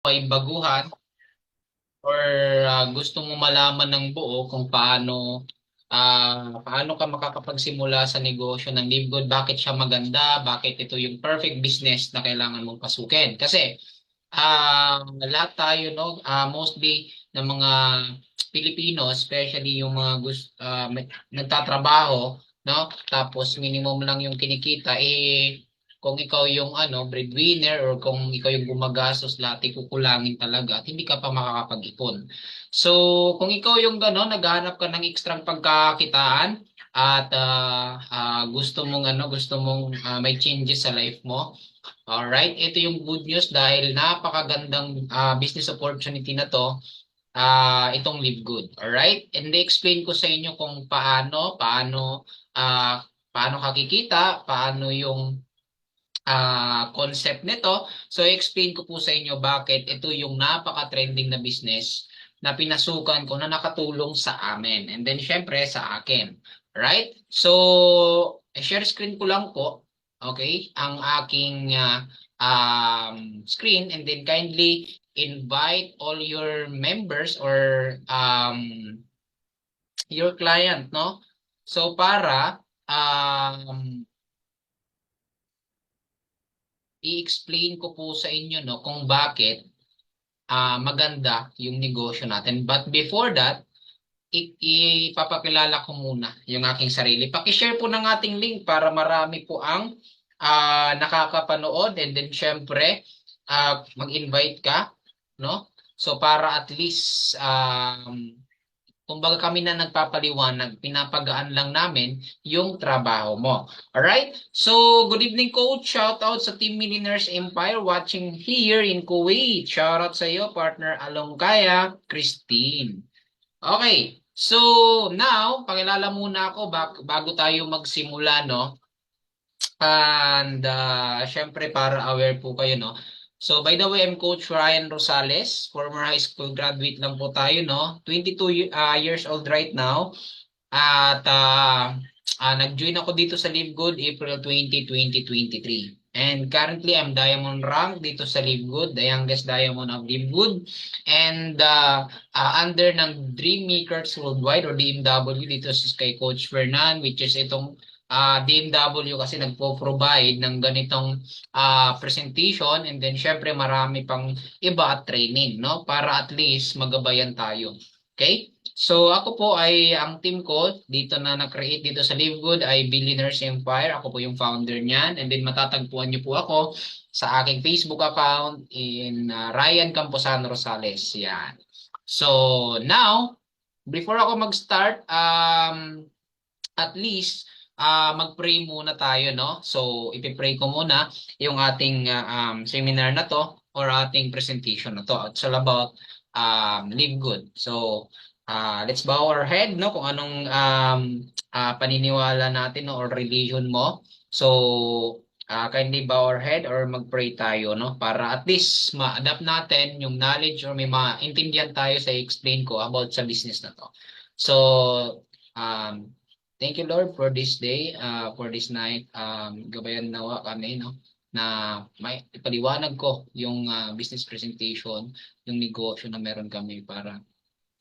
ay baguhan or gusto mo malaman ng buo kung paano ka makakapagsimula sa negosyo ng Live Good, bakit siya maganda, bakit ito yung perfect business na kailangan mong pasukin. Kasi lahat tayo, no, mostly ng mga Pilipino, especially yung mga nagtatrabaho, no, tapos minimum lang yung kinikita, kung ikaw yung breadwinner or kung ikaw yung gumagastos, lahat kukulangin talaga at hindi ka pa makakapag-ipon. So, kung ikaw yung gano'n, naghahanap ka ng ekstrang pagkakitaan at gusto mong may changes sa life mo. Alright, ito yung good news dahil napakagandang business opportunity na to, itong Live Good. Alright, and explain ko sa inyo kung paano kakikita, paano yung concept nito. So, explain ko po sa inyo bakit ito yung napaka-trending na business na pinasukan ko na nakatulong sa amin. And then, syempre, sa akin. Right? So, share screen ko lang po. Okay? Ang aking screen. And then, kindly invite all your members or your client, no? So, para i-explain ko po sa inyo, no, kung bakit maganda yung negosyo natin. But before that, ipapakilala ko muna yung aking sarili. Paki-share po ng ating link para marami po ang nakakapanood, and then syempre mag-invite ka, no? So para at least kumbaga kami na nagpapaliwanag, pinapagaan lang namin yung trabaho mo. Alright? So, good evening coach. Shout out sa Team Millionaires Empire watching here in Kuwait. Shout out sa iyo, partner Alongkaya, Christine. Okay. So, now, pakilala muna ako bago tayo magsimula, no? And syempre para aware po kayo, no? So by the way, I'm Coach Ryan Rosales, former high school graduate lang po tayo, no? 22 years old right now. At nag-join ako dito sa Live Good April 20, 2023. And currently, I'm diamond rank dito sa Live Good, the youngest diamond of Live Good. And under ng Dream Makers Worldwide or DMW dito sa kay Coach Fernan, which is itong DMW kasi nagpo-provide ng ganitong presentation, and then syempre marami pang iba at training, no? Para at least magabayan tayo. Okay? So ako po ay ang team ko dito na na-create dito sa Live Good ay Billionaires Empire. Ako po yung founder niyan, and then matatagpuan niyo po ako sa aking Facebook account in Ryan Camposano Rosales. Yan. So now, before ako mag-start, at least mag-pray muna tayo, no? So, ipi-pray ko muna yung ating seminar na to or ating presentation na to. It's all about live good. So, let's bow our head, no? Kung anong paniniwala natin, no? Or religion mo. So, kindly bow our head or mag-pray tayo, no? Para at least ma-adapt natin yung knowledge or may maintindihan tayo sa explain ko about sa business na to. So, um, thank you, Lord, for this day, for this night. Gabayan nawa kami, no? Na may ipaliwanag ko yung business presentation, yung negosyo na meron kami para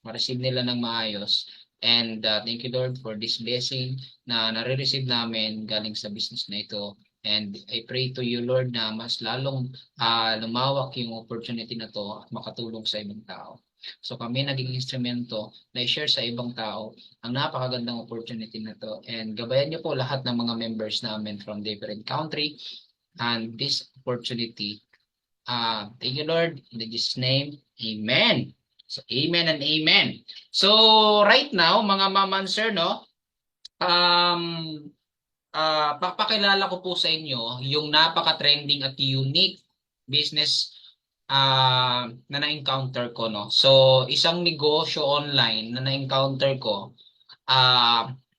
ma-receive nila ng maayos. And thank you, Lord, for this blessing na nare-receive namin galing sa business na ito. And I pray to you, Lord, na mas lalong lumawak yung opportunity na to at makatulong sa ibang tao. So kami naging instrumento na i-share sa ibang tao ang napakagandang opportunity na to. And gabayan niyo po lahat ng mga members namin from different country and this opportunity. Thank you, Lord. In Jesus' name, Amen. So, amen and amen. So, right now, mga ma'am and sir, no? Um, Papakilala ko po sa inyo yung napaka-trending at unique business na na-encounter ko, no? So, isang negosyo online na na-encounter ko,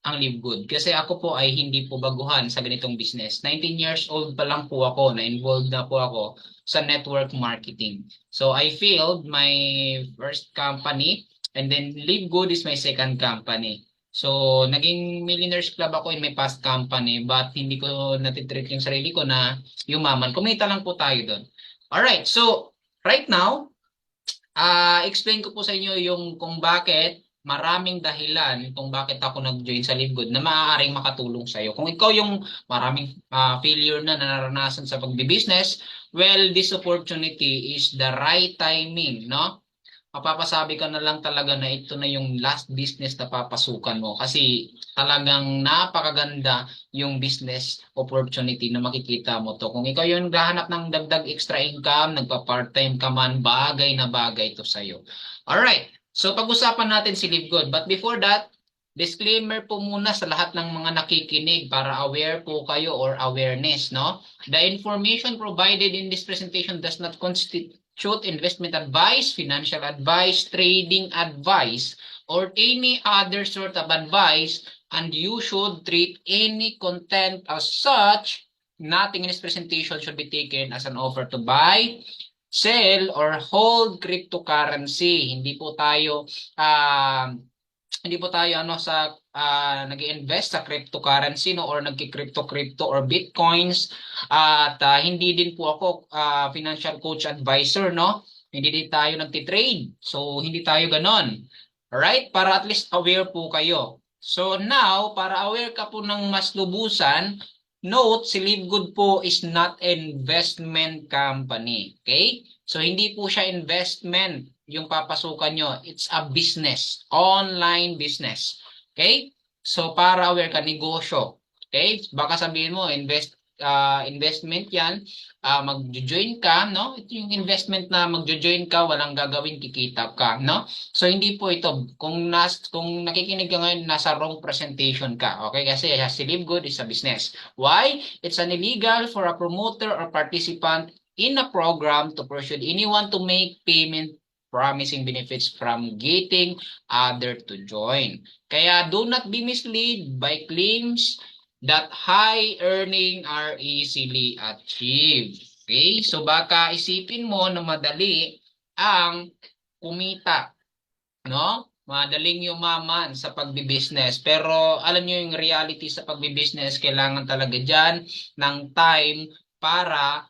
ang Live Good. Kasi ako po ay hindi po baguhan sa ganitong business. 19 years old pa lang po ako, na-involved na po ako sa network marketing. So, I failed my first company, and then Live Good is my second company. So, naging Millionaires Club ako in my past company, but hindi ko natitreat yung sarili ko na yumaman. Kumita lang po tayo doon. Alright, so right now, Explain ko po sa inyo yung kung bakit maraming dahilan kung bakit ako nag-join sa Live Good na maaaring makatulong sa iyo. Kung ikaw yung maraming failure na naranasan sa pagbi-business, well, this opportunity is the right timing, no? Mapapasabi ka na lang talaga na ito na yung last business na papasukan mo kasi talagang napakaganda yung business opportunity na makikita mo to. Kung ikaw yung naghahanap ng dagdag extra income, nagpa-part-time ka man, bagay na bagay to sa'yo. Alright, so pag-usapan natin si Live Good. But before that, disclaimer po muna sa lahat ng mga nakikinig para aware po kayo or awareness, no? The information provided in this presentation does not constitute investment advice, financial advice, trading advice, or any other sort of advice, and you should treat any content as such. Nothing in this presentation should be taken as an offer to buy, sell, or hold cryptocurrency. Hindi po tayo sa nag-invest sa cryptocurrency, no, or nagki-crypto or bitcoins, at hindi din po ako financial coach advisor, no. Hindi din tayo nagti-trade. So hindi tayo ganon. Alright? Para at least aware po kayo. So now, para aware ka po ng mas lubusan, note, si Livegood po is not investment company. Okay? So hindi po siya investment yung papasukan nyo. It's a business. Online business. Okay? So para aware ka, negosyo. Okay? Baka sabihin mo, investment yan, mag-join ka, no? Ito yung investment na mag-join ka, walang gagawin, kikita ka, no? So hindi po ito. Kung nakikinig ka ngayon, nasa wrong presentation ka. Okay? Kasi si Livegood is a business. Why? It's an illegal for a promoter or participant in a program to persuade anyone to make payment promising benefits from getting other to join. Kaya do not be misled by claims that high earning are easily achieved. Okay? So baka isipin mo na madali ang kumita, no? Madaling yumaman sa pagbi-business. Pero alam niyo yung reality sa pagbi-business, kailangan talaga diyan ng time para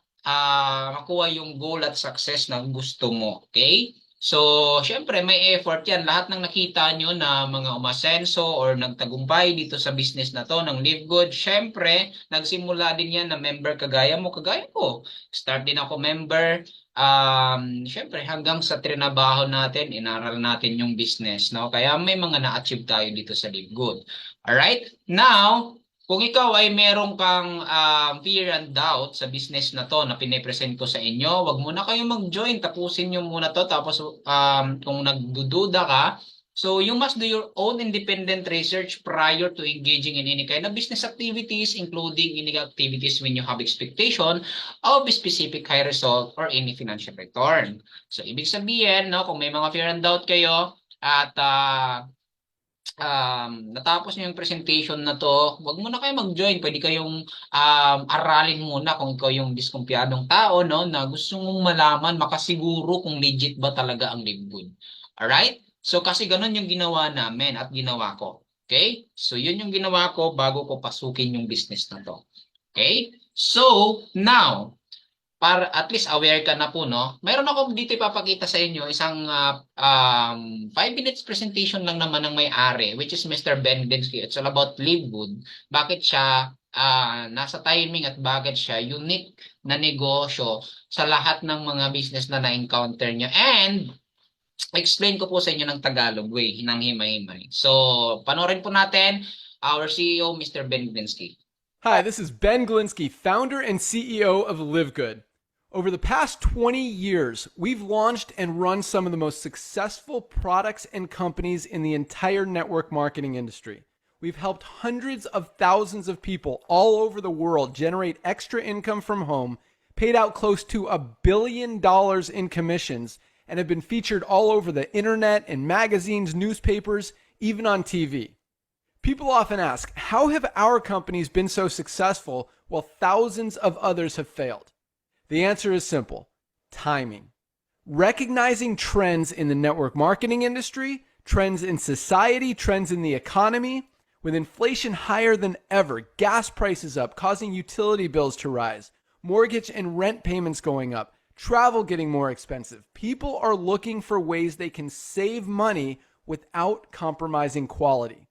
makuha yung goal at success na gusto mo. Okay? So, syempre may effort yan. Lahat ng nakita nyo na mga umasenso or nagtagumpay dito sa business na to ng Live Good, syempre, nagsimula din yan na member kagaya mo, kagaya ko. Start din ako member. Syempre, hanggang sa trinabaho natin, inaral natin yung business, no? Kaya may mga na-achieve tayo dito sa Live Good. Alright? Now, kung ikaw ay meron kang fear and doubt sa business na to na pinipresent ko sa inyo, wag muna kayo mag-join. Tapusin nyo muna to. Tapos kung nagdududa ka, so you must do your own independent research prior to engaging in any kind of business activities, including any activities when you have expectation of a specific high result or any financial return. So ibig sabihin, no, kung may mga fear and doubt kayo at natapos niyo yung presentation na to, wag muna kayo mag-join. Pwede kayong aralin muna kung ikaw yung diskumpiyadong tao, no, na gusto mong malaman, makasiguro kung legit ba talaga ang Live Good. Alright? So kasi ganun yung ginawa namin at ginawa ko. Okay? So yun yung ginawa ko bago ko pasukin yung business na to. Okay? So now, para at least aware ka na po, no? Mayroon ako dito ipapakita sa inyo isang 5 minutes presentation lang naman ng may-ari, which is Mr. Ben Bensky. It's all about Live Good. Bakit siya nasa timing at bakit siya unique na negosyo sa lahat ng mga business na na-encounter nyo. And explain ko po sa inyo ng Tagalog way, ng himay-himay. So, panoorin po natin our CEO, Mr. Ben Bensky. Hi, this is Ben Glinsky, founder and CEO of Live Good. Over the past 20 years, we've launched and run some of the most successful products and companies in the entire network marketing industry. We've helped hundreds of thousands of people all over the world generate extra income from home, paid out close to $1 billion in commissions, and have been featured all over the internet and magazines, newspapers, even on TV. People often ask, how have our companies been so successful while thousands of others have failed? The answer is simple: timing. Recognizing trends in the network marketing industry, trends in society, trends in the economy. With inflation higher than ever, gas prices up, causing utility bills to rise, mortgage and rent payments going up, travel getting more expensive. People are looking for ways they can save money without compromising quality.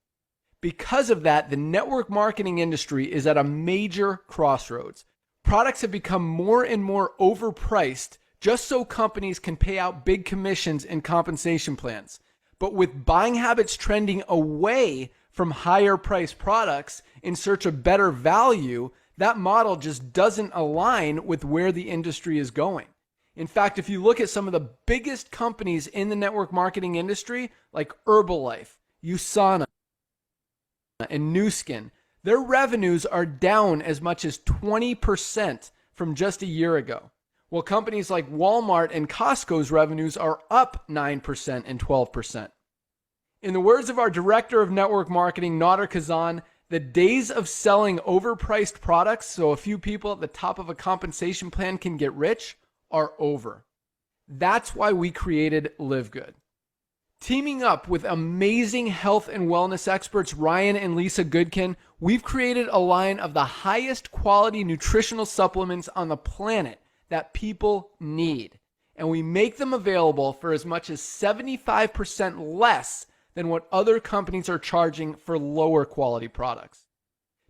Because of that, the network marketing industry is at a major crossroads. Products have become more and more overpriced just so companies can pay out big commissions and compensation plans. But with buying habits trending away from higher priced products in search of better value, that model just doesn't align with where the industry is going. In fact, if you look at some of the biggest companies in the network marketing industry, like Herbalife, USANA, and Nu Skin, their revenues are down as much as 20% from just a year ago. While companies like Walmart and Costco's revenues are up 9% and 12%. In the words of our director of network marketing, Nader Kazan, the days of selling overpriced products so a few people at the top of a compensation plan can get rich are over. That's why we created Live Good. Teaming up with amazing health and wellness experts Ryan and Lisa Goodkin, we've created a line of the highest quality nutritional supplements on the planet that people need. And we make them available for as much as 75% less than what other companies are charging for lower quality products.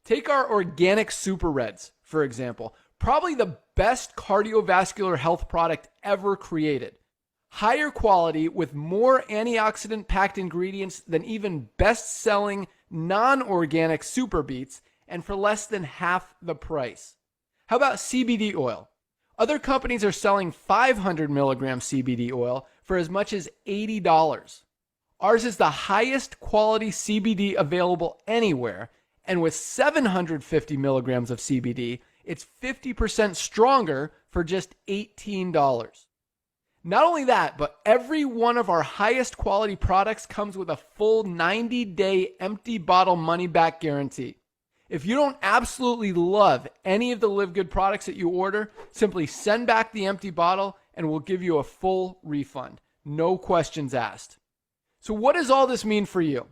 Take our organic Super Reds, for example, probably the best cardiovascular health product ever created. Higher quality with more antioxidant packed ingredients than even best-selling non-organic Super Beets, and for less than half the price. How about CBD oil? Other companies are selling 500 milligram CBD oil for as much as $80. Ours is the highest quality CBD available anywhere, and with 750 milligrams of CBD, it's 50% stronger for just $18. Not only that, but every one of our highest quality products comes with a full 90-day empty bottle money-back guarantee. If you don't absolutely love any of the Live Good products that you order, simply send back the empty bottle and we'll give you a full refund. No questions asked. So what does all this mean for you?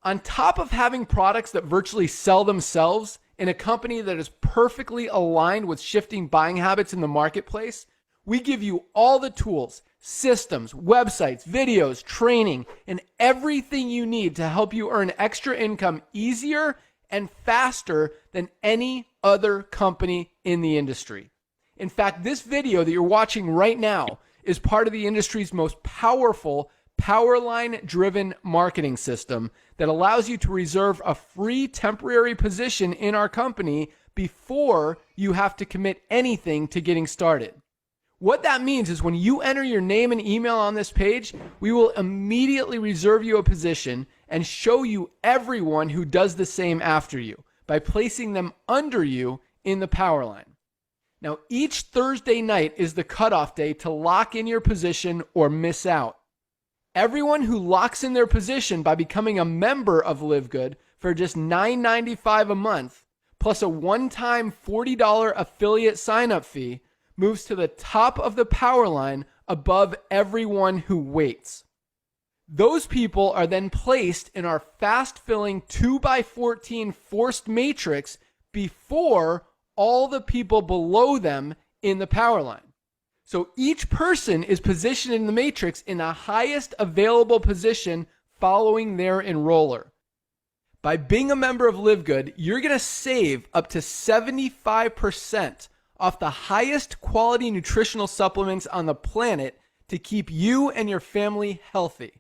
On top of having products that virtually sell themselves in a company that is perfectly aligned with shifting buying habits in the marketplace, we give you all the tools, systems, websites, videos, training, and everything you need to help you earn extra income easier and faster than any other company in the industry. In fact, this video that you're watching right now is part of the industry's most powerful Powerline-driven marketing system that allows you to reserve a free temporary position in our company before you have to commit anything to getting started. What that means is when you enter your name and email on this page, we will immediately reserve you a position and show you everyone who does the same after you by placing them under you in the Powerline. Now, each Thursday night is the cutoff day to lock in your position or miss out. Everyone who locks in their position by becoming a member of Live Good for just $9.95 a month, plus a one-time $40 affiliate sign-up fee, moves to the top of the Powerline above everyone who waits. Those people are then placed in our fast-filling 2x14 forced matrix before all the people below them in the Powerline. So each person is positioned in the matrix in the highest available position following their enroller. By being a member of Live Good, you're going to save up to 75% off the highest quality nutritional supplements on the planet to keep you and your family healthy.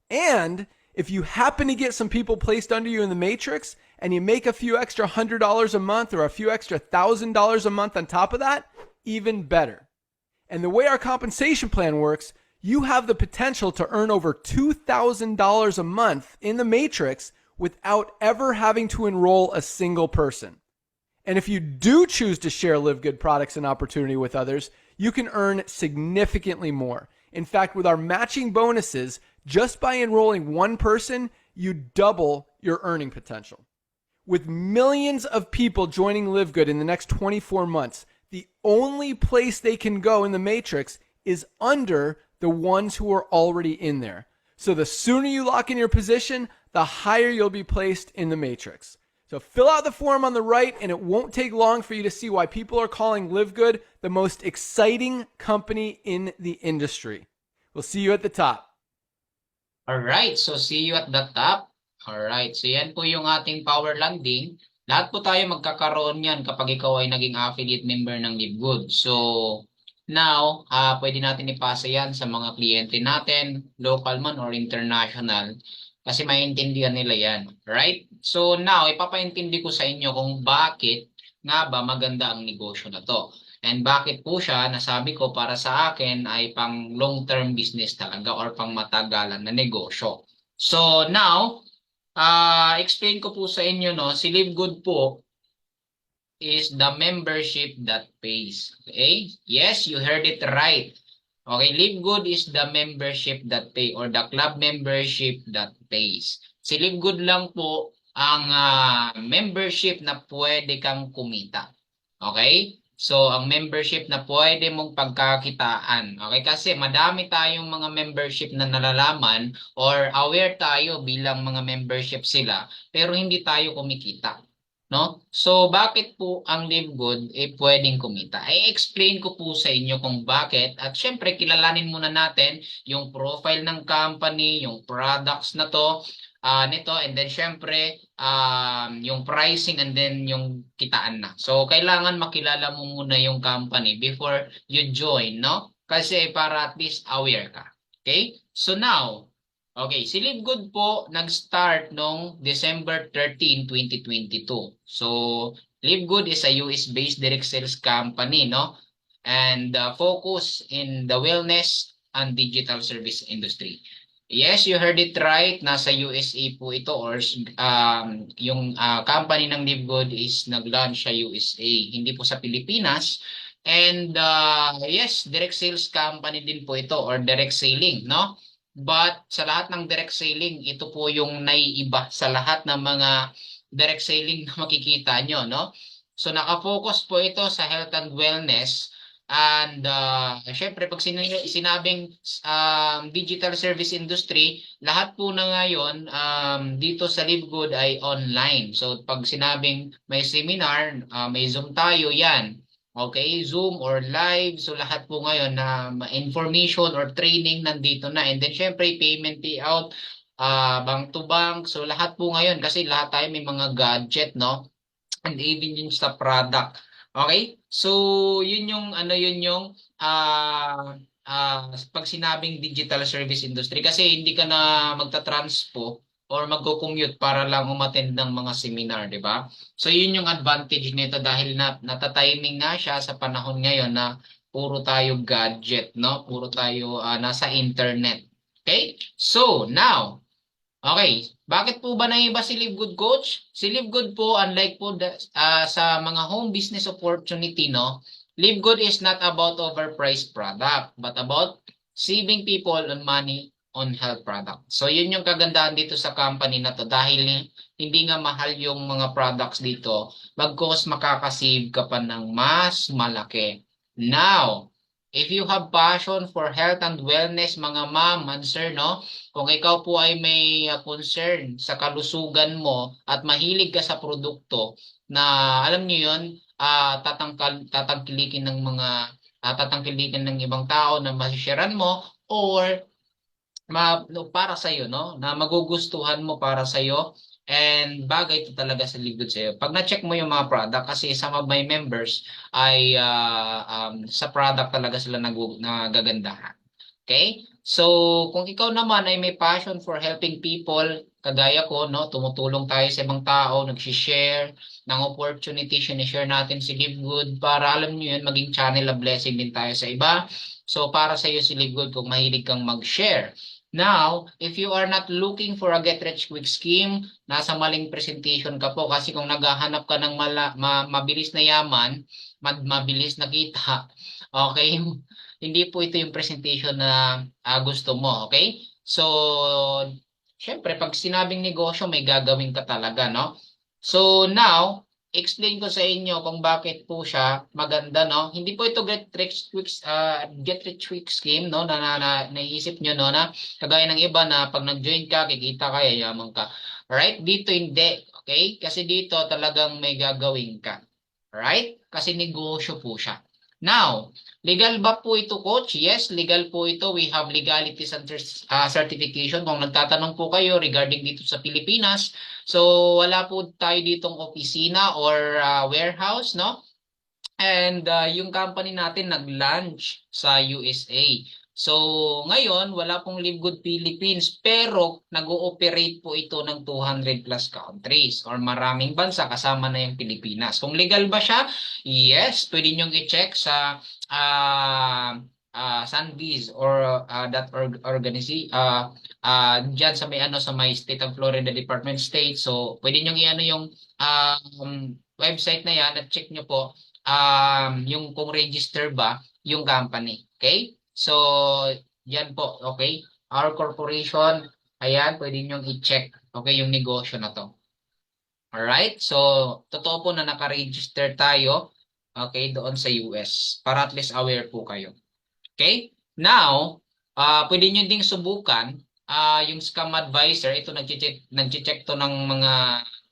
And if you happen to get some people placed under you in the matrix and you make a few extra $100 a month or a few extra $1,000 a month on top of that, even better. And the way our compensation plan works, you have the potential to earn over $2,000 a month in the matrix without ever having to enroll a single person. And if you do choose to share Live Good products and opportunity with others, you can earn significantly more. In fact, with our matching bonuses, just by enrolling one person, you double your earning potential. With millions of people joining Live Good in the next 24 months, the only place they can go in the matrix is under the ones who are already in there. So the sooner you lock in your position, the higher you'll be placed in the matrix. So fill out the form on the right, and it won't take long for you to see why people are calling Live Good the most exciting company in the industry. We'll see you at the top. Alright, so see you at the top. Alright, so yan po yung ating power landing. Lahat po tayo magkakaroon yan kapag ikaw ay naging affiliate member ng LiveGood. So, now, pwede natin ipasa yan sa mga kliyente natin, local man or international, kasi maintindihan nila yan. Right? So, now, ipapaintindi ko sa inyo kung bakit nga ba maganda ang negosyo na to. And bakit po siya, nasabi ko para sa akin ay pang long-term business talaga or pang matagalan na negosyo. So now, explain ko po sa inyo, no, si Live Good po is the membership that pays. Okay? Yes, you heard it right. Okay, Live Good is the membership that pay or the club membership that pays. Si Live Good lang po ang membership na pwede kang kumita. Okay? So, ang membership na pwede mong pagkakitaan. Okay? Kasi madami tayong mga membership na nalalaman or aware tayo bilang mga membership sila, pero hindi tayo kumikita. No? So, bakit po ang Live Good pwedeng kumita? I-explain ko po sa inyo kung bakit. At syempre, kilalanin muna natin yung profile ng company, yung products na to, nito, and then syempre, yung pricing and then yung kitaan na. So, kailangan makilala mo muna yung company before you join, no? Kasi para at least aware ka. Okay? So now, okay, si Live Good po nag-start noong December 13, 2022. So, Live Good is a US-based direct sales company, no? And focus in the wellness and digital service industry. Yes, you heard it right. Nasa USA po ito or yung company ng Live Good is nag-launch sa USA, hindi po sa Pilipinas. And yes, direct sales company din po ito or direct selling, no? But sa lahat ng direct selling, ito po yung naiiba sa lahat ng mga direct selling na makikita nyo, no? So nakafocus po ito sa health and wellness. And syempre, pag sinabing digital service industry, lahat po na ngayon dito sa Live Good ay online. So pag sinabing may seminar, may Zoom tayo, yan. Okay, Zoom or live. So lahat po ngayon na information or training nandito na. And then syempre, payment payout, bank to bank. So lahat po ngayon kasi lahat tayo may mga gadget, no? And even yung sa product. Okay? So, yun yung pag sinabing digital service industry kasi hindi ka na magta-transpo or magko-commute para lang umattend ng mga seminar, di ba? So, yun yung advantage nito dahil nata-timing nga siya sa panahon ngayon na puro tayo gadget, no? Puro tayo nasa internet. Okay? So, now, okay, bakit po ba naiba si Live Good Coach? Si Live Good po, unlike po sa mga home business opportunity, no? Live Good is not about overpriced product, but about saving people on money on health product. So, yun yung kagandahan dito sa company na to dahil hindi nga mahal yung mga products dito, bagkos makakasave ka pa ng mas malaki. Now, if you have passion for health and wellness, mga ma'am and sir, no? Kung ikaw po ay may concern sa kalusugan mo at mahilig ka sa produkto na alam niyo yun, tatangkilikin ng mga tatangkilikin ng ibang tao na masisharean mo or para sa iyo, no? Na magugustuhan mo para sa iyo and bagay ito talaga sa Live Good sa iyo. Pag na-check mo yung mga product kasi some of my members ay sa product talaga sila nagagandahan. Okay? So, kung ikaw naman ay may passion for helping people, kagaya ko, no, tumutulong tayo sa ibang tao, nag-share ng opportunity, sinishare natin si Live Good para alam niyo yun, maging channel of blessing din tayo sa iba. So, para sa iyo si Live Good kung mahilig kang mag-share. Now, if you are not looking for a get-rich-quick scheme, nasa maling presentation ka po kasi kung naghahanap ka ng mabilis na yaman, mabilis na kita, okay? Hindi po ito yung presentation na gusto mo, okay? So, syempre, pag sinabing negosyo, may gagawin ka talaga, no? So, now, explain ko sa inyo kung bakit po siya maganda, no? Hindi po ito get rich quick scheme, no? Naiisip nyo, no? Na kagaya ng iba na pag nag-join ka, kikita ka, yayaman ka. Alright? Dito hindi. Okay? Kasi dito talagang may gagawin ka. Alright? Kasi negosyo po siya. Now, legal ba po ito, coach? Yes, legal po ito. We have legality certification. Kung nagtatanong po kayo regarding dito sa Pilipinas, so wala po tayo ditong opisina or warehouse, no? And yung company natin nag-launch sa USA. So ngayon, wala pong Live Good Philippines pero nag-ooperate po ito ng 200 plus countries or maraming bansa kasama na yung Pilipinas. Kung legal ba siya? Yes, pwede nyong i-check sa Sunbees or dyan sa may sa may State of Florida Department State. So pwede nyong i-ano yung website na yan at check nyo po yung kung register ba yung company. Okay? So, yan po. Okay? Our corporation, ayan, pwede nyo i-check. Okay, yung negosyo na to. Alright? So, totoo po na naka-register tayo, okay, doon sa US. Para at least aware po kayo. Okay? Now, pwede nyo ding subukan yung scam advisor. Ito, nag-check to ng mga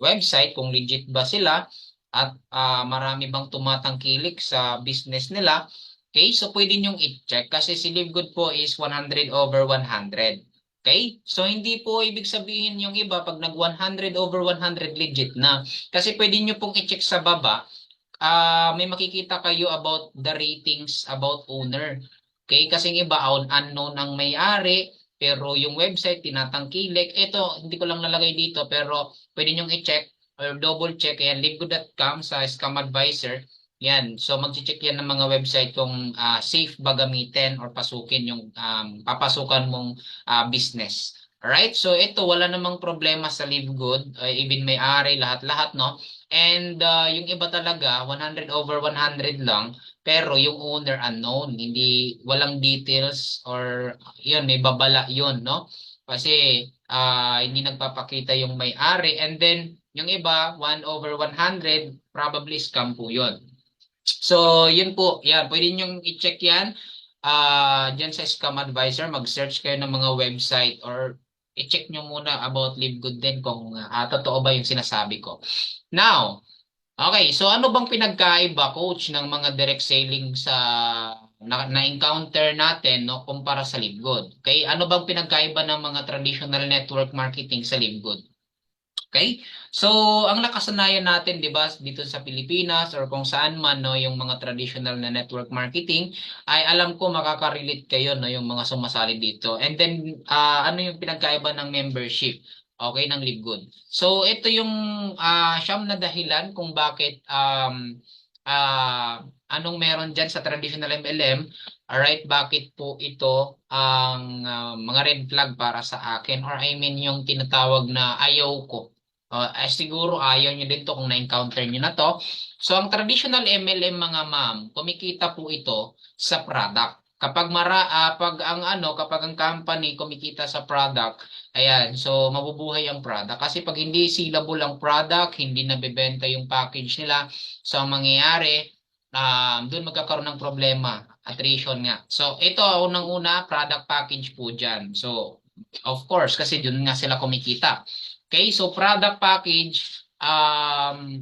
website kung legit ba sila at marami bang tumatangkilik sa business nila. Okay? So, pwede nyong i-check kasi si Live Good po is 100 over 100. Okay? So, hindi po ibig sabihin yung iba pag nag 100 over 100 legit na. Kasi pwede nyo pong i-check sa baba. May makikita kayo about the ratings about owner. Okay? Kasi yung iba, unknown ang may-ari, pero yung website, tinatangkilik. Ito, hindi ko lang nalagay dito, pero pwede nyong i-check or double check. Ayan, livegood.com sa Scam Advisor. Yan. So, mag-check yan ng mga website kung safe ba gamitin or pasukin yung papasukan mong business. Alright? So, ito, wala namang problema sa Live Good. Even may-ari, lahat-lahat, no? And yung iba talaga, 100 over 100 lang, pero yung owner unknown, hindi, walang details or yun, may babala yun, no? Kasi hindi nagpapakita yung may-ari. And then, yung iba, 1 over 100, probably scam po yun. So, yun po. Yan, pwede nyong i-check yan. Dyan sa Scam Advisor, mag-search kayo ng mga website or i-check nyo muna about Live Good din kung totoo ba yung sinasabi ko. Now, okay, so ano bang pinagkaiba, coach, ng mga direct selling sa na-encounter natin, no, kumpara sa Live Good? Okay, ano bang pinagkaiba ng mga traditional network marketing sa Live Good? Okay? So, ang nakasanayan natin, 'di ba, dito sa Pilipinas or kung saan man no, yung mga traditional na network marketing, ay alam ko makaka-relate kayo no, yung mga sumasali dito. And then ano yung pinagkaiba ng membership? Okay, ng Live Good. So, ito yung siyam na dahilan kung bakit anong meron diyan sa traditional MLM. Alright, bakit po ito ang mga red flag para sa akin or I mean yung tinatawag na ayaw ko. Siguro ayaw nyo din to kung na-encounter nyo na to. So, ang traditional MLM mga ma'am, kumikita po ito sa product. Kapag ang company kumikita sa product, ayan, so mabubuhay ang product. Kasi pag hindi sellable ang product, hindi nabebenta yung package nila, so ang mangyayari, doon magkakaroon ng problema, attrition nga. So, ito, unang-una, product package po dyan. So, of course, kasi doon nga sila kumikita. Okay, so product package,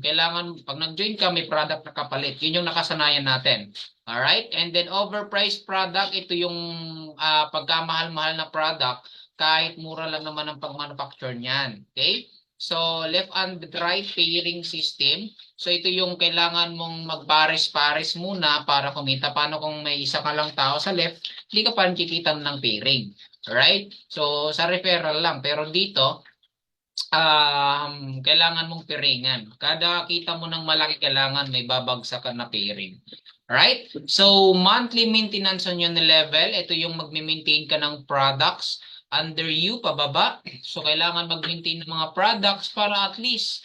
kailangan, pag nag-join ka, may product na kapalit. Yun yung nakasanayan natin. Alright? And then overpriced product, ito yung pagkamahal-mahal na product, kahit mura lang naman ang pag-manufacture niyan. Okay? So, left and right pairing system. So, ito yung kailangan mong magpares-pares muna para kumita. Paano kung may isa ka lang tao sa left, hindi ka pa kikita ng pairing. Alright? So, sa referral lang. Pero dito, kailangan mong piringan. Kada kita mo ng malaki, kailangan may babagsakan na pairing. Right? So, monthly maintenance on yung level. Ito yung magme-maintain ka ng products under you, pababa. So, kailangan mag-maintain ng mga products para at least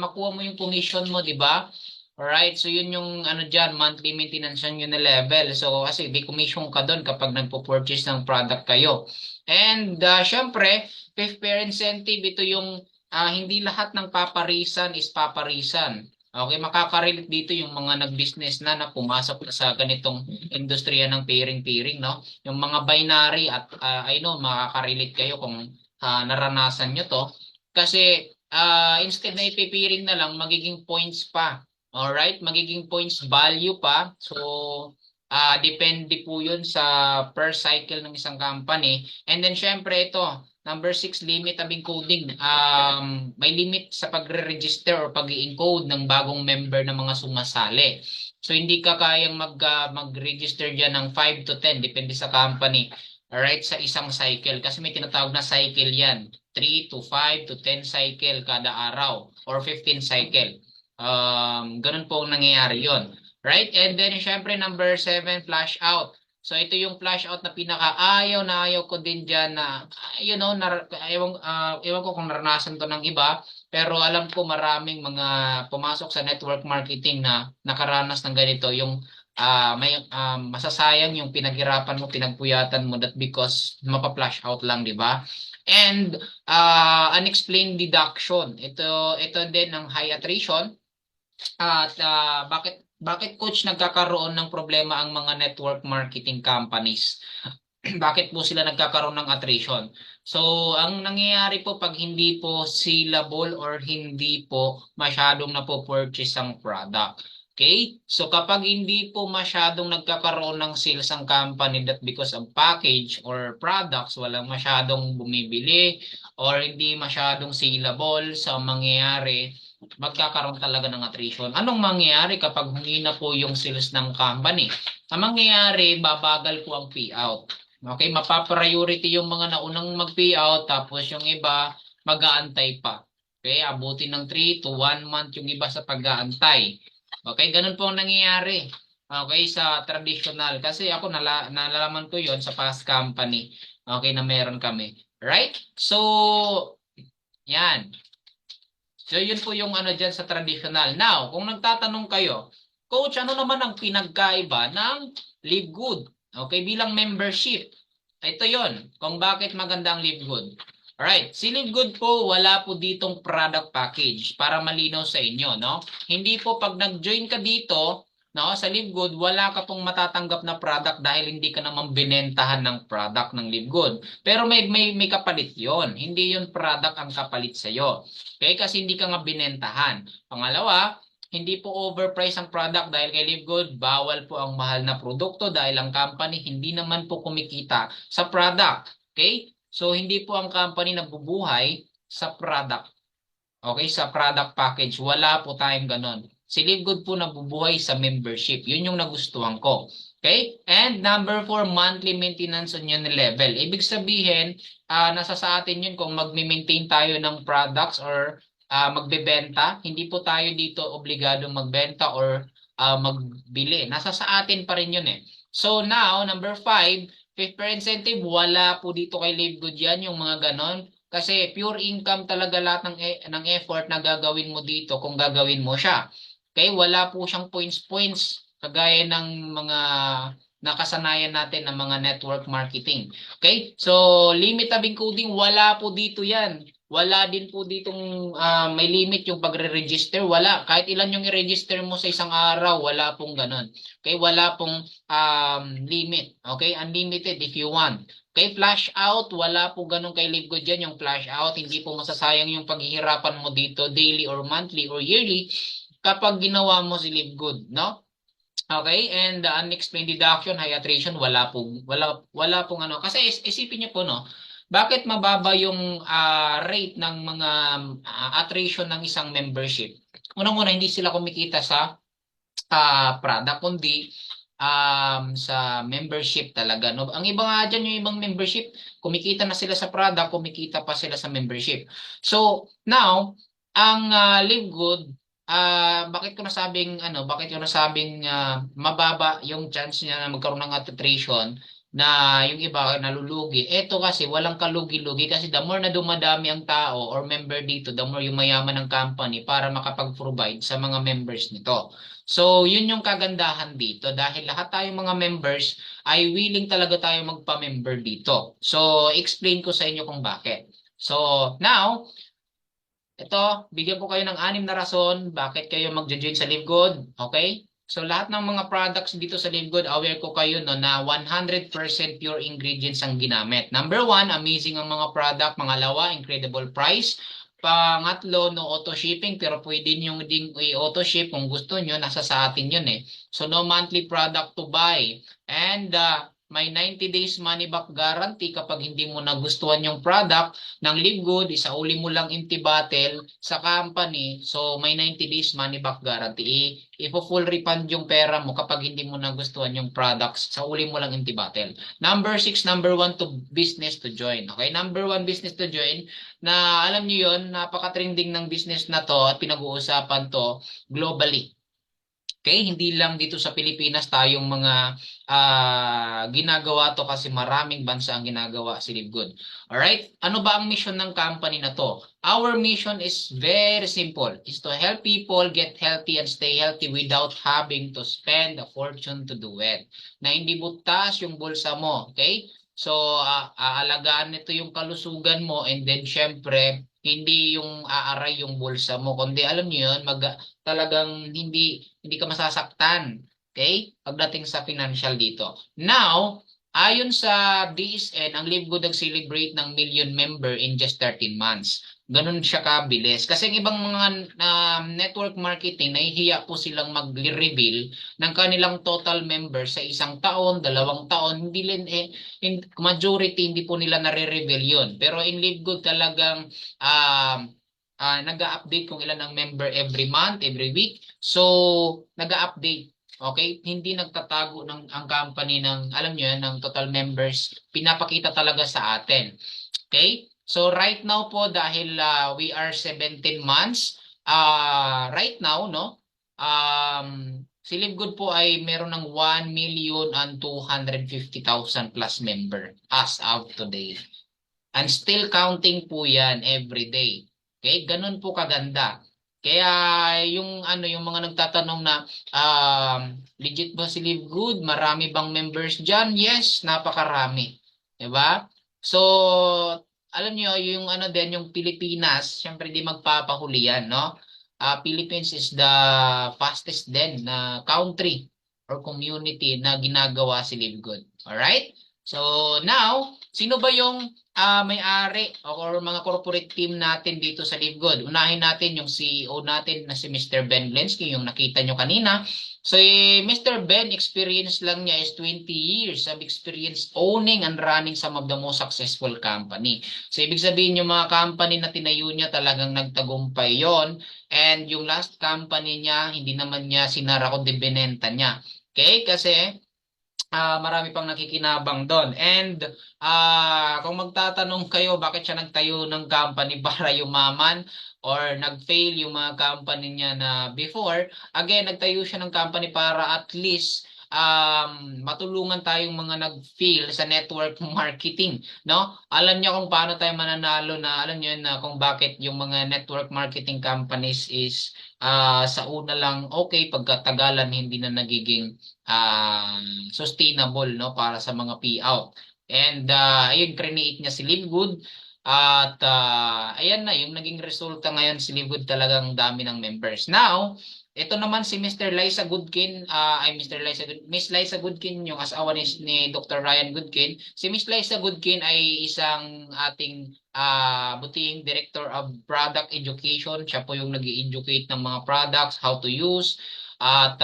makuha mo yung commission mo, di ba? Alright, so yun yung ano dyan, monthly maintenance on yung level. So, kasi may commission ka doon kapag nagpo-purchase ng product kayo. And, syempre, fifth pair incentive, ito yung hindi lahat ng paparisan is paparisan. Okay, makaka-relate dito yung mga nag-business na pumasok na sa ganitong industriya ng pairing-pairing, no? Yung mga binary at I know makaka-relate kayo kung naranasan nyo to. Kasi instead na ipipiring na lang, magiging points pa. Alright? Magiging points value pa. So, depende po yun sa per cycle ng isang company. And then, syempre, ito, number 6, limit of encoding. May limit sa pagre-register or pag-i-encode ng bagong member ng mga sumasali. So, hindi ka kayang mag-register dyan ng 5 to 10, depende sa company. Alright, sa isang cycle. Kasi may tinatawag na cycle yan. 3 to 5 to 10 cycle kada araw or 15 cycle. Ganun po ang nangyayari yon. Right? And then, syempre, number 7, flash out. So, ito yung flash out na pinaka-ayaw na ayaw ko din dyan na, ewan ko kung naranasan to ng iba, pero alam ko maraming mga pumasok sa network marketing na nakaranas ng ganito, yung may masasayang yung pinaghirapan mo, pinagpuyatan mo that because mapa-flash out lang, di ba? And unexplained deduction. Ito din ng high attrition. At bakit coach nagkakaroon ng problema ang mga network marketing companies? Bakit po sila nagkakaroon ng attrition? So, ang nangyayari po pag hindi po sellable or hindi po masyadong napo-purchase ang product. Okay? So, kapag hindi po masyadong nagkakaroon ng sales ang company that because of package or products, walang masyadong bumibili or hindi masyadong sellable, sa mangyayari, magkakaroon talaga ng attrition. Anong mangyayari kapag humina po yung sales ng company? Ang mangyayari, babagal po ang payout. Okay, mapa-priority yung mga naunang mag-payout tapos yung iba mag-aantay pa. Okay, abutin ng 3 to 1 month yung iba sa pag-aantay. Okay, ganun po ang nangyayari. Okay, sa traditional. Kasi ako nalalaman ko yon sa past company. Okay, na meron kami. Right? So, yan. So, yun po yung ano dyan sa traditional. Now, kung nagtatanong kayo, Coach, ano naman ang pinagkaiba ng Live Good? Okay, bilang membership. Ito yon kung bakit maganda ang Live Good. Alright, si Live Good po, wala po ditong product package para malinaw sa inyo, no? Hindi po pag nag-join ka dito, no, sa Live Good, wala ka pong matatanggap na product dahil hindi ka naman binentahan ng product ng Live Good. Pero may kapalit yon. Hindi yon product ang kapalit sa iyo. Okay, kasi hindi ka nga binentahan. Pangalawa, hindi po overpriced ang product dahil kay Live Good, bawal po ang mahal na produkto dahil ang company hindi naman po kumikita sa product. Okay? So, hindi po ang company nabubuhay sa product. Okay? Sa product package. Wala po tayong ganon. Si Live Good po nabubuhay sa membership. Yun yung nagustuhan ko. Okay? And number 4, monthly maintenance on your level. Ibig sabihin, nasa sa atin yun kung magme-maintain tayo ng products or magbebenta. Hindi po tayo dito obligadong magbenta or magbili. Nasa sa atin pa rin yun eh. So now, number 5, fifth per incentive, wala po dito kay Live Good yan, yung mga ganon. Kasi pure income talaga lahat ng effort na gagawin mo dito kung gagawin mo siya. Okay, wala po siyang points kagaya ng mga nakasanayan natin ng mga network marketing. Okay? So, limit of encoding, wala po dito yan. Wala din po ditong may limit yung pagre-register. Wala. Kahit ilan yung i-register mo sa isang araw, wala pong ganun. Okay? Wala pong limit. Okay? Unlimited if you want. Okay? Flash out, wala po ganun kay Live Good dyan. Yung flash out, hindi po masasayang yung paghihirapan mo dito daily or monthly or yearly kapag ginawa mo si Live Good. No? Okay, and the unexplained deduction, high attrition, wala pong ano. Kasi isipin niyo po no, bakit mababa yung rate ng mga attrition ng isang membership? Unang-una, hindi sila kumikita sa product kundi sa membership talaga. No? Ang iba nga dyan, yung ibang membership, kumikita na sila sa product, kumikita pa sila sa membership. So, now, ang Live Good, bakit ko nasabing mababa yung chance niya na magkaroon ng attrition na yung iba nalulugi. Ito kasi walang kalugi-lugi kasi the more na dumadami ang tao or member dito, the more yung mayaman ng company para makapag-provide sa mga members nito. So, yun yung kagandahan dito dahil lahat tayong mga members ay willing talaga tayo magpa-member dito. So, explain ko sa inyo kung bakit. So, now, ito, bigyan ko kayo ng 6 na rason bakit kayo magjo-join sa Live Good. Okay? So lahat ng mga products dito sa Live Good, aware ko kayo no, na 100% pure ingredients ang ginamit. Number one, amazing ang mga product. Pangalawa, incredible price. Pangatlo, no auto shipping, pero pwede nyo ding i-auto ship kung gusto nyo, nasa sa atin yun eh. So no monthly product to buy. And may 90 days money back guarantee kapag hindi mo nagustuhan yung product ng Live Good, isauli mo lang empty bottle sa company. So may 90 days money back guarantee. Full refund yung pera mo kapag hindi mo nagustuhan yung products, sauli mo lang empty bottle. Number 6, number 1 to business to join. Okay, number 1 business to join na alam niyo yon, napaka-trending ng business na to at pinag-uusapan to globally. Okay, hindi lang dito sa Pilipinas tayong mga ginagawa to kasi maraming bansa ang ginagawa si Live Good. Alright, ano ba ang mission ng company na to? Our mission is very simple, is to help people get healthy and stay healthy without having to spend a fortune to do it. Na hindi butas yung bulsa mo, okay? So, aalagaan nito yung kalusugan mo and then syempre, hindi yung aaray yung bulsa mo, kundi alam niyo yun, talagang hindi ka masasaktan. Okay? Pagdating sa financial dito. Now, ayon sa DSN, ang Live Good nag-celebrate ng million member in just 13 months. Ganun siya kabilis. Kasi ang ibang mga network marketing, nahihiya po silang mag-reveal ng kanilang total members sa 1 taon, 2 taon. Hindi majority, hindi po nila nare-reveal yun. Pero in Live Good talagang nag-update kung ilan ang member every month, every week. So, nag-update. Okay? Hindi nagtatago ang company ng, alam nyo yan, ng total members. Pinapakita talaga sa atin. Okay? So, right now po, dahil we are 17 months, right now, no? Si Live Good po ay meron ng 1,250,000 plus member as of today. And still counting po yan every day. Okay? Ganun po kaganda. Kaya yung mga nagtatanong na legit ba si Live Good? Marami bang members diyan? Yes, napakarami. 'Di ba? So, alam niyo yung din yung Pilipinas, syempre di magpapahuli yan, no? Philippines is the fastest din na country or community na ginagawa si Live Good. Alright? So, now, sino ba yung may-ari or mga corporate team natin dito sa Live Good? Unahin natin yung CEO natin na si Mr. Ben Glensky, yung nakita nyo kanina. So, Mr. Ben, experience lang niya is 20 years of experience owning and running some of the most successful company. So, ibig sabihin yung mga company na tinayo niya talagang nagtagumpay yon. And yung last company niya, hindi naman niya sinara kundi binenta niya. Okay? Kasi marami pang nakikinabang doon. And kung magtatanong kayo bakit siya nagtayo ng company para yumaman or nag-fail yung mga company niya na before, again, nagtayo siya ng company para at least matulungan tayong mga nag-fail sa network marketing, no? Alam niyo kung paano tayo mananalo, na alam niyo na kung bakit yung mga network marketing companies is sa una lang okay, pagkatagalan hindi na nagiging sustainable, no, para sa mga payout. And ayun, create niya si Live Good. At ayan na yung naging resulta ngayon, si Live Good talagang dami ng members. Now, ito naman si Mr. Liza Goodkin, Miss Liza Goodkin, yung asawa ni Dr. Ryan Goodkin. Si Miss Liza Goodkin ay isang ating butihing Director of Product Education. Siya po yung nag-i-educate ng mga products, how to use, at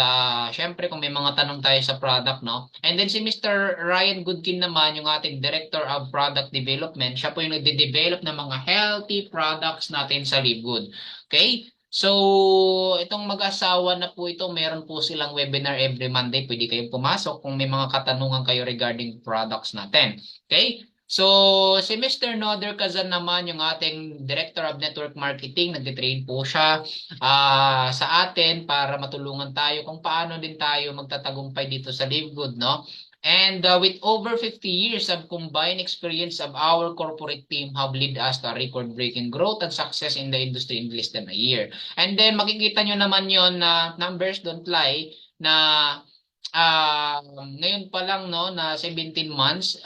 syempre kung may mga tanong tayo sa product, no? And then si Mr. Ryan Goodkin naman, yung ating Director of Product Development, siya po yung nagde-develop ng mga healthy products natin sa Live Good. Okay? So, itong mag-asawa na po ito, meron po silang webinar every Monday. Pwede kayong pumasok kung may mga katanungan kayo regarding products natin. Okay? So, si Mr. Noder Kazan naman, yung ating Director of Network Marketing, nagtitrain po siya sa atin para matulungan tayo kung paano din tayo magtatagumpay dito sa Live Good, no? And with over 50 years of combined experience of our corporate team have led us to a record-breaking growth and success in the industry in less than a year. And then makikita nyo naman yon na numbers don't lie, na ngayon pa lang, no, na 17 months,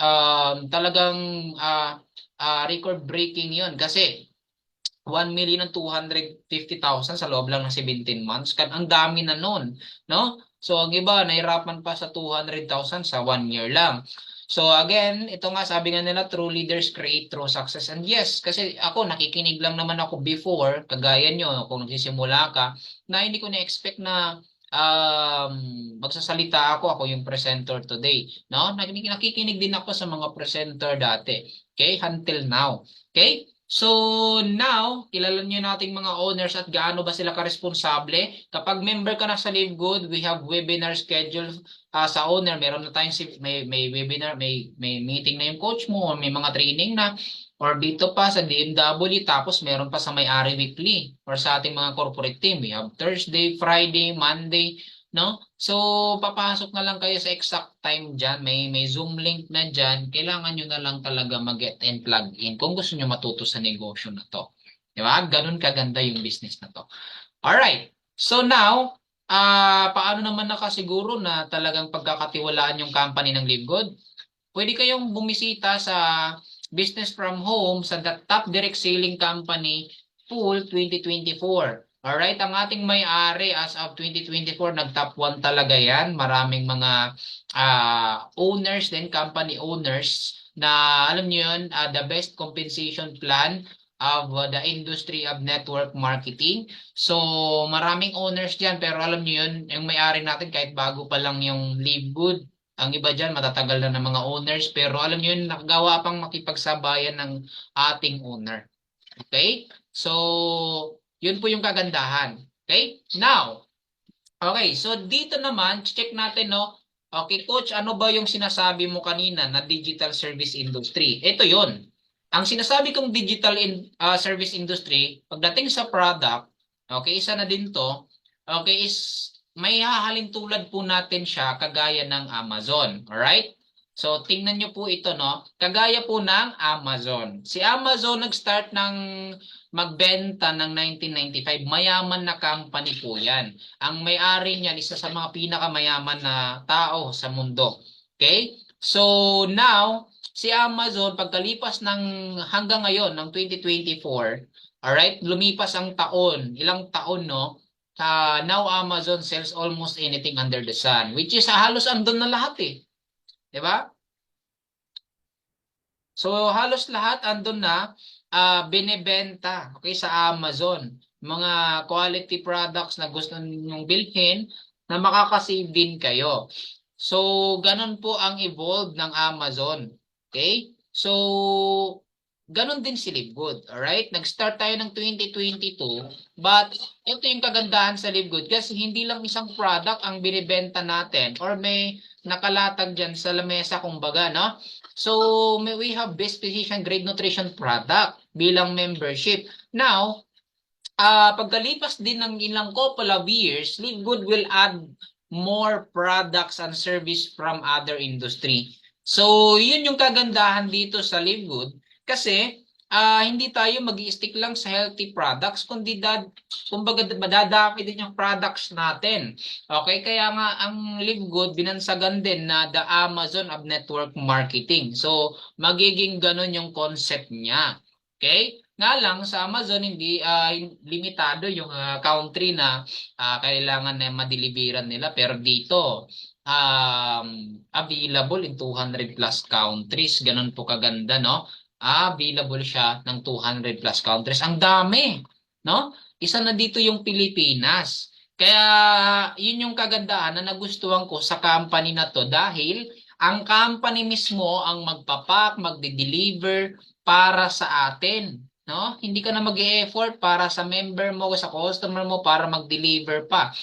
talagang record-breaking yon. Kasi 1,250,000 sa loob lang ng 17 months. Ang dami na nun, no? So, ang iba, nahirapan pa sa 200,000 sa 1 year lang. So, again, ito nga, sabi nga nila, true leaders create true success. And yes, kasi ako, nakikinig lang naman ako before, kagaya nyo, kung nagsisimula ka, na hindi ko na-expect na um, magsasalita ako yung presenter today. No? Nakikinig din ako sa mga presenter dati. Okay? Until now. Okay? So now, kilala niyo nating mga owners at gaano ba sila karesponsable. Kapag member ka na sa Live Good, we have webinar schedule sa owner. Meron na tayong may webinar, may meeting na yung coach mo, may mga training na, or dito pa sa DMW, tapos meron pa sa may-ari weekly or sa ating mga corporate team. We have Thursday, Friday, Monday, no? So, papasok na lang kayo sa exact time dyan. May Zoom link na dyan. Kailangan nyo na lang talaga mag-get and plug in kung gusto nyo matuto sa negosyo na to. Di ba? Ganun kaganda yung business na to. Alright. So now, paano naman nakasiguro na talagang pagkakatiwalaan yung company ng Live Good? Pwede kayong bumisita sa Business from Home sa The Top Direct Selling Company Pool 2024. Alright, ang ating may-ari as of 2024, nag-top 1 talaga yan. Maraming mga owners din, company owners, na alam nyo yun, the best compensation plan of the industry of network marketing. So, maraming owners dyan, pero alam nyo yun, yung may-ari natin, kahit bago pa lang yung Live Good, ang iba dyan, matatagal na ng mga owners, pero alam nyo yun, nakagawa pang makipagsabayan ng ating owner. Okay? So, yun po yung kagandahan. Okay? Now, okay, so dito naman, check natin, no? Okay, coach, ano ba yung sinasabi mo kanina na digital service industry? Ito yun. Ang sinasabi kong digital service industry, pagdating sa product, okay, isa na din to, okay, is may hahalin tulad po natin siya kagaya ng Amazon. Alright? So, tingnan nyo po ito, no? Kagaya po ng Amazon. Si Amazon nag-start ng magbenta ng 1995. Mayaman na company po yan. Ang may-ari niyan, isa sa mga pinakamayaman na tao sa mundo. Okay? So, now, si Amazon, pagkalipas ng hanggang ngayon, ng 2024, alright, lumipas ang taon. Ilang taon, no? Now Amazon sells almost anything under the sun, which is halos andun na lahat eh. 'Di ba? So halos lahat andun na binebenta, okay, sa Amazon. Mga quality products na gusto ninyong bilhin na makaka-save din kayo. So ganun po ang evolve ng Amazon. Okay? So ganun din si Live Good. Alright? Nag-start tayo ng 2022, but ito yung kagandahan sa Live Good kasi hindi lang isang product ang binibenta natin or may nakalatag dyan sa lamesa kumbaga, no? So, we have best physician grade nutrition product bilang membership. Now, pagkalipas din ng ilang couple of years, Live Good will add more products and service from other industry. So, yun yung kagandahan dito sa Live Good kasi hindi tayo mag-i-stick lang sa healthy products kundi kumbaga madadami din yung products natin. Okay, kaya nga ang Live Good binansagan din na the Amazon of network marketing. So, magiging ganun yung concept niya. Okay? Nga lang sa Amazon hindi limitado yung country na kailangan na madeliveran nila, pero dito available in 200 plus countries. Ganun po kaganda, no? Available siya ng 200 plus countries. Ang dami, no? Isa na dito yung Pilipinas. Kaya yun yung kagandahan na nagustuhan ko sa company na to dahil ang company mismo ang magpapak, magde-deliver para sa atin, no? Hindi ka na mag-e-effort para sa member mo, sa customer mo para mag-deliver pa.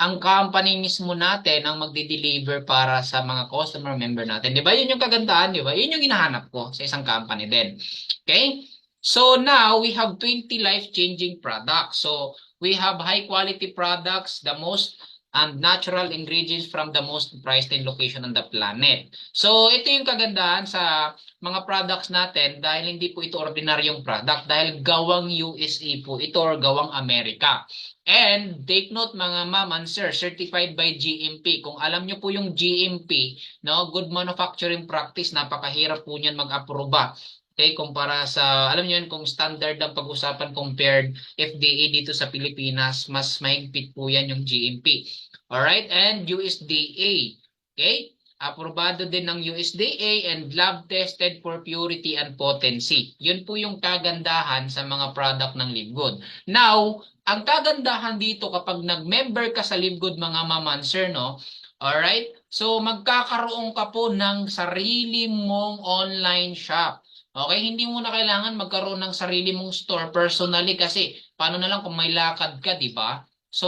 Ang company mismo natin ang magde-deliver para sa mga customer member natin. 'Di ba? Yun yung kagandahan, 'di ba? Yun yung hinahanap ko sa isang company din. Okay? So now we have 20 life-changing products. So we have high quality products, the most and natural ingredients from the most priced location on the planet. So ito yung kagandahan sa mga products natin dahil hindi po ito ordinaryong product dahil gawang USA po ito or gawang Amerika. And take note mga ma'am and sir, certified by GMP. Kung alam nyo po yung GMP, no, Good Manufacturing Practice, napakahirap po niyan mag-aproba. Okay, kumpara sa, alam niyo yun, kung standard ang pag-usapan compared FDA dito sa Pilipinas, mas mahigpit po yan yung GMP. Alright, and USDA. Okay, aprobado din ng USDA and lab tested for purity and potency. Yun po yung kagandahan sa mga product ng Livegood. Now, ang kagandahan dito kapag nag-member ka sa Livegood mga mamanser, no? Alright, so magkakaroon ka po ng sarili mong online shop. Okay, hindi mo na kailangan magkaroon ng sarili mong store personally kasi paano na lang kung may lakad ka, di ba? So,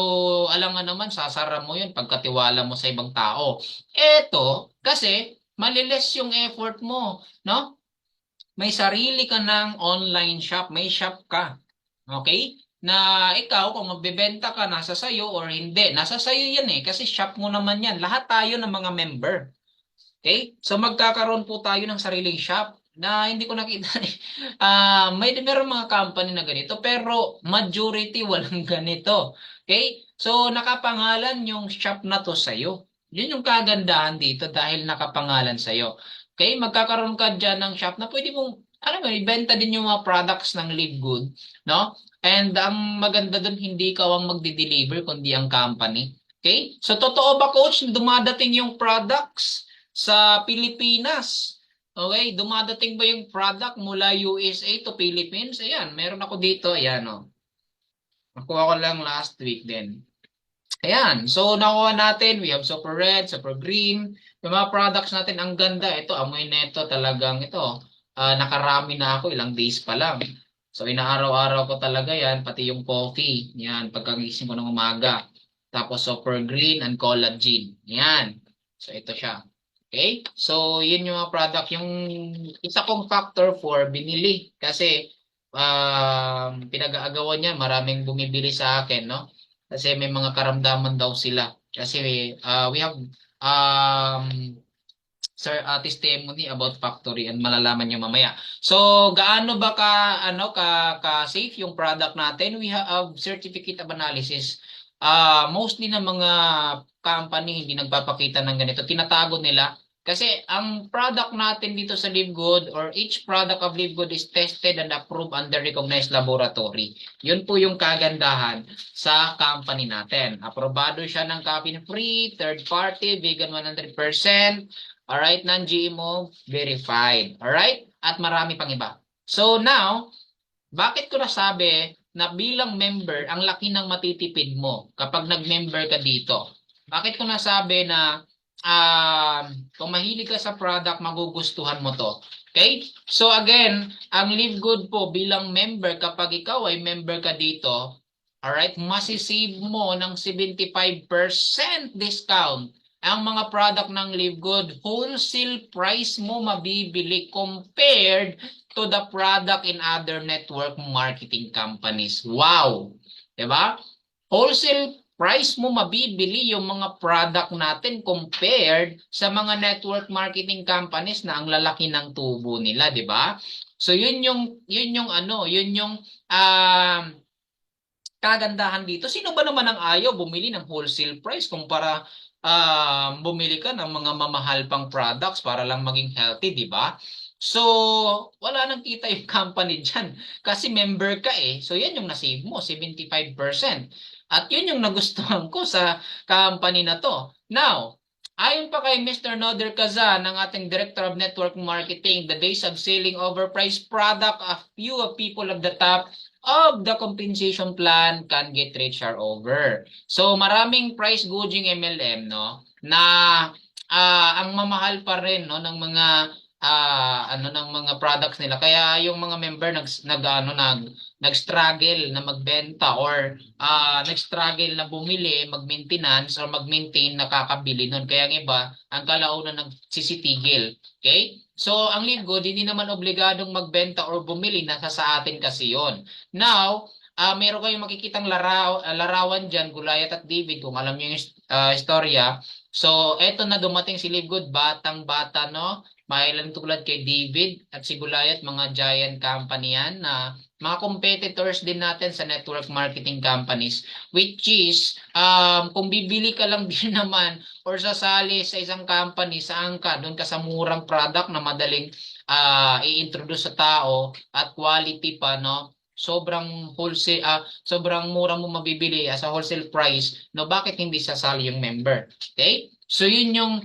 alam nga naman, sasara mo yun pagkatiwala mo sa ibang tao. Eto, kasi maliles yung effort mo, no? May sarili ka ng online shop, may shop ka. Okay? Na ikaw, kung magbebenta ka, nasa sayo or hindi. Nasa sayo yan eh, kasi shop mo naman yan. Lahat tayo ng mga member. Okay? So magkakaroon po tayo ng sariling shop na hindi ko nakita eh. Meron mga company na ganito pero majority walang ganito. Okay? So nakapangalan yung shop na to sa iyo. Yun yung kagandahan dito dahil nakapangalan sa iyo. Okay? Magkakaroon ka diyan ng shop na pwede mong alam mo, ibenta din yung mga products ng Live Good, no? And ang maganda doon, hindi ikaw ang magde-deliver kundi ang company. Okay? So totoo ba coach, dumadating yung products sa Pilipinas? Okay, dumadating ba yung product mula USA to Philippines? Ayan, meron ako dito. Ayan, oh. Nakuha ko lang last week din. Ayan, so nakuha natin. We have Super Red, Super Green. Yung mga products natin, ang ganda. Ito, amoy neto talagang ito. Nakarami na ako, ilang days pa lang. So, inaaraw-araw ko talaga yan, pati yung coffee. Yan, pagkagising ko ng umaga. Tapos, Super Green and Collagen. Yan. So, ito siya. Okay? So, yun yung mga product. Yung isa kong factor for binili. Kasi, pinag-aagawan niya, maraming bumibili sa akin, no? Kasi may mga karamdaman daw sila. Kasi we have sir testimony about factory and malalaman nyo mamaya. So gaano ba ka safe yung product natin? We have certificate of analysis. Mostly ng mga company hindi nagpapakita ng ganito. Tinatago nila kasi ang product natin dito sa Livegood or each product of Livegood is tested and approved under recognized laboratory. Yun po yung kagandahan sa company natin. Aprobado siya ng caffeine-free, third party, vegan 100%, alright, non-GMO, verified. Alright? At marami pang iba. So now, bakit ko nasabi na bilang member, ang laki ng matitipid mo kapag nag-member ka dito? Bakit ko nasabi na kung mahilig ka sa product, magugustuhan mo to? Okay? So again, ang Live Good po bilang member, kapag ikaw ay member ka dito, alright, masisave mo ng 75% discount ang mga product ng Live Good. Wholesale price mo mabibili compared to the product in other network marketing companies. Wow! Diba? Wholesale price mo mabibili yung mga product natin compared sa mga network marketing companies na ang lalaki ng tubo nila, di ba? So yun yung kagandahan dito. Sino ba naman ang ayaw bumili ng wholesale price kumpara bumili ka ng mga mamahal pang products para lang maging healthy, di ba? So, wala nang kita yung company dyan. Kasi member ka eh. So, yan yung nasave mo, 75%. At yun yung nagustuhan ko sa company na to. Now, ayon pa kay Mr. Noder Kazan, ng ating Director of Network Marketing, the days of selling overpriced product, a few of people at the top of the compensation plan can get rich are over. So, maraming price gouging MLM, no? Na ang mamahal pa rin no ng mga ng mga products nila. Kaya yung mga member nag-struggle na magbenta or nag-struggle na bumili, mag-maintenance or mag-maintain nakakabili nun. Kaya ang iba, ang kalaunan nagsisitigil. Okay? So, ang Live Good, hindi naman obligadong magbenta or bumili, nasa sa atin kasi yon. Now, meron kayong makikitang larawan dyan, Goliath at David, kung alam niyo yung istorya. So, eto na dumating si Live Good, batang-bata, no? Mahilan tulad kay David at si Goliath, mga giant company yan na mga competitors din natin sa network marketing companies, which is kung bibili ka lang din naman or sasali sa isang company, saan ka? Doon ka sa murang product na madaling i-introduce sa tao at quality pa, no? Sobrang mura mo mabibili sa wholesale price, no? Bakit hindi sasali yung member? Okay? So yun yung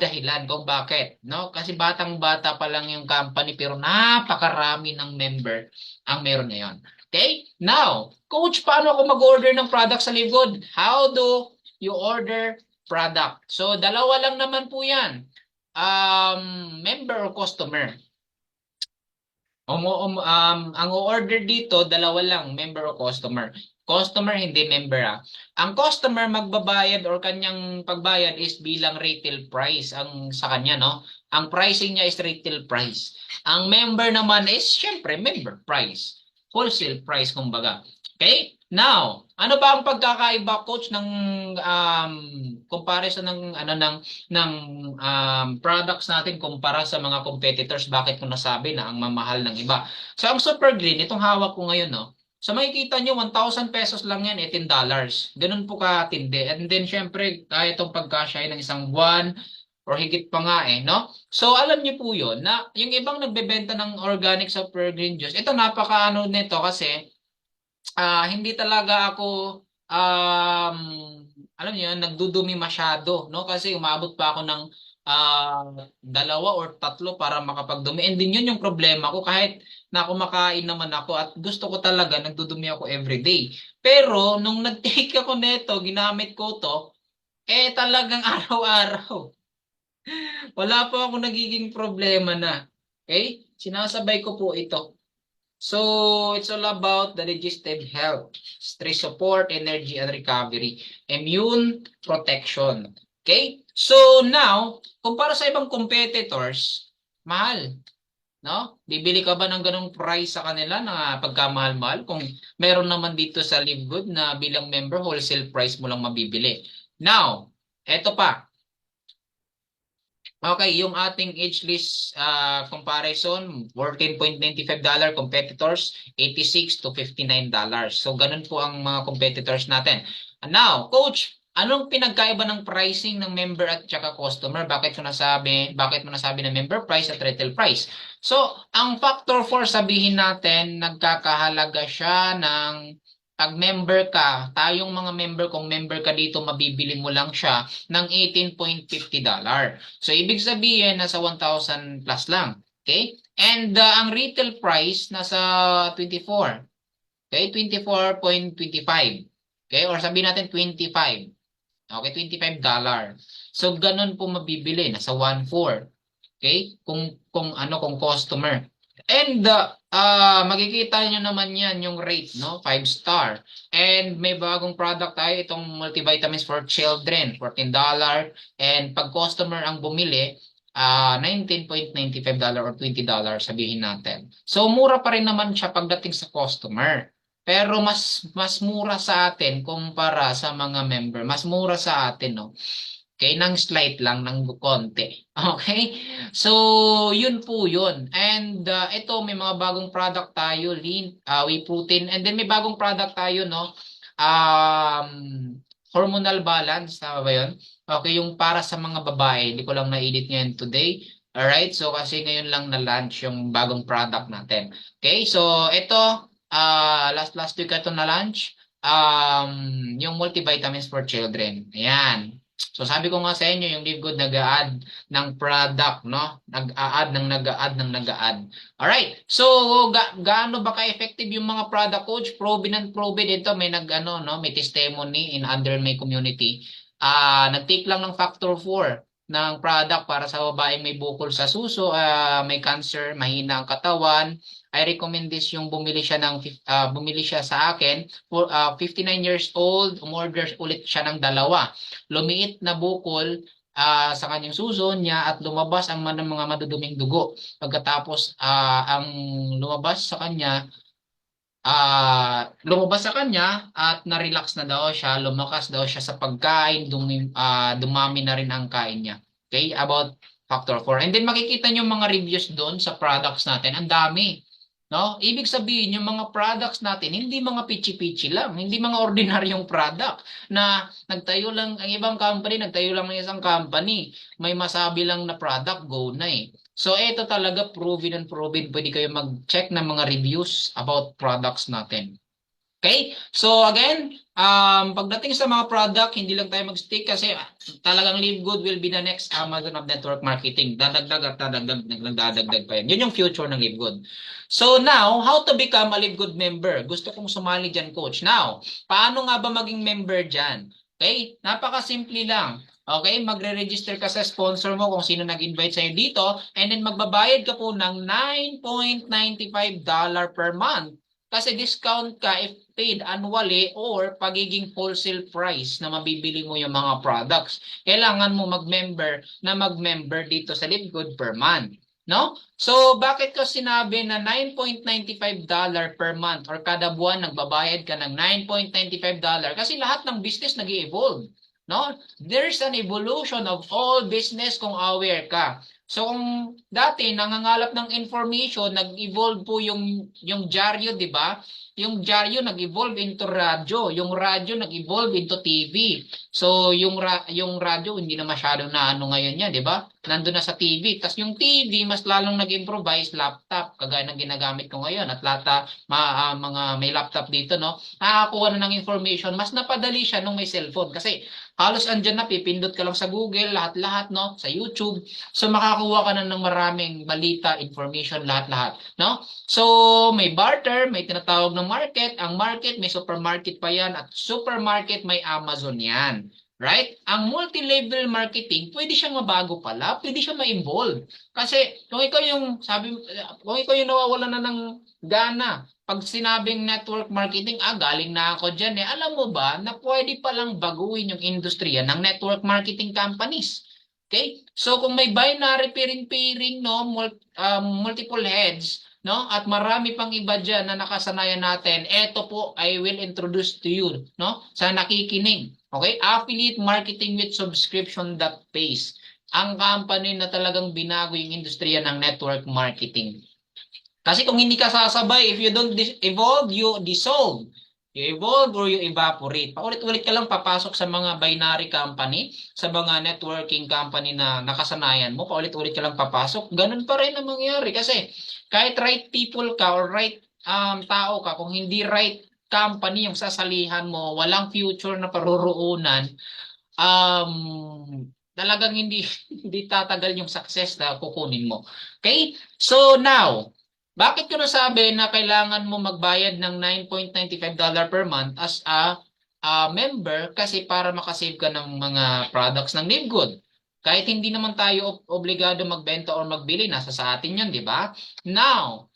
dahilan kung bakit, no? Kasi batang-bata pa lang yung company pero napakarami ng member ang meron ngayon. Okay? Now, coach, paano ako mag-order ng product sa Livegood? How do you order product? So dalawa lang naman po 'yan. Member or customer. Ang order dito, dalawa lang, member o customer. Customer, hindi member Ang customer magbabayad or kanyang pagbayad is bilang retail price ang sa kanya, no? Ang pricing niya is retail price. Ang member naman is, syempre, member price. Wholesale price, kumbaga. Okay? Now, ano ba ang pagkakaiba, coach, ng comparison ng products natin kumpara sa mga competitors? Bakit ko nasabi na ang mamahal ng iba? So, ang Super Green, itong hawak ko ngayon, no? So, makikita nyo, 1,000 pesos lang yan, $18. Ganun po katindi. And then, syempre, kaya itong pagkasya ng isang buwan or higit pa nga no? So, alam niyo po yun, na yung ibang nagbebenta ng organic Super Green Juice, ito napaka-ano nito kasi, hindi talaga ako alam niyo yun, nagdudumi masyado, no? Kasi umabot pa ako ng dalawa or tatlo para makapagdumi. And din yun yung problema ko kahit na kumakain naman ako at gusto ko talaga nagdudumi ako everyday. Pero nung nag-take ako neto, ginamit ko to, talagang araw-araw. Wala po ako nagiging problema na. Okay? Sinasabay ko po ito. So, it's all about the digestive health, stress support, energy and recovery, immune protection. Okay? So, now, kumpara sa ibang competitors, mahal. No? Bibili ka ba ng ganong price sa kanila na pagkamahal-mahal? Kung meron naman dito sa Livegood na bilang member, wholesale price mo lang mabibili. Now, eto pa. Okay, yung ating age list comparison, $14.95, competitors, $86 to $59. So, ganun po ang mga competitors natin. And now, coach, anong pinagkaiba ng pricing ng member at saka customer? Bakit mo nasabi na member price at retail price? So, ang factor 4, sabihin natin, nagkakahalaga siya ng pag member ka, tayong mga member, kung member ka dito, mabibili mo lang siya ng $18.50. So, ibig sabihin, nasa 1,000 plus lang. Okay? And ang retail price, nasa 24. Okay? 24.25. Okay? Or sabihin natin 25. Okay? $25. So, ganun po mabibili. Nasa 1,4. Okay? Kung customer. And makikita nyo naman yan yung rate, no? 5 star. And may bagong product tayo, itong multivitamins for children, $14. And pag customer ang bumili, $19.95 or $20 sabihin natin. So mura pa rin naman siya pagdating sa customer. Pero mas mura sa atin kumpara sa mga member. Mas mura sa atin, no? Okay, ng slight lang, ng konti. Okay? So, yun po yun. And ito, may mga bagong product tayo, lean, whey protein. And then may bagong product tayo, no? Hormonal balance, tama ba yun? Okay, yung para sa mga babae. Hindi ko lang na-edit ngayon today. Alright, so kasi ngayon lang na-launch yung bagong product natin. Okay, so ito, last week ito na-launch. Yung multivitamins for children. Ayan. So sabi ko nga sa inyo, yung Livegood nag-a-add ng product, no? Nag-a-add. Alright. So gaano ba ka-effective yung mga product, coach? Proven and proven ito, may may testimony in under my community. Nag-take lang ng factor 4 ng product para sa babaeng may bukol sa suso, may cancer, mahina ang katawan. I recommend this yung bumili siya sa akin for 59 years old, umorder ulit siya ng dalawa. Lumiit na bukol sa kanyang suso niya at lumabas ang mga maduduming dugo. Pagkatapos ang lumabas sa kanya at na-relax na daw siya, lumakas daw siya sa pagkain, dumami na rin ang kain niya. Okay, about factor 4. And then makikita niyo mga reviews doon sa products natin, ang dami. No? Ibig sabihin, yung mga products natin, hindi mga pichi-pichi lang, hindi mga ordinaryong product na nagtayo lang, ang ibang company, nagtayo lang ng isang company, may masabi lang na product, go na So ito talaga proven and proven. Pwede kayo mag-check ng mga reviews about products natin. Okay? So again, pagdating sa mga product, hindi lang tayo mag-stick kasi talagang Live Good will be the next Amazon of network marketing. Dadagdag at dadagdag, dadagdag pa yan. Yun yung future ng Live Good. So now, how to become a Live Good member? Gusto kong sumali dyan, coach. Now, paano nga ba maging member dyan? Okay? Napakasimple lang. Okay, magre-register ka sa sponsor mo kung sino nag-invite sa'yo dito and then magbabayad ka po ng $9.95 per month. Kasi discount ka if paid annually or pagiging wholesale price na mabibili mo yung mga products. Kailangan mo mag-member dito sa Livegood per month. No? So, bakit ko sinabi na $9.95 per month or kada buwan nagbabayad ka ng $9.95? Kasi lahat ng business nag-i-evolve. No? There's an evolution of all business kung aware ka. So kung dati nangangalap ng information, nag-evolve po yung dyaryo, 'di ba? Yung dyaryo nag-evolve into radyo, yung radyo nag-evolve into TV. So yung radyo hindi na masyado na ano ngayon 'yan, 'di ba? Nandoon na sa TV. Tapos yung TV mas lalong nag-improvise laptop, kagaya ng ginagamit ko ngayon at mga may laptop dito, no? Nakakakuha na ng information, mas napadali siya nung may cellphone kasi halos andyan na, pipindot ka lang sa Google, lahat-lahat, no? Sa YouTube. So makakuha ka na ng maraming balita, information, lahat-lahat, no? So may barter, may tinatawag ng market. Ang market, may supermarket pa yan. At supermarket, may Amazon yan. Right? Ang multi-level marketing, pwede siyang mabago pala, pwede siyang ma-involve. Kasi kung ikaw yung, kung ikaw yung nawawalan na ng gana, pag sinabing network marketing, galing na ako dyan eh. Alam mo ba na pwede palang baguhin yung industriya ng network marketing companies? Okay? So kung may binary pairing-pairing, no, multiple heads, no, at marami pang iba dyan na nakasanayan natin, eto po, I will introduce to you, no, sa nakikinig. Okay? Affiliate marketing with subscription that pays. Ang company na talagang binago yung industriya ng network marketing. Kasi kung hindi ka sasabay, if you don't evolve, you dissolve. You evolve or you evaporate. Paulit-ulit ka lang papasok sa mga binary company, sa mga networking company na nakasanayan mo, paulit-ulit ka lang papasok, ganun pa rin ang mangyayari. Kasi kahit right people ka or right tao ka, kung hindi right company yung sasalihan mo, walang future na paruroonan, talagang hindi hindi tatagal yung success na kukunin mo. Okay? So now, bakit ko nasabi na kailangan mo magbayad ng $9.95 per month as a member? Kasi para makasave ka ng mga products ng Livegood. Kahit hindi naman tayo obligado magbenta or magbili, nasa sa atin yun, di ba? Now,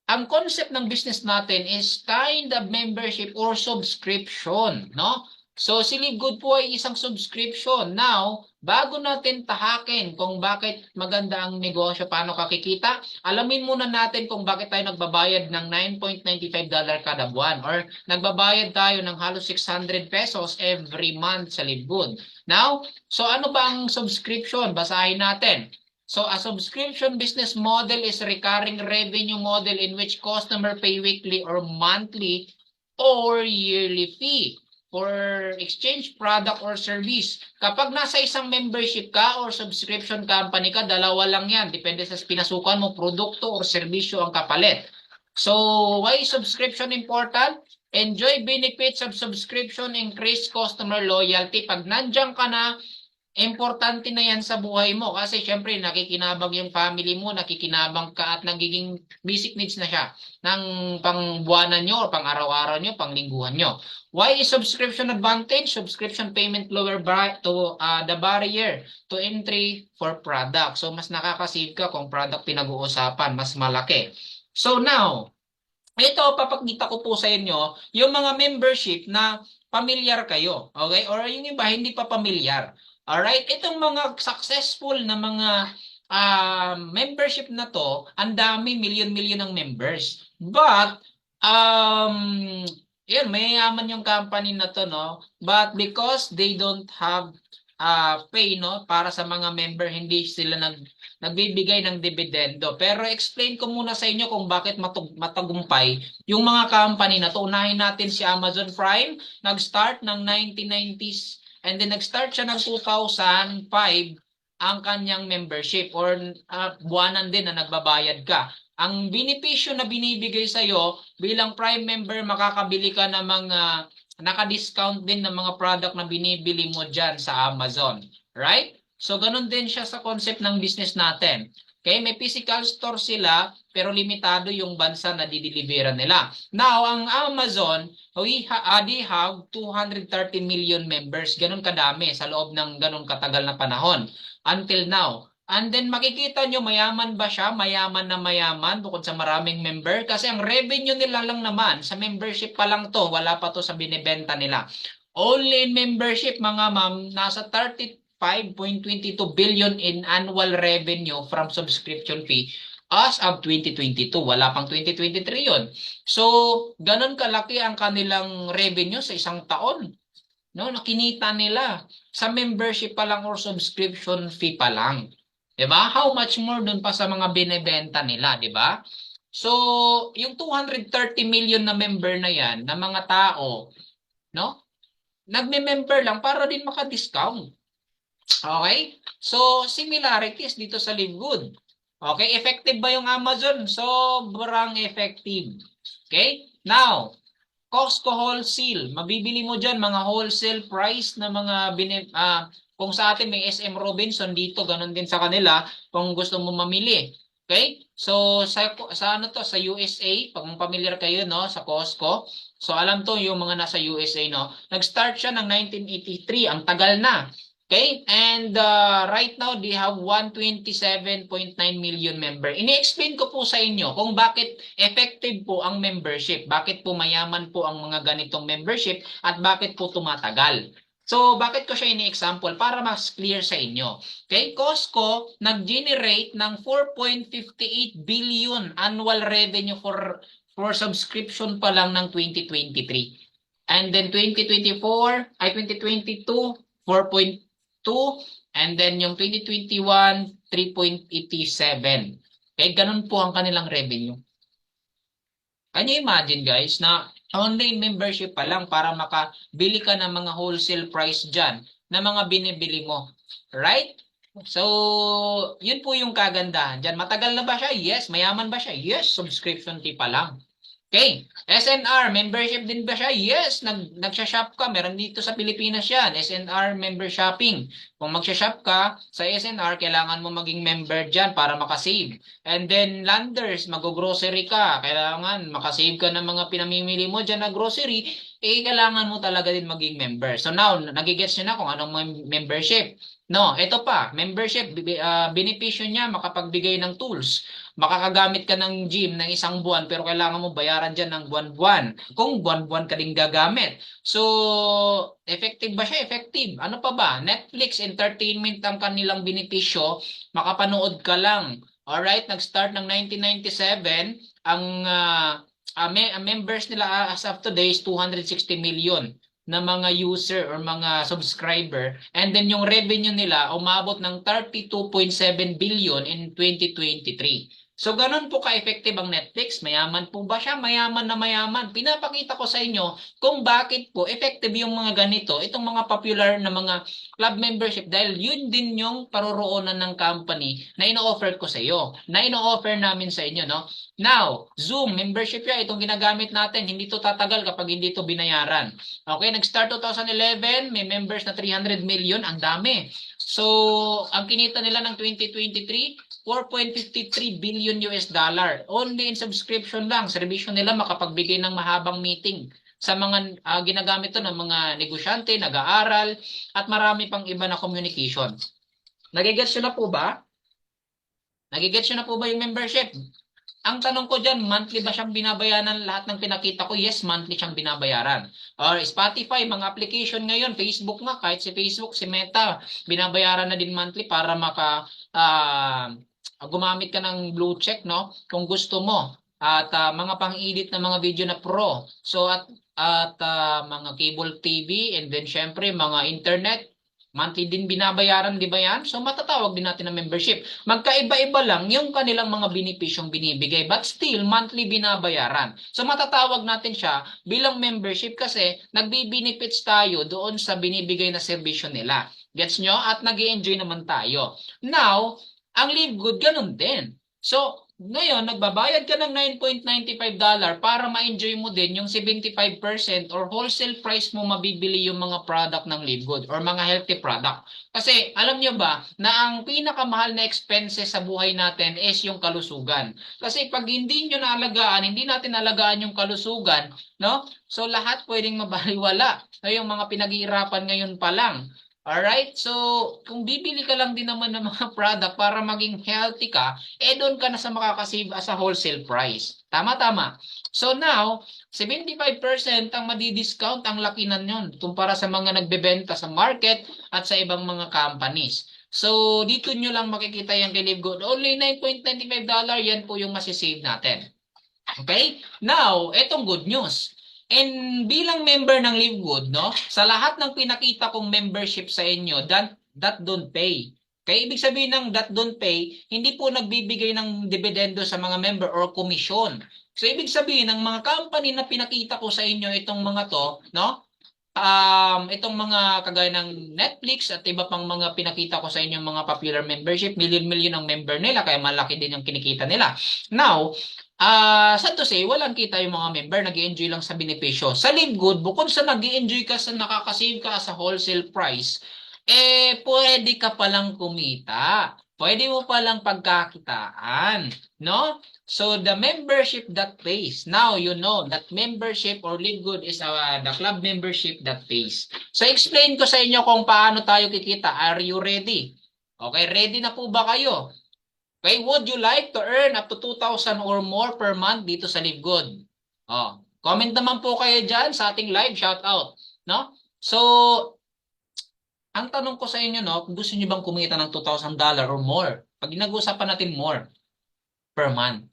ang concept ng business natin is kind of membership or subscription, no? So, si Livegood po ay isang subscription. Now, bago natin tahakin kung bakit maganda ang negosyo, paano kakikita, alamin muna natin kung bakit tayo nagbabayad ng $9.95 kada buwan or nagbabayad tayo ng halos 600 pesos every month sa Livegood. Now, so ano ba ang subscription? Basahin natin. So a subscription business model is a recurring revenue model in which customer pay weekly or monthly or yearly fee for exchange product or service. Kapag nasa isang membership ka or subscription company ka, dalawa lang yan. Depende sa pinasukan mo, produkto or serbisyo ang kapalit. So why is subscription important? Enjoy benefits of subscription, increase customer loyalty. Pag nandiyan ka na, importante na yan sa buhay mo kasi syempre nakikinabang yung family mo, nakikinabang ka at nagiging basic needs na siya ng pangbuwanan nyo or pang araw-araw nyo, pang lingguhan nyo. Why is subscription advantage? Subscription payment lower the barrier to entry for product. So mas nakakasave ka kung product pinag-uusapan, mas malaki. So now, ito papakita ko po sa inyo yung mga membership na pamilyar kayo, okay? Or yung iba hindi pa pamilyar. Alright, itong mga successful na mga membership na to, ang dami, million-million ng members. But, yun, mayayaman yung company na to, no? But because they don't have pay, no? Para sa mga member, hindi sila nagbibigay ng dividendo. Pero explain ko muna sa inyo kung bakit matagumpay yung mga company na to. Unahin natin si Amazon Prime, nag-start ng 1990s. And then nag-start siya ng 2005 ang kanyang membership or buwanan din na nagbabayad ka. Ang benepisyo na binibigay sa'yo bilang Prime member, makakabili ka ng mga naka-discount din ng mga product na binibili mo dyan sa Amazon. Right? So, ganun din siya sa concept ng business natin. Okay, may physical store sila pero limitado yung bansa na dideliveran nila. Now, ang Amazon, they have 230 million members. Ganun kadami sa loob ng ganun katagal na panahon until now. And then makikita nyo, mayaman ba siya? Mayaman na mayaman bukod sa maraming member. Kasi ang revenue nila lang naman, sa membership pa lang to, wala pa to sa binibenta nila. Only in membership, mga ma'am, nasa 35.22 billion in annual revenue from subscription fee as of 2022. Wala pang 2023 yun. So, ganun kalaki ang kanilang revenue sa isang taon. No, nakinita nila sa membership pa lang or subscription fee pa lang. 'Di ba? How much more dun pa sa mga binebenta nila, 'di ba? So, yung 230 million na member na 'yan, na mga tao, no? Nagme-member lang para din maka-discount. Okay? So, similarities dito sa Livegood. Okay, effective ba yung Amazon? Sobrang effective. Okay? Now, Costco wholesale. Mabibili mo dyan mga wholesale price na mga kung sa atin may SM Robinson dito, ganun din sa kanila kung gusto mo mamili. Okay? So sa ano to, sa USA, pag familiar kayo no sa Costco. So alam to yung mga nasa USA no. Nag-start siya ng 1983, ang tagal na. Okay? And right now, they have 127.9 million member. Ini-explain ko po sa inyo kung bakit effective po ang membership. Bakit po mayaman po ang mga ganitong membership at bakit po tumatagal. So, bakit ko siya ini-example? Para mas clear sa inyo. Okay? Costco nag-generate ng 4.58 billion annual revenue for subscription pa lang ng 2023. And then 2022, 4.2, and then yung 2021, 3.87. Okay, ganun po ang kanilang revenue. Can you imagine guys na online membership pa lang para makabili ka ng mga wholesale price dyan na mga binibili mo. Right? So, yun po yung kagandahan dyan. Matagal na ba siya? Yes. Mayaman ba siya? Yes. Subscription fee pa lang. Okay, SNR, membership din ba siya? Yes, nagsha-shop ka. Meron dito sa Pilipinas yan, SNR member shopping. Kung magsha-shop ka sa SNR, kailangan mo maging member dyan para makasave. And then Landers, mag-grocery ka. Kailangan makasave ka ng mga pinamimili mo dyan na grocery. Kailangan mo talaga din maging member. So now, nagigets nyo na kung anong membership. No, ito pa, membership, benepisyo niya makapagbigay ng tools. Makakagamit ka ng gym ng isang buwan pero kailangan mo bayaran dyan ng buwan-buwan. Kung buwan-buwan ka din gagamit. So, effective ba siya? Effective. Ano pa ba? Netflix, entertainment ang kanilang benepisyo. Makapanood ka lang. Alright, nag-start ng 1997. Ang members nila as of today is 260 million na mga user or mga subscriber, and then yung revenue nila umabot ng 32.7 billion in 2023. So ganun po ka-effective ang Netflix. Mayaman po ba siya? Mayaman na mayaman. Pinapakita ko sa inyo kung bakit po effective yung mga ganito, itong mga popular na mga club membership, dahil yun din yung paroroonan ng company na ino-offer ko sa iyo, na ino-offer namin sa inyo, no? Now, Zoom membership ya, itong ginagamit natin, hindi to tatagal kapag hindi to binayaran. Okay, nag-start 2011, may members na 300 million, ang dami. So, ang kinita nila ng 2023, 4.53 billion US dollar. Only in subscription lang. Servisyo nila makapagbigay ng mahabang meeting sa mga ginagamit to ng mga negosyante, nag-aaral, at marami pang iba na communication. Nagigets nyo na po ba? Nagigets nyo na po ba yung membership? Ang tanong ko dyan, monthly ba siyang binabayaran? Lahat ng pinakita ko, yes, monthly siyang binabayaran. Or Spotify, mga application ngayon, Facebook nga, kahit si Facebook, si Meta, binabayaran na din monthly para gumamit ka ng blue check, no? Kung gusto mo. At mga pang-edit na mga video na pro. So, at mga cable TV, and then syempre, mga internet, monthly din binabayaran, di ba yan? So, matatawag din natin na membership. Magkaiba-iba lang yung kanilang mga benepisyong binibigay, but still, monthly binabayaran. So, matatawag natin siya bilang membership kasi nagbi-benefits tayo doon sa binibigay na serbisyo nila. Gets nyo? At nag-i-enjoy naman tayo. Now, ang Live Good, ganun din. So, ngayon, nagbabayad ka ng $9.95 para ma-enjoy mo din yung 75% or wholesale price mo mabibili yung mga product ng Live Good or mga healthy product. Kasi alam nyo ba na ang pinakamahal na expenses sa buhay natin is yung kalusugan. Kasi pag hindi nyo naalagaan, hindi natin alagaan yung kalusugan, no? So lahat pwedeng mabaliwala. So yung mga pinag-iirapan ngayon pa lang. Alright? So, kung bibili ka lang din naman ng mga product para maging healthy ka, doon ka na sa makakasave as a wholesale price. Tama-tama. So now, 75% ang madi-discount, ang laki na yun kumpara sa mga nagbebenta sa market at sa ibang mga companies. So, dito nyo lang makikita yung kay Live Good. Only $9.95, yan po yung masisave natin. Okay? Now, etong good news. And bilang member ng Live Good, no? Sa lahat ng pinakita kong membership sa inyo, that don't pay. Kaya ibig sabihin ng that don't pay, hindi po nagbibigay ng dividendo sa mga member or komisyon. So ibig sabihin ng mga company na pinakita ko sa inyo itong mga to, no? Itong mga kagaya ng Netflix at iba pang mga pinakita ko sa inyo mga popular membership, million-million ang member nila kaya malaki din yung kinikita nila. Now, sad to say, walang kita yung mga member, nag-i-enjoy lang sa benepisyo. Sa Live Good, bukod sa nag-i-enjoy ka sa nakakasave ka sa wholesale price, pwede ka palang kumita. Pwede mo palang pagkakitaan, no? So the membership that pays. Now you know that membership or Live Good is the club membership that pays. So explain ko sa inyo kung paano tayo kikita. Are you ready? Okay, ready na po ba kayo? Okay, would you like to earn up to 2,000 or more per month dito sa Live Good? Oh, comment naman po kayo diyan sa ating live shout out, no? So, ang tanong ko sa inyo, no, gusto niyo bang kumita ng $2,000 or more? Pag nag-uusapan natin more per month.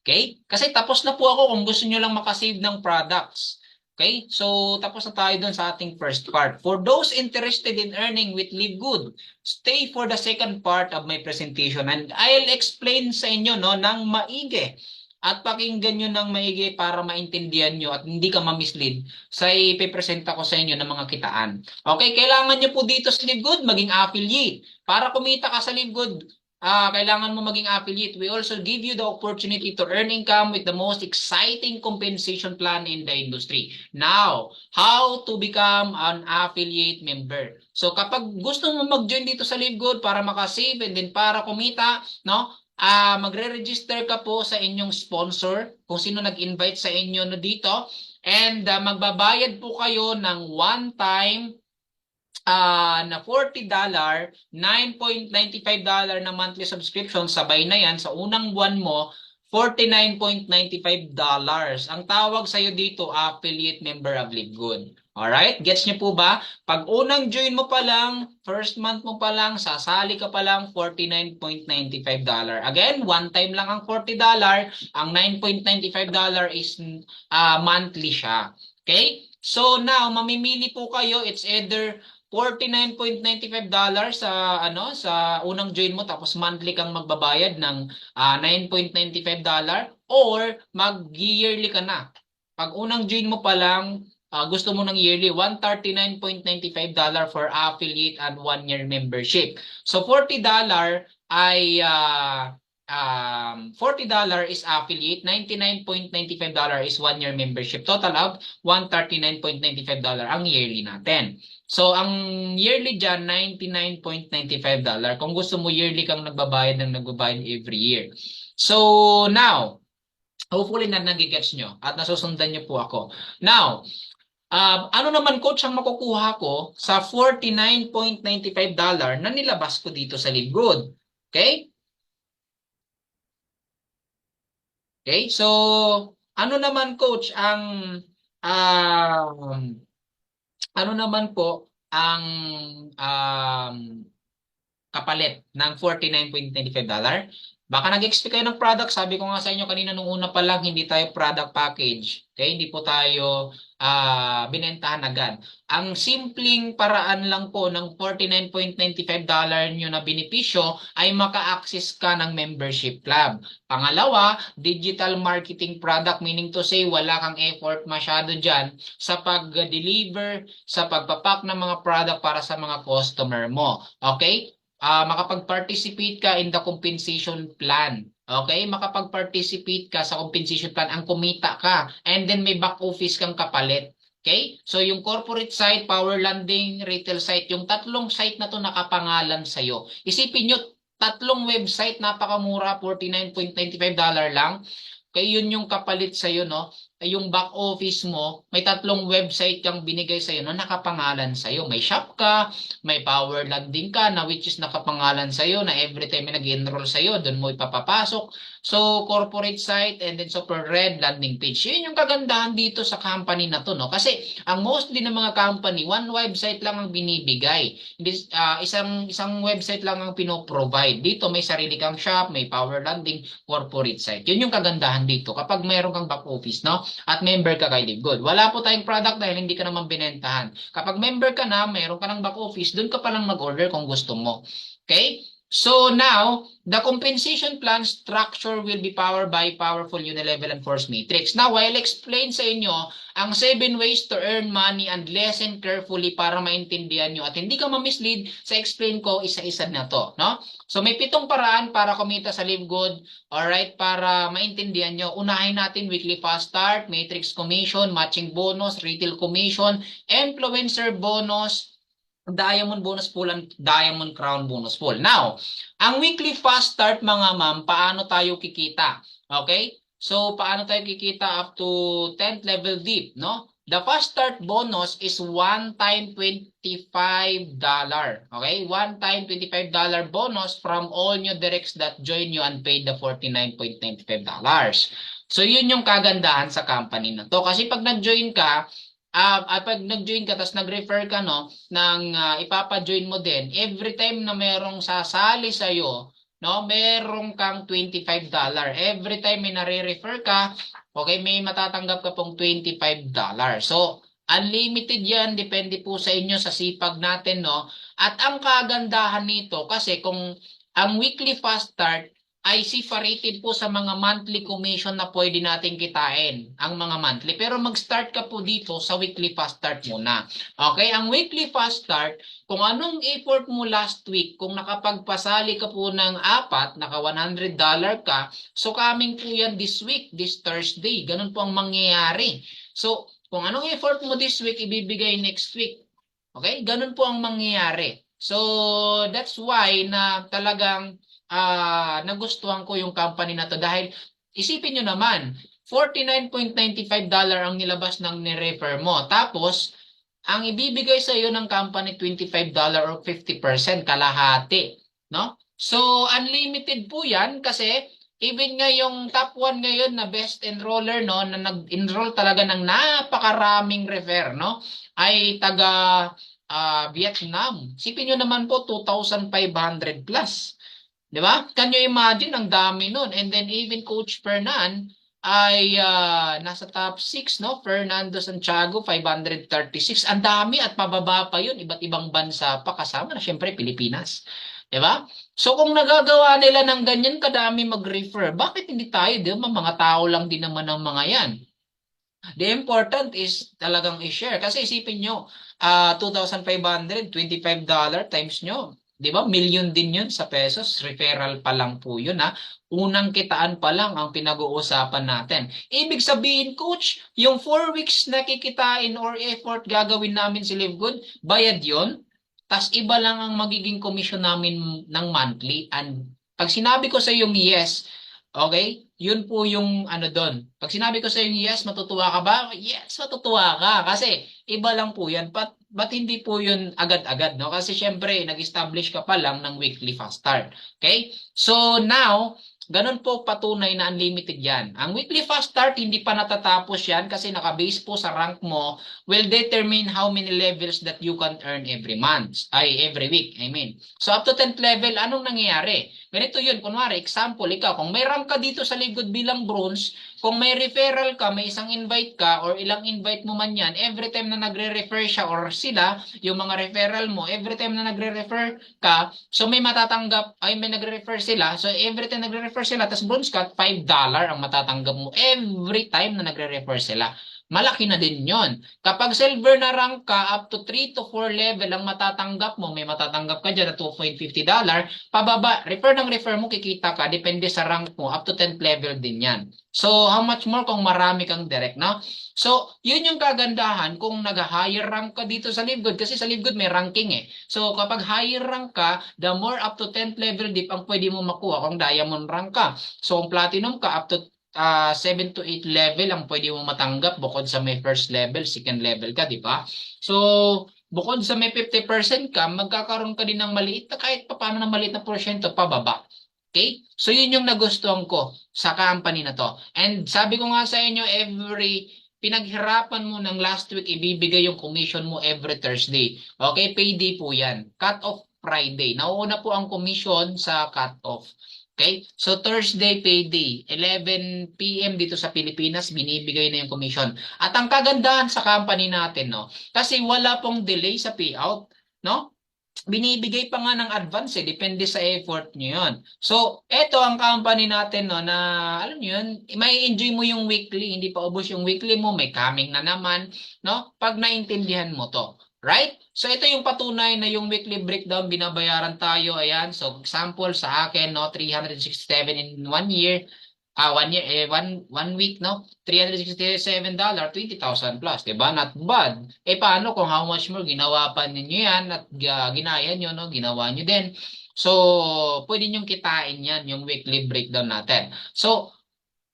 Okay? Kasi tapos na po ako kung gusto niyo lang makasave ng products. Okay? So, tapos na tayo dun sa ating first part. For those interested in earning with Live Good, stay for the second part of my presentation and I'll explain sa inyo, no, ng maigi. At pakinggan nyo ng maigi para maintindihan nyo at hindi ka ma-mislead sa ipipresenta ko sa inyo ng mga kitaan. Okay? Kailangan nyo po dito sa Live Good maging affiliate. Para kumita ka sa Live Good, kailangan mo maging affiliate. We also give you the opportunity to earn income with the most exciting compensation plan in the industry. Now, how to become an affiliate member? So kapag gusto mo mag-join dito sa Live Good para makasave and then para kumita, no? Magre-register ka po sa inyong sponsor kung sino nag-invite sa inyo no dito and magbabayad po kayo ng one-time na $40, $9.95 na monthly subscription, sabay na yan sa unang buwan mo, $49.95. Ang tawag sa'yo dito, affiliate member of Live Good. Alright? Gets niyo po ba? Pag unang join mo pa lang, first month mo pa lang, sasali ka pa lang, $49.95. Again, one time lang ang $40, ang $9.95 is monthly siya. Okay? So now, mamimili po kayo, it's either $49.95 sa unang join mo tapos monthly kang magbabayad ng $9.95 or mag-yearly ka na. Pag unang join mo pa lang, gusto mo ng yearly, $139.95 for affiliate and 1-year membership. So $40 ay $40 is affiliate, $99.95 is 1-year membership. Total of $139.95 ang yearly natin. So, ang yearly dyan, $99.95. Kung gusto mo, yearly kang nagbabayad every year. So, now, hopefully na nagigets nyo at nasusundan nyo po ako. Now, ano naman coach ang makukuha ko sa $49.95 na nilabas ko dito sa Live Good? Okay? Okay, so ano naman coach ang ano naman po ang kapalit ng $49.95? Baka nag-expect kayo ng product. Sabi ko nga sa inyo kanina nung una pa lang, hindi tayo product package. Okay? Hindi po tayo binentahan agad. Ang simpleng paraan lang po ng $49.95 nyo na benepisyo ay maka-access ka ng membership club. Pangalawa, digital marketing product, meaning to say wala kang effort masyado dyan sa pag-deliver, sa pagpapak ng mga product para sa mga customer mo. Okay? Makapag-participate ka in the compensation plan. Okay? Makapag-participate ka sa compensation plan, ang kumita ka, and then may back office kang kapalit. Okay? So yung corporate site, power landing, retail site, yung tatlong site na to nakapangalan sa'yo. Isipin nyo, tatlong website, napakamura, $49.95 lang. Kaya yun yung kapalit sa'yo, no? Yung back office mo, may tatlong website kang binigay sa'yo na nakapangalan sa'yo. May shop ka, may power landing ka na which is nakapangalan sa'yo na every time may nag-enroll sa'yo, doon mo ipapapasok. So, corporate site and then super red landing page. Yun yung kagandahan dito sa company na to, no? Kasi ang mostly ng mga company, one website lang ang binibigay. Isang website lang ang pino-provide. Dito may sarili kang shop, may power landing, corporate site. Yun yung kagandahan dito kapag mayroon kang back office, no? At member ka kay LiveGood. Wala po tayong product dahil hindi ka naman binentahan. Kapag member ka na, mayroon ka ng back office, doon ka palang mag-order kung gusto mo. Okay? So now, the compensation plan structure will be powered by powerful Unilevel and Force Matrix. Now, I'll explain sa inyo ang 7 ways to earn money and listen carefully para maintindihan nyo at hindi ka ma-mislead sa explain ko isa-isa na to. No? So may 7 paraan para kumita sa LiveGood. Alright, para maintindihan nyo. Unahin natin weekly fast start, matrix commission, matching bonus, retail commission, influencer bonus, diamond bonus pool, and diamond crown bonus pool. Now, ang weekly fast start mga ma'am, paano tayo kikita? Okay? So, paano tayo kikita up to 10th level deep, no? The fast start bonus is one time $25. Okay? One time $25 bonus from all new directs that join you and paid the $49.95. So, yun yung kagandahan sa company na to. Kasi pag nag-join ka, pag nag-join ka tapos nag-refer ka, no, ipapa-join mo din, every time na merong sasali sa'yo, no, merong kang $25. Every time may nare-refer ka, okay, may matatanggap ka pong $25. So, unlimited yan, depende po sa inyo, sa sipag natin, no. At ang kagandahan nito, kasi kung ang weekly fast start ay separated po sa mga monthly commission na pwede nating kitain, ang mga monthly. Pero mag-start ka po dito sa weekly fast start muna. Okay? Ang weekly fast start, kung anong effort mo last week, kung nakapagpasali ka po ng 4, naka $100 ka, so coming po yan this week, this Thursday. Ganun po ang mangyayari. So, kung anong effort mo this week, ibibigay next week. Okay? Ganun po ang mangyayari. So, that's why na talagang nagustuhan ko yung company na to dahil isipin nyo naman, $49.95 ang nilabas ng ni-refer mo. Tapos, ang ibibigay sa iyo ng company $25 or 50%, kalahati, no? So, unlimited po 'yan kasi even nga yung top 1 ngayon na best enroller, no, na nag-enroll talaga ng napakaraming refer, no, ay taga Vietnam. Isipin nyo naman po 2,500 plus. Di ba? Can you imagine? Ang dami nun. And then even Coach Fernan ay nasa top 6, no? Fernando Santiago, 536. Ang dami at pababa pa yun. Iba't ibang bansa pa kasama na syempre Pilipinas. Di ba? So kung nagagawa nila ng ganyan kadami mag-refer, bakit hindi tayo? Di ba? Mga tao lang din naman ang mga yan. The important is talagang i-share. Kasi isipin nyo, 2,500, $25 times nyo. Di ba? Million din yun sa pesos. Referral pa lang po yun, ha. Unang kitaan pa lang ang pinag-uusapan natin. Ibig sabihin, coach, yung 4 weeks na kikitain or effort gagawin namin si LiveGood, bayad yun. Tas iba lang ang magiging commission namin ng monthly. And pag sinabi ko sa yung yes, okay, yun po yung ano doon. Pag sinabi ko sa yung yes, matutuwa ka ba? Yes, matutuwa ka. Kasi iba lang po yan. But hindi po yun agad-agad, no? Kasi syempre, nag-establish ka pa lang ng weekly fast start. Okay? So now, ganun po patunay na unlimited yan. Ang weekly fast start, hindi pa natatapos yan kasi nakabase po sa rank mo will determine how many levels that you can earn every month. Every week, I mean. So up to 10th level, anong nangyayari? Ganito yun, kunwari, example, ikaw, kung may rank ka dito sa Live Good bilang bronze, kung may referral ka, may isang invite ka, or ilang invite mo man yan, every time na nagre-refer siya, or sila, yung mga referral mo, every time na nagre-refer ka, so may matatanggap, ay may nagre-refer sila, so every time nagre-refer sila, tas bronze ka, $5 ang matatanggap mo every time na nagre-refer sila. Malaki na din yon. Kapag silver na rank ka, up to 3 to 4 level ang matatanggap mo, may matatanggap ka dyan na $2.50, pababa, refer ng refer mo, kikita ka, depende sa rank mo, up to 10th level din yan. So, how much more kung marami kang direct, no? So, yun yung kagandahan kung nag-higher rank ka dito sa Live Good, kasi sa Live Good may ranking eh. So, kapag higher rank ka, the more up to 10th level dip ang pwede mo makuha kung diamond rank ka. So, kung platinum ka, up to 7 to 8 level ang pwede mo matanggap bukod sa may first level, second level ka, di ba? So, bukod sa may 50% ka, magkakaroon ka din ng maliit na kahit paano na maliit na porsyento pababa. Okay? So, yun yung nagustuhan ko sa company na to. And sabi ko nga sa inyo, pinaghirapan mo ng last week, ibibigay yung commission mo every Thursday. Okay? Payday po yan. Cut off Friday. Nauuna po ang commission sa cut off. Okay? So, Thursday payday, 11 p.m. dito sa Pilipinas, binibigay na yung commission. At ang kagandahan sa company natin, no? Kasi wala pong delay sa payout, no? Binibigay pa nga ng advance depende sa effort nyo yun. So, eto ang company natin, no, na, alam nyo yun, may enjoy mo yung weekly, hindi pa ubos yung weekly mo, may coming na naman, no? Pag naintindihan mo to. Right? So, ito yung patunay na yung weekly breakdown, binabayaran tayo. Ayan. So, example sa akin, no, 367 in 1 year. 1 year, one week, no? $367, 20,000 plus. Diba? Not bad. Paano kung how much more ginawa pa ninyo yan at ginaya nyo, no? Ginawa nyo din. So, pwede nyo kitain yan, yung weekly breakdown natin. So,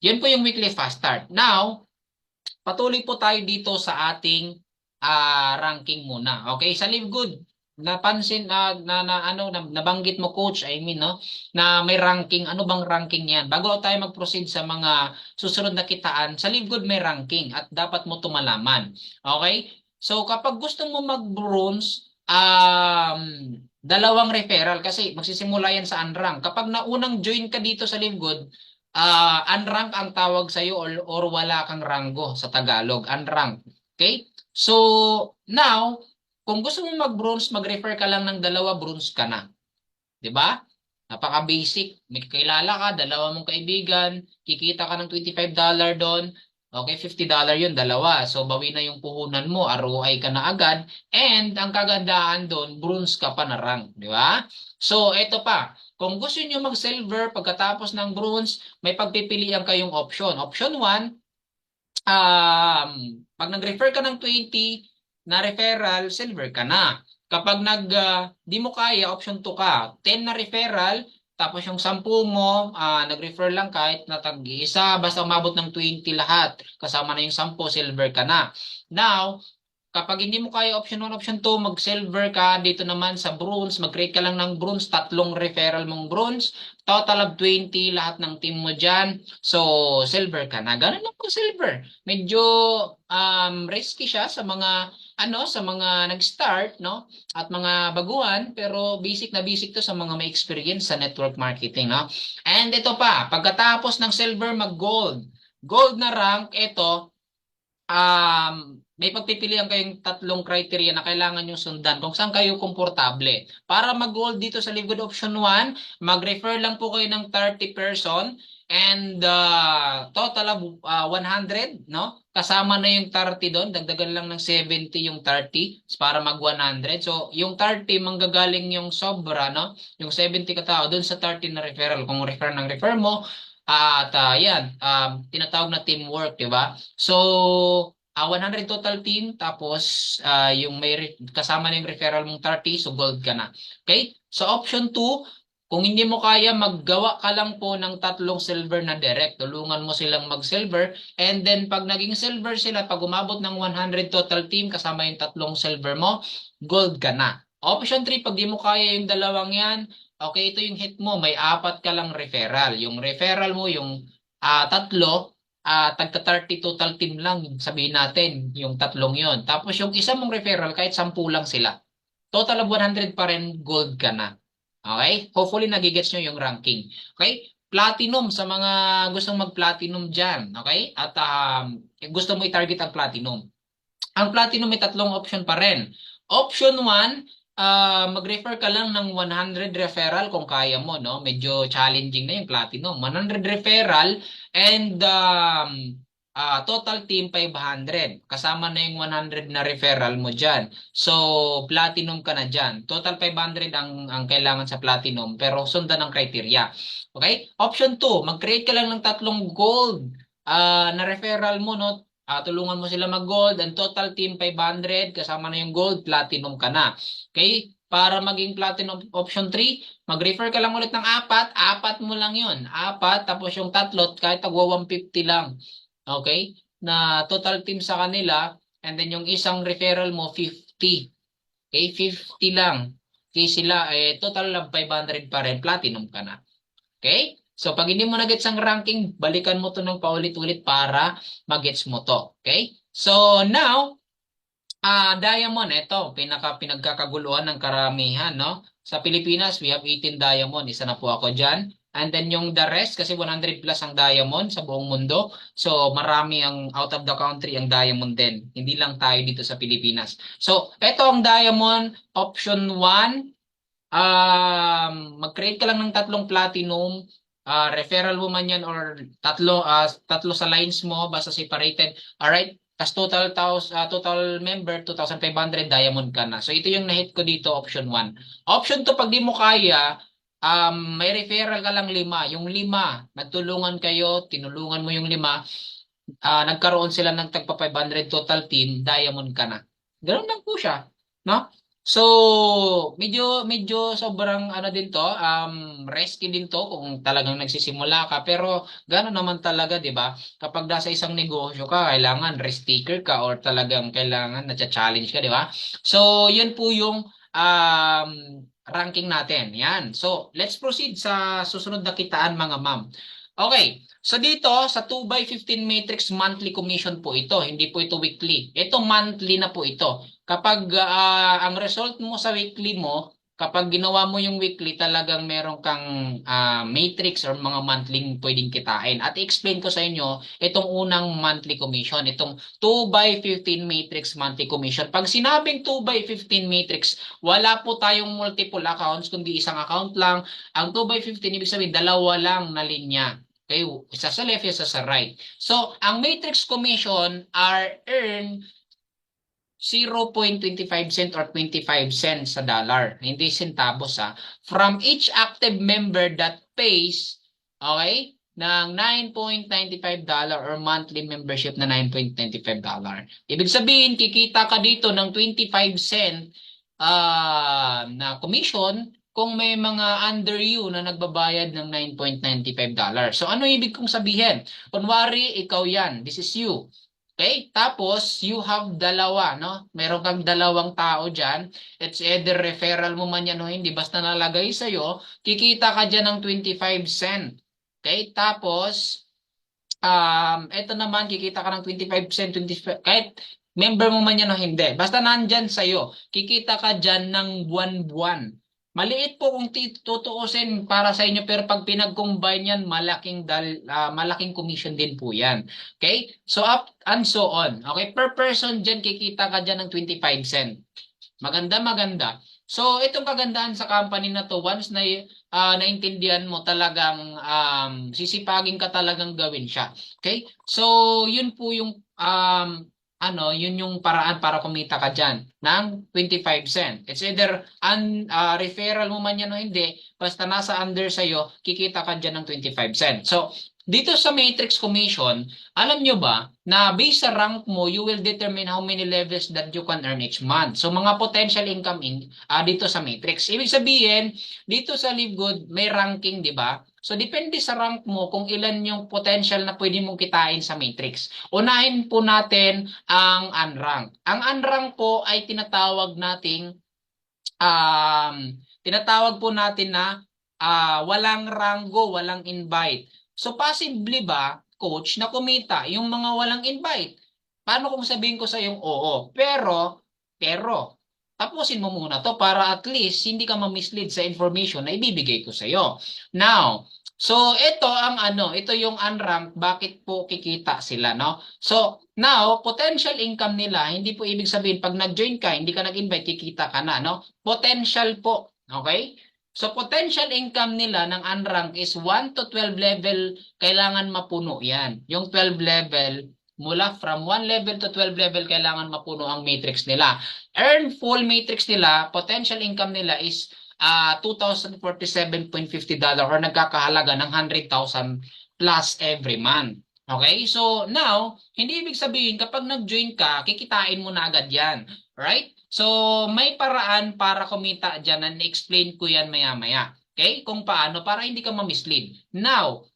yun po yung weekly fast start. Now, patuloy po tayo dito sa ating ranking muna. Okay, sa Live Good, napansin nabanggit mo coach, I mean no, na may ranking. Ano bang ranking 'yan? Bago tayo mag-proceed sa mga susunod na kitaan, sa Live Good may ranking at dapat mo 'to malaman. Okay? So kapag gusto mo mag-bronze, dalawang referral kasi magsisimula yan sa unrank. Kapag naunang join ka dito sa Live Good, unrank ang tawag sa iyo or wala kang ranggo sa Tagalog, unrank. Okay? So, now, kung gusto mo mag-bronze, mag-refer ka lang ng dalawa, bronze ka na. 'Di ba? Napaka-basic. May kakilala ka, dalawa mong kaibigan, kikita ka ng $25 doon. Okay, $50 yun, dalawa. So, bawi na yung puhunan mo, ROI ka na agad. And, ang kagandahan doon, bronze ka pa na rank. Di ba? So, eto pa. Kung gusto nyo mag-silver pagkatapos ng bronze, may pagpipilian kayong option. Option 1, pag nag-refer ka ng 20 na referral, silver ka na. Kapag di mo kaya, option 2 ka. 10 na referral, tapos yung 10 mo, nag-refer lang kahit na tag-isa, basta umabot ng 20 lahat. Kasama na yung 10, silver ka na. Now, kapag hindi mo kaya option 1, option 2, mag-silver ka. Dito naman sa bronze, mag-create ka lang ng bronze, 3 referral mong bronze. Total of 20, lahat ng team mo dyan. So, silver ka na. Ganun lang po silver. Medyo risky siya sa mga sa mga nag-start, no? At mga baguhan, pero basic na basic to sa mga may experience sa network marketing, no? And ito pa, pagkatapos ng silver, mag-gold. Gold na rank, ito, may pagpipilian kayong 3 criteria na kailangan yung sundan kung saan kayo komportable. Para mag-gold dito sa Live Good option 1, mag-refer lang po kayo ng 30 person and total of 100, no? Kasama na yung 30 doon, dagdagan lang ng 70 yung 30 para mag 100. So, yung 30 manggagaling yung sobra, no? Yung 70 katao doon sa 30 na referral. Kung refer ng refer mo, at yan, tinatawag na teamwork, di ba? So, 100 total team, tapos yung may kasama na yung referral mong 30, so gold ka na. Okay? So, option 2, kung hindi mo kaya, maggawa ka lang po ng 3 silver na direct. Tulungan mo silang mag-silver. And then, pag naging silver sila, pag umabot ng 100 total team, kasama yung 3 silver mo, gold ka na. Option 3, pag di mo kaya yung dalawang yan, okay, ito yung hit mo, may 4 ka lang referral. Yung referral mo, yung 3, tagka 30 total team lang, sabihin natin, yung 3 yon. Tapos yung isa mong referral, kahit 10 lang sila. Total of 100 pa rin, gold ka na. Okay? Hopefully nagigets nyo yung ranking. Okay? Platinum sa mga gustong mag-platinum dyan. Okay? At gusto mo i-target ang platinum. Ang platinum may tatlong option pa rin. Option 1, mag-refer ka lang ng 100 referral kung kaya mo, no? Medyo challenging na yung platinum. 100 referral and total team 500. Kasama na yung 100 na referral mo dyan. So, platinum ka na dyan. Total 500 ang kailangan sa platinum pero sundan ang criteria. Okay? Option 2, mag-create ka lang ng tatlong gold na referral mo, no? Tulungan mo sila mag-gold and total team 500 kasama na yung gold, platinum ka na. Okay? Para maging platinum option 3, mag-refer ka lang ulit ng apat mo lang yun. Apat, tapos yung tatlo, kahit tagwa 150 lang. Okay? Na total team sa kanila, and then yung isang referral mo, 50. Okay? 50 lang. Okay, sila, total lang 500 pa rin, platinum ka na. Okay? So, pag hindi mo na-gets ang ranking, balikan mo to ng paulit-ulit para mag-gets mo to. Okay? So, now, diamond, ito, pinagkakaguluhan ng karamihan, no? Sa Pilipinas, we have 18 diamond. Isa na po ako dyan. And then yung the rest, kasi 100 plus ang diamond sa buong mundo. So, marami ang out of the country ang diamond din. Hindi lang tayo dito sa Pilipinas. So, ito ang diamond, option 1. Mag-create ka lang ng tatlong platinum, referral mo man yan or tatlo sa lines mo, basta separated. Alright? Tapos total member, 2,500 diamond ka na. So, ito yung na-hit ko dito, option 1. Option 2, pag di mo kaya, may referral ka lang 5. Yung 5, nagtulungan kayo, tinulungan mo yung 5, nagkaroon sila ng tagpa 500 total team, diamond ka na. Ganun lang po siya. No? So, medyo sobrang ano din to, risky din to kung talagang nagsisimula ka. Pero gano'n naman talaga, 'di ba? Kapag nasa isang negosyo ka, kailangan risk taker ka or talagang kailangan na-challenge ka, 'di ba? So, 'yun po yung ranking natin. Yan. So, let's proceed sa susunod na kitaan mga ma'am. Okay. So dito, sa 2 by 15 matrix, monthly commission po ito. Hindi po ito weekly. Ito monthly na po ito. Kapag ang result mo sa weekly mo, kapag ginawa mo yung weekly, talagang meron kang matrix or mga monthly pwedeng kitain. At i-explain ko sa inyo itong unang monthly commission, itong 2 by 15 matrix monthly commission. Pag sinabing 2 by 15 matrix, wala po tayong multiple accounts, kundi isang account lang. Ang 2 by 15, ibig sabihin, dalawa lang na linya. Okay, isa sa left, isa sa right. So, ang matrix commission are earned 0.25 cent or 25 cents sa dollar. Hindi centavos from each active member that pays, okay, ng $9.95 or monthly membership na $9.95. Ibig sabihin, kikita ka dito ng 25 cent na commission kung may mga under you na nagbabayad ng $9.95. So ano ibig kong sabihin? Kunwari, ikaw yan. This is you. Okay? Tapos, you have dalawa, no? Meron kang dalawang tao dyan. It's either referral mo man yan o hindi. Basta nalagay sa'yo, kikita ka dyan ng 25 cent. Okay? Tapos, eto naman, kikita ka ng 25 cent, 25, kahit member mo man yan o hindi. Basta nandyan sa'yo, kikita ka dyan ng buwan-buwan. Maliit po kung tutuusin para sa inyo, pero pag pinag-combine yan, malaking commission din po yan. Okay? So up and so on. Okay? Per person dyan, kikita ka dyan ng 25 cent. Maganda, maganda. So, itong kagandahan sa company na to, once na naintindihan mo, talagang sisipagin ka talagang gawin siya. Okay? So, yun po yung yun yung paraan para kumita ka dyan ng 25 cent. It's either referral mo man yan o hindi, basta nasa under sa'yo, kikita ka dyan ng 25 cent. So, dito sa matrix commission, alam nyo ba na based sa rank mo, you will determine how many levels that you can earn each month. So, mga potential income dito sa matrix. Ibig sabihin, dito sa Live Good, may ranking, di ba? So, depende sa rank mo kung ilan yung potential na pwede mong kitain sa matrix. Unahin po natin ang unrank. Ang unrank po ay tinatawag po natin na walang rango, walang invite. So, possibly ba, coach, na kumita yung mga walang invite? Paano kung sabihin ko sa yung oo? Pero, tapusin mo muna to para at least hindi ka ma-mislead sa information na ibibigay ko sa iyo. Now, so ito ang ito yung unranked, bakit po kikita sila, no? So, now, potential income nila, hindi po ibig sabihin pag nag-join ka, hindi ka nag-invite, kikita ka na, no? Potential po, okay? So, potential income nila ng unranked is 1 to 12 level, kailangan mapuno yan. Yung 12 level, mula from 1 level to 12 level, kailangan mapuno ang matrix nila. Earn full matrix nila, potential income nila is $2,047.50 or nagkakahalaga ng 100,000 plus every month. Okay? So, now, hindi ibig sabihin kapag nag-join ka, kikitain mo na agad yan. Right? So, may paraan para kumita dyan na explain ko yan maya-maya. Okay? Kung paano, para hindi ka ma-mislead. Now,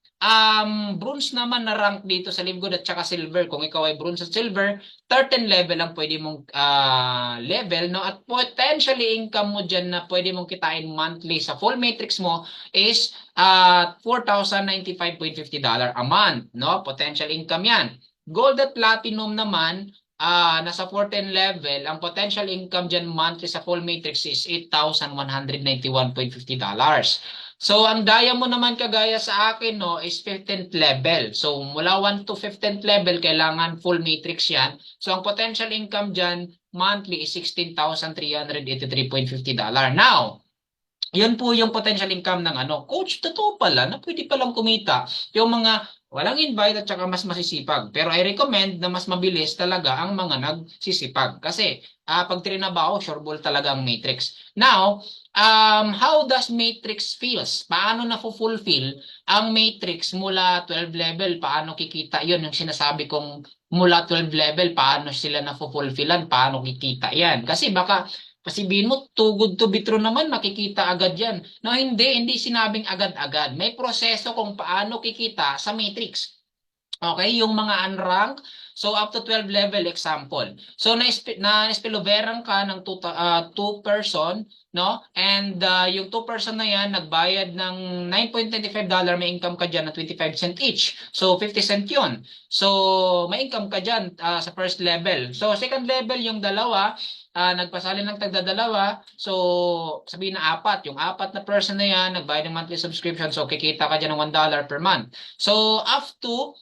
bronze naman na rank dito sa Live Good at saka silver. Kung ikaw ay bronze at silver, certain level ang pwede mong level, no? At potentially income mo dyan na pwede mong kitain monthly sa full matrix mo is $4,095.50 a month, no? Potential income yan. Gold at platinum naman, nasa 14 level, ang potential income dyan monthly sa full matrix is $8,191.50. So, ang diamond naman kagaya sa akin, no, is 15th level. So, mula 1 to 15th level, kailangan full matrix yan. So, ang potential income dyan monthly is $16,383.50. Now, yun po yung potential income ng coach, totoo pala na pwede palang kumita yung mga walang invite at saka mas masisipag. Pero I recommend na mas mabilis talaga ang mga nagsisipag. Kasi pag trinabaho, sure ball talaga ang matrix. Now, how does matrix feels? Paano na-fulfill ang matrix mula 12 level? Paano kikita? Yun yung sinasabi kong mula 12 level, paano sila na-fulfillan? Paano kikita yan? Kasi baka sabihin mo, too good to be true naman, makikita agad yan. No, hindi sinabing agad-agad. May proseso kung paano kikita sa matrix. Okay, yung mga unranked, so up to 12 level example. So na-spilloveran ka ng two person, no? And yung two person na yan, nagbayad ng $9.25, may income ka dyan na 25 cent each. So 50 cent yun. So may income ka dyan sa first level. So second level, yung dalawa, nagpasalin ng tagdadalawa, so sabihin na apat, yung apat na person na yan, nagbayad ng monthly subscription, so kikita ka dyan ng $1 per month. So up to,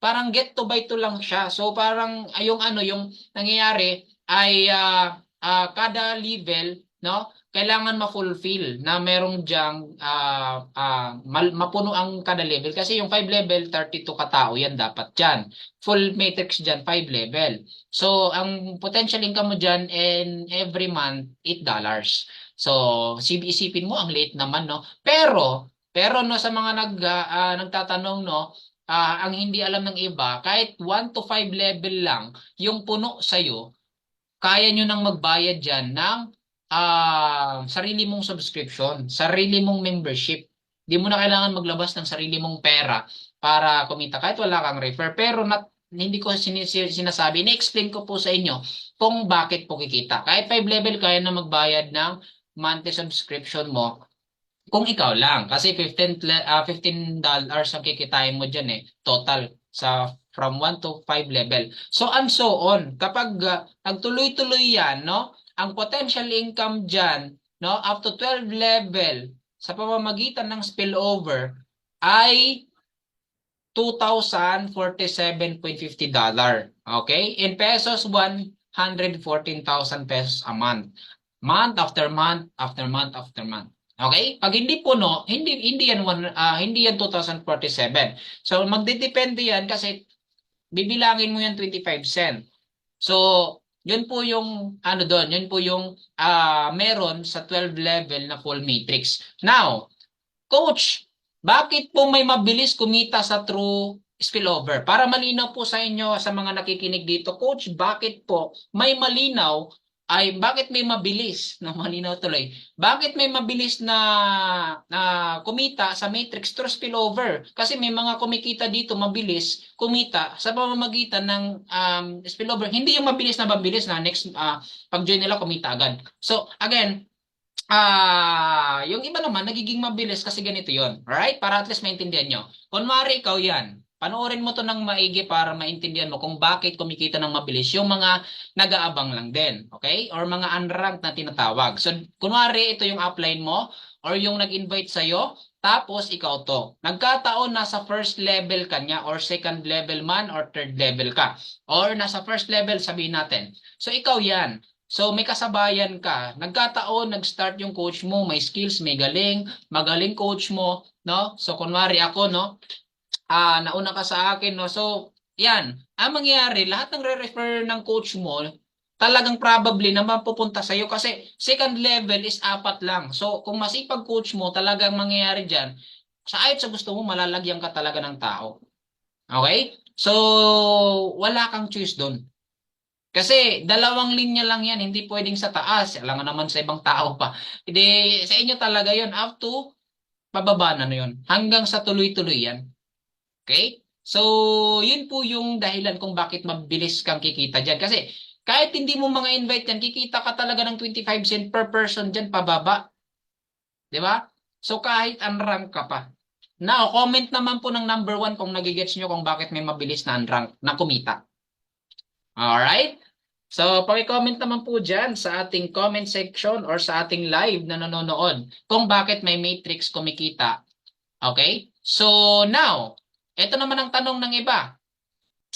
parang get to buy to lang siya. So parang yung nangyayari ay kada level, no, kailangan ma-fulfill na merong diyang mapuno ang kada level. Kasi yung 5 level, 32 katao yan dapat dyan. Full matrix dyan, 5 level. So, ang potential income mo dyan in every month, $8. So, isipin mo, ang liit naman, no? Pero no, sa mga nagtatanong, no, ang hindi alam ng iba, kahit 1 to 5 level lang, yung puno sa'yo, kaya nyo nang magbayad dyan ng sarili mong subscription, sarili mong membership. Di mo na kailangan maglabas ng sarili mong pera para kumita kahit wala kang refer. Pero hindi ko sinasabi, in-explain ko po sa inyo kung bakit po kikita. Kahit 5 level, kaya na magbayad ng monthly subscription mo kung ikaw lang. Kasi $15 ang kikitain mo dyan total from 1 to 5 level. So and so on. Kapag nagtuloy-tuloy yan, no, ang potential income dyan, no, up to 12 level sa pamamagitan ng spillover ay $2,047.50. Okay? In pesos, 114,000 pesos a month. Month after month after month after month. Okay? Pag hindi puno, hindi yan 2,047. So magdedepende yan kasi bibilangin mo yan 25 cent. So, yun po yung doon, yun po yung meron sa 12 level na full matrix. Now, coach, bakit po may mabilis kumita sa true spillover? Para malinaw po sa inyo, sa mga nakikinig dito, coach, bakit po may malinaw bakit may mabilis na malinaw tuloy? Bakit may mabilis na kumita sa matrix through spillover? Kasi may mga kumikita dito mabilis kumita sa pamamagitan ng spillover. Hindi yung mabilis na next pag-join nila kumita agad. So again, yung iba naman nagiging mabilis kasi ganito yon, right? Para at least maintindihan nyo. Kunwari ikaw yan. Panoorin mo to ng maigi para maintindihan mo kung bakit kumikita ng mabilis yung mga nag-aabang lang din. Okay? Or mga unranked na tinatawag. So, kunwari, ito yung upline mo or yung nag-invite sa'yo, tapos ikaw to. Nagkataon nasa first level ka niya or second level man or third level ka. Or nasa first level, sabihin natin. So, ikaw yan. So, may kasabayan ka. Nagkataon, nag-start yung coach mo, may skills, may galing, magaling coach mo, no? So, kunwari ako, no? Nauna ka sa akin, no? So, yan. Ang mangyayari, lahat ng re-refer ng coach mo, talagang probably naman pupunta sa'yo kasi second level is 4 lang. So, kung masipag coach mo, talagang mangyayari dyan, sa ayot sa gusto mo, malalagyan ka talaga ng tao. Okay? So, wala kang choice doon. Kasi dalawang linya lang yan, hindi pwedeng sa taas. Alam nga naman sa ibang tao pa. Hindi, sa inyo talaga yon up to pababa na yun. Hanggang sa tuloy-tuloy yan. Okay? So, yun po yung dahilan kung bakit mabilis kang kikita dyan. Kasi kahit hindi mo mga invite yan, kikita ka talaga ng 25 cent per person dyan pababa. Di ba? So, kahit unrank ka pa. Now, comment naman po ng number 1 kung nagigets nyo kung bakit may mabilis na unrank na kumita. Alright? So, paki-comment naman po dyan sa ating comment section or sa ating live na nanonood kung bakit may matrix kumikita. Okay? So, now, ito naman ang tanong ng iba.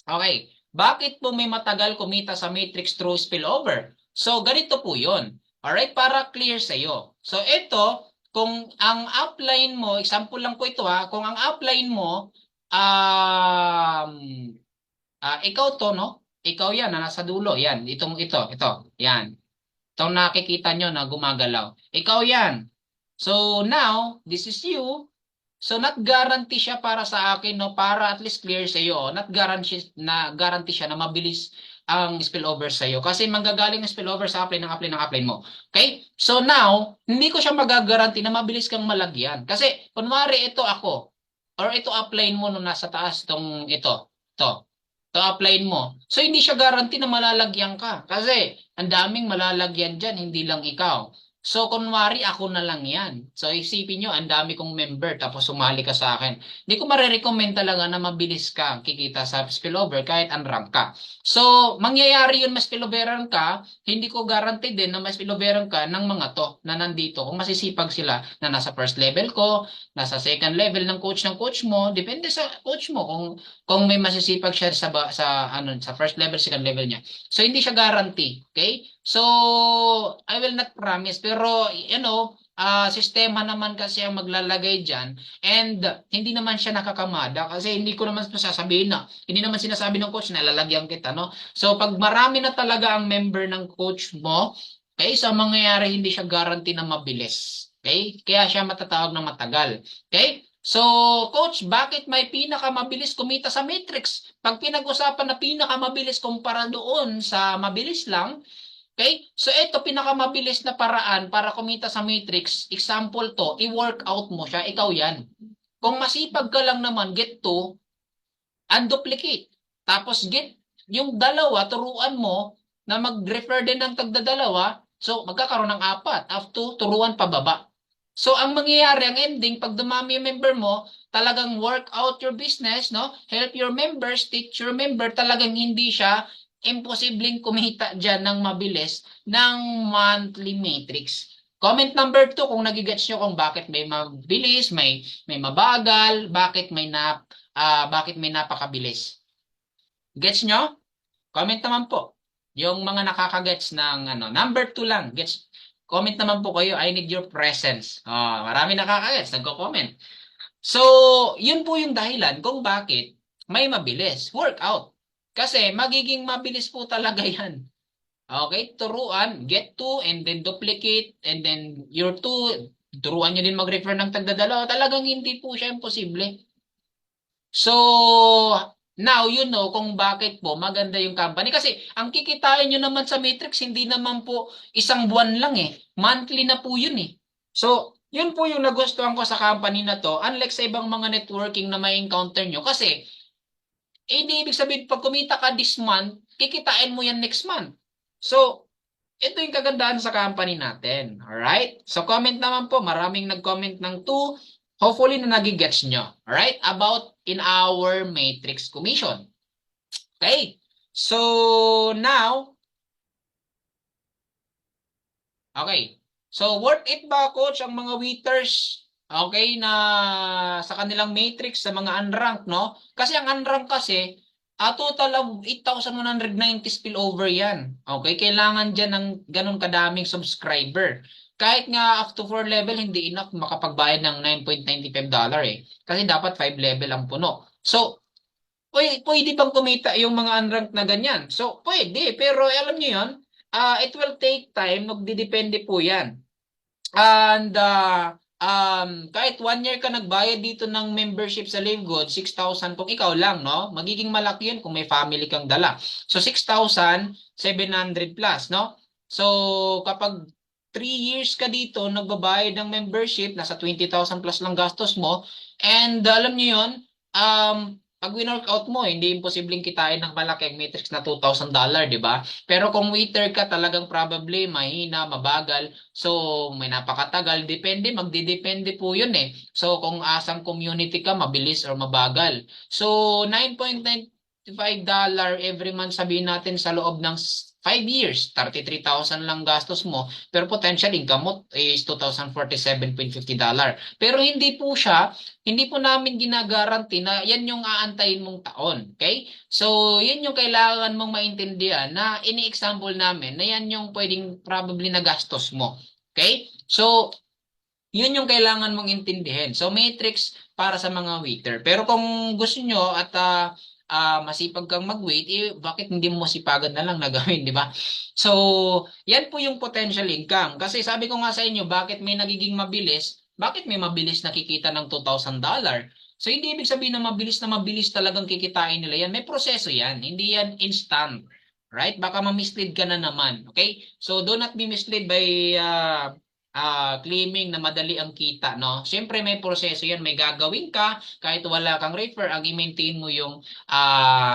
Okay, bakit po may matagal kumita sa matrix through spillover? So, ganito po yun. Alright, para clear sa iyo. So, ito, kung ang upline mo, example lang po ito ha, kung ang upline mo, um, ikaw to, no? Ikaw yan, na nasa dulo. Yan, ito. Yan. Itong nakikita nyo na gumagalaw. Ikaw yan. So, now, this is you. So not guarantee siya para sa akin, no, para at least clear sa iyo. Not guarantee siya na mabilis ang spillover sa iyo kasi manggagaling ang spillover sa upline mo. Okay? So now, hindi ko siya magagaranti na mabilis kang malagyan. Kasi kunwari ito ako or ito upline mo no nasa taas tong ito. To upline mo. So hindi siya guarantee na malalagyan ka kasi ang daming malalagyan diyan, hindi lang ikaw. So, kunwari, ako na lang yan. So, isipin nyo, ang dami kong member, tapos sumali ka sa akin. Hindi ko marirecommend talaga na mabilis ka kikita sa spillover kahit unrank ka. So, mangyayari yun, mas spilloveran ka, hindi ko guarantee din na mas spilloveran ka ng mga to na nandito. Kung masisipag sila na nasa first level ko, nasa second level ng coach mo, depende sa coach mo kung may masisipag siya sa first level, second level niya. So, hindi siya guarantee. Okay? So, I will not promise, pero sistema naman kasi ang maglalagay dyan and hindi naman siya nakakamada kasi hindi ko naman sasabihin na, hindi naman sinasabi ng coach na lalagyan kita, no? So, pag marami na talaga ang member ng coach mo, okay, so mangyayari hindi siya guarantee na mabilis. Okay? Kaya siya matatawag na matagal. Okay? So, coach, bakit may pinakamabilis kumita sa matrix? Pag pinag-usapan na pinakamabilis kumpara doon sa mabilis lang, okay? So, ito, pinakamabilis na paraan para kumita sa matrix. Example to, i-workout mo siya. Ikaw yan. Kung masipag ka lang naman, get to, unduplicate. Tapos, get yung dalawa, turuan mo na mag-refer din ng tagdadalawa. So, magkakaroon ng 4. Up to, turuan pababa. So, ang mangyayari, ang ending, pag dumami yung member mo, talagang work out your business, no? Help your members, teach your member, talagang hindi siya imposibleng kumita dyan ng mabilis ng monthly matrix. Comment number 2 kung nagigets nyo kung bakit may mabilis, may mabagal, bakit may napakabilis. Gets nyo? Comment naman po. Yung mga nakakagets ng number 2 lang. Gets? Comment naman po kayo. I need your presence. Marami nakakagets. Nagko-comment. So, yun po yung dahilan kung bakit may mabilis. Workout. Kasi magiging mabilis po talaga yan. Okay, turuan, get to, and then duplicate, and then your two, turuan nyo din mag-refer ng tagdadalawa. Talagang hindi po siya imposible. So, now you know kung bakit po maganda yung company. Kasi ang kikitain nyo naman sa Matrix, hindi naman po isang buwan lang eh. Monthly na po yun eh. So, yun po yung nagustuhan ko sa company na to. Unlike sa ibang mga networking na may encounter nyo. Kasi, hindi ibig sabihin, pag kumita ka this month, kikitain mo yan next month. So, ito yung kagandahan sa company natin. Alright? So, comment naman po. Maraming nag-comment ng 2, Hopefully na nagigets nyo. Alright? About in our matrix commission. Okay? So, now, okay. So, worth it ba, coach, ang mga waiters, okay, na sa kanilang matrix, sa mga unranked, no? Kasi ang unranked kasi, total of 8,190 spillover yan. Okay, kailangan dyan ng ganun kadaming subscriber. Kahit nga up to 4 level, hindi enough makapagbayad ng $9.95 eh. Kasi dapat 5 level ang puno. So, pwede bang kumita yung mga unranked na ganyan? So, pwede. Pero alam niyo yun, it will take time. Magdidepende po yan. And kahit 1 year ka nagbayad dito ng membership sa LiveGood, 6,000 kung ikaw lang, no? Magiging malaki yun kung may family kang dala. So, 6,700 plus, no? So, kapag 3 years ka dito, nagbabayad ng membership, nasa 20,000 plus lang gastos mo, and alam niyo yun, pag winorkout mo, hindi imposibleng kitain ng malaki ang matrix na $2,000, di ba? Pero kung waiter ka, talagang probably mahina, mabagal, so may napakatagal, depende, magdidepende po yun eh. So kung asang community ka, mabilis or mabagal. So $9.95 every month, sabihin natin sa loob ng 5 years, 33,000 lang gastos mo, pero potential income mo is $2,047.50. Pero hindi po namin ginagaranti na yan yung aantayin mong taon. Okay? So, yun yung kailangan mong maintindihan na ini-example namin na yan yung pwedeng probably na gastos mo. Okay? So, yun yung kailangan mong intindihin. So, matrix para sa mga waiter. Pero kung gusto nyo at masipag kang mag-wait, bakit hindi mo masipagan na lang na gawin, di ba? So, yan po yung potential income. Kasi sabi ko nga sa inyo, bakit may mabilis nakikita ng $2,000? So, hindi ibig sabihin na mabilis talagang kikitain nila yan. May proseso yan. Hindi yan instant. Right? Baka ma-mislead ka na naman. Okay? So, do not be misled by claiming na madali ang kita, no? Siyempre may proseso yan, may gagawin ka, kahit wala kang refer, ang i-maintain mo yung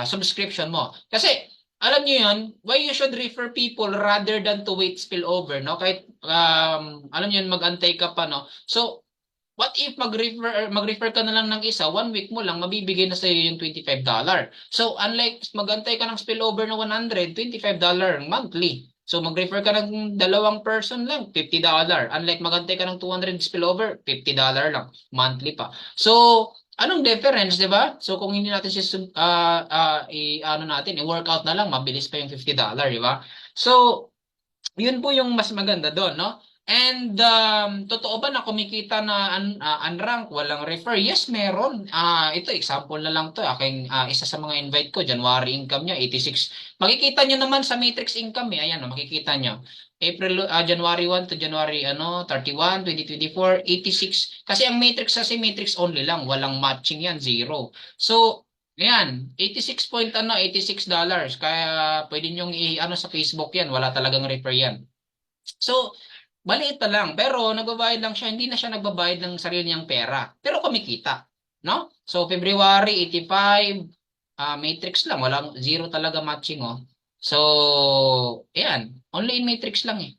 subscription mo. Kasi, alam niyo yun, why you should refer people rather than to wait spillover, no? Kahit, alam niyo yun, mag-antay ka pa, no? So, what if mag-refer ka na lang ng isa, 1 week mo lang, mabibigay na sa'yo yung $25. So, unlike mag-antay ka ng spillover na 100, $25 monthly. So, mag-refer ka ng dalawang person lang, $50. Unlike mag-antay ka ng 200 spillover, $50 lang, monthly pa. So, anong difference, di ba? So, kung hindi natin i-workout na lang, mabilis pa yung $50, di ba? So, yun po yung mas maganda doon, no? And totoo ba na kumikita na unrank, walang refer? Yes, meron. Ito example na lang to. Isa sa mga invite ko, January income niya 86. Makikita niyo naman sa matrix income eh. Ayan, makikita niyo. January 1 to January 31, 2024, 86. Kasi ang matrix matrix only lang, walang matching yan, zero. So, ayan, 86 Kaya pwede niyo sa Facebook yan, wala talagang refer yan. So, maliit pa lang. Pero nagbabayad lang siya. Hindi na siya nagbabayad ng sarili niyang pera. Pero kumikita. No? So, February 85, matrix lang. Walang zero talaga matching. Oh. So, ayan. Only in matrix lang eh.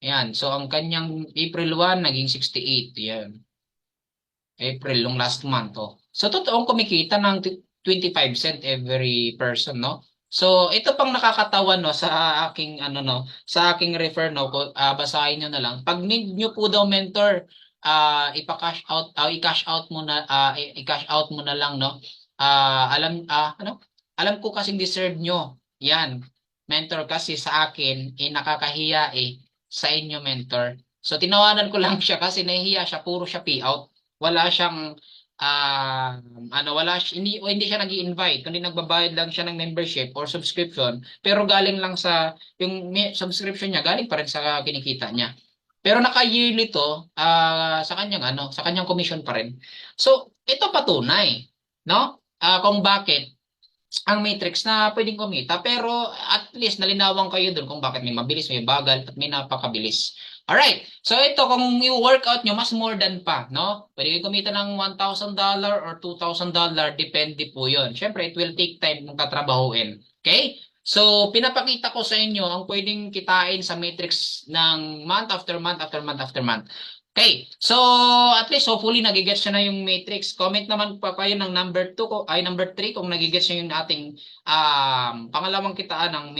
Ayan. So, ang kanyang April 1, naging 68. Ayan. April, yung last month. Oh. So, totoong kumikita ng 25 cent every person, no? So, ito pang nakakatawa no sa aking sa aking refer no, basahin niyo na lang. Pag need niyo po daw mentor, i-cash out mo na i-cash out mo na lang no. Alam ko kasing deserve nyo. Yan. Mentor kasi sa akin nakakahiya sa inyo mentor. So, tinawanan ko lang siya kasi nahihiya siya, puro siya payout. Wala siyang hindi siya nag-i-invite, kundi nagbabayad lang siya ng membership or subscription, pero galing lang sa yung subscription niya, galing pa rin sa kinikita niya. Pero naka-yearly to sa kanyang commission pa rin. So, ito patunay, no? Kung bakit ang matrix na pwedeng kumita, pero at least nalinawan kayo doon kung bakit may mabilis, may bagal, at may napakabilis. Alright, so ito kung yung workout nyo, mas more than pa, no? Pwede kayo kumita ng $1,000 or $2,000, depende po yun. Siyempre, it will take time kung tatrabahuin. Okay? So, pinapakita ko sa inyo ang pwedeng kitain sa matrix ng month after month after month after month. Okay, so at least hopefully nagigets nyo na yung matrix. Comment naman pa kayo ng number 2 ko ay number 3 kung nagigets nyo yung ating pangalawang kitaan ng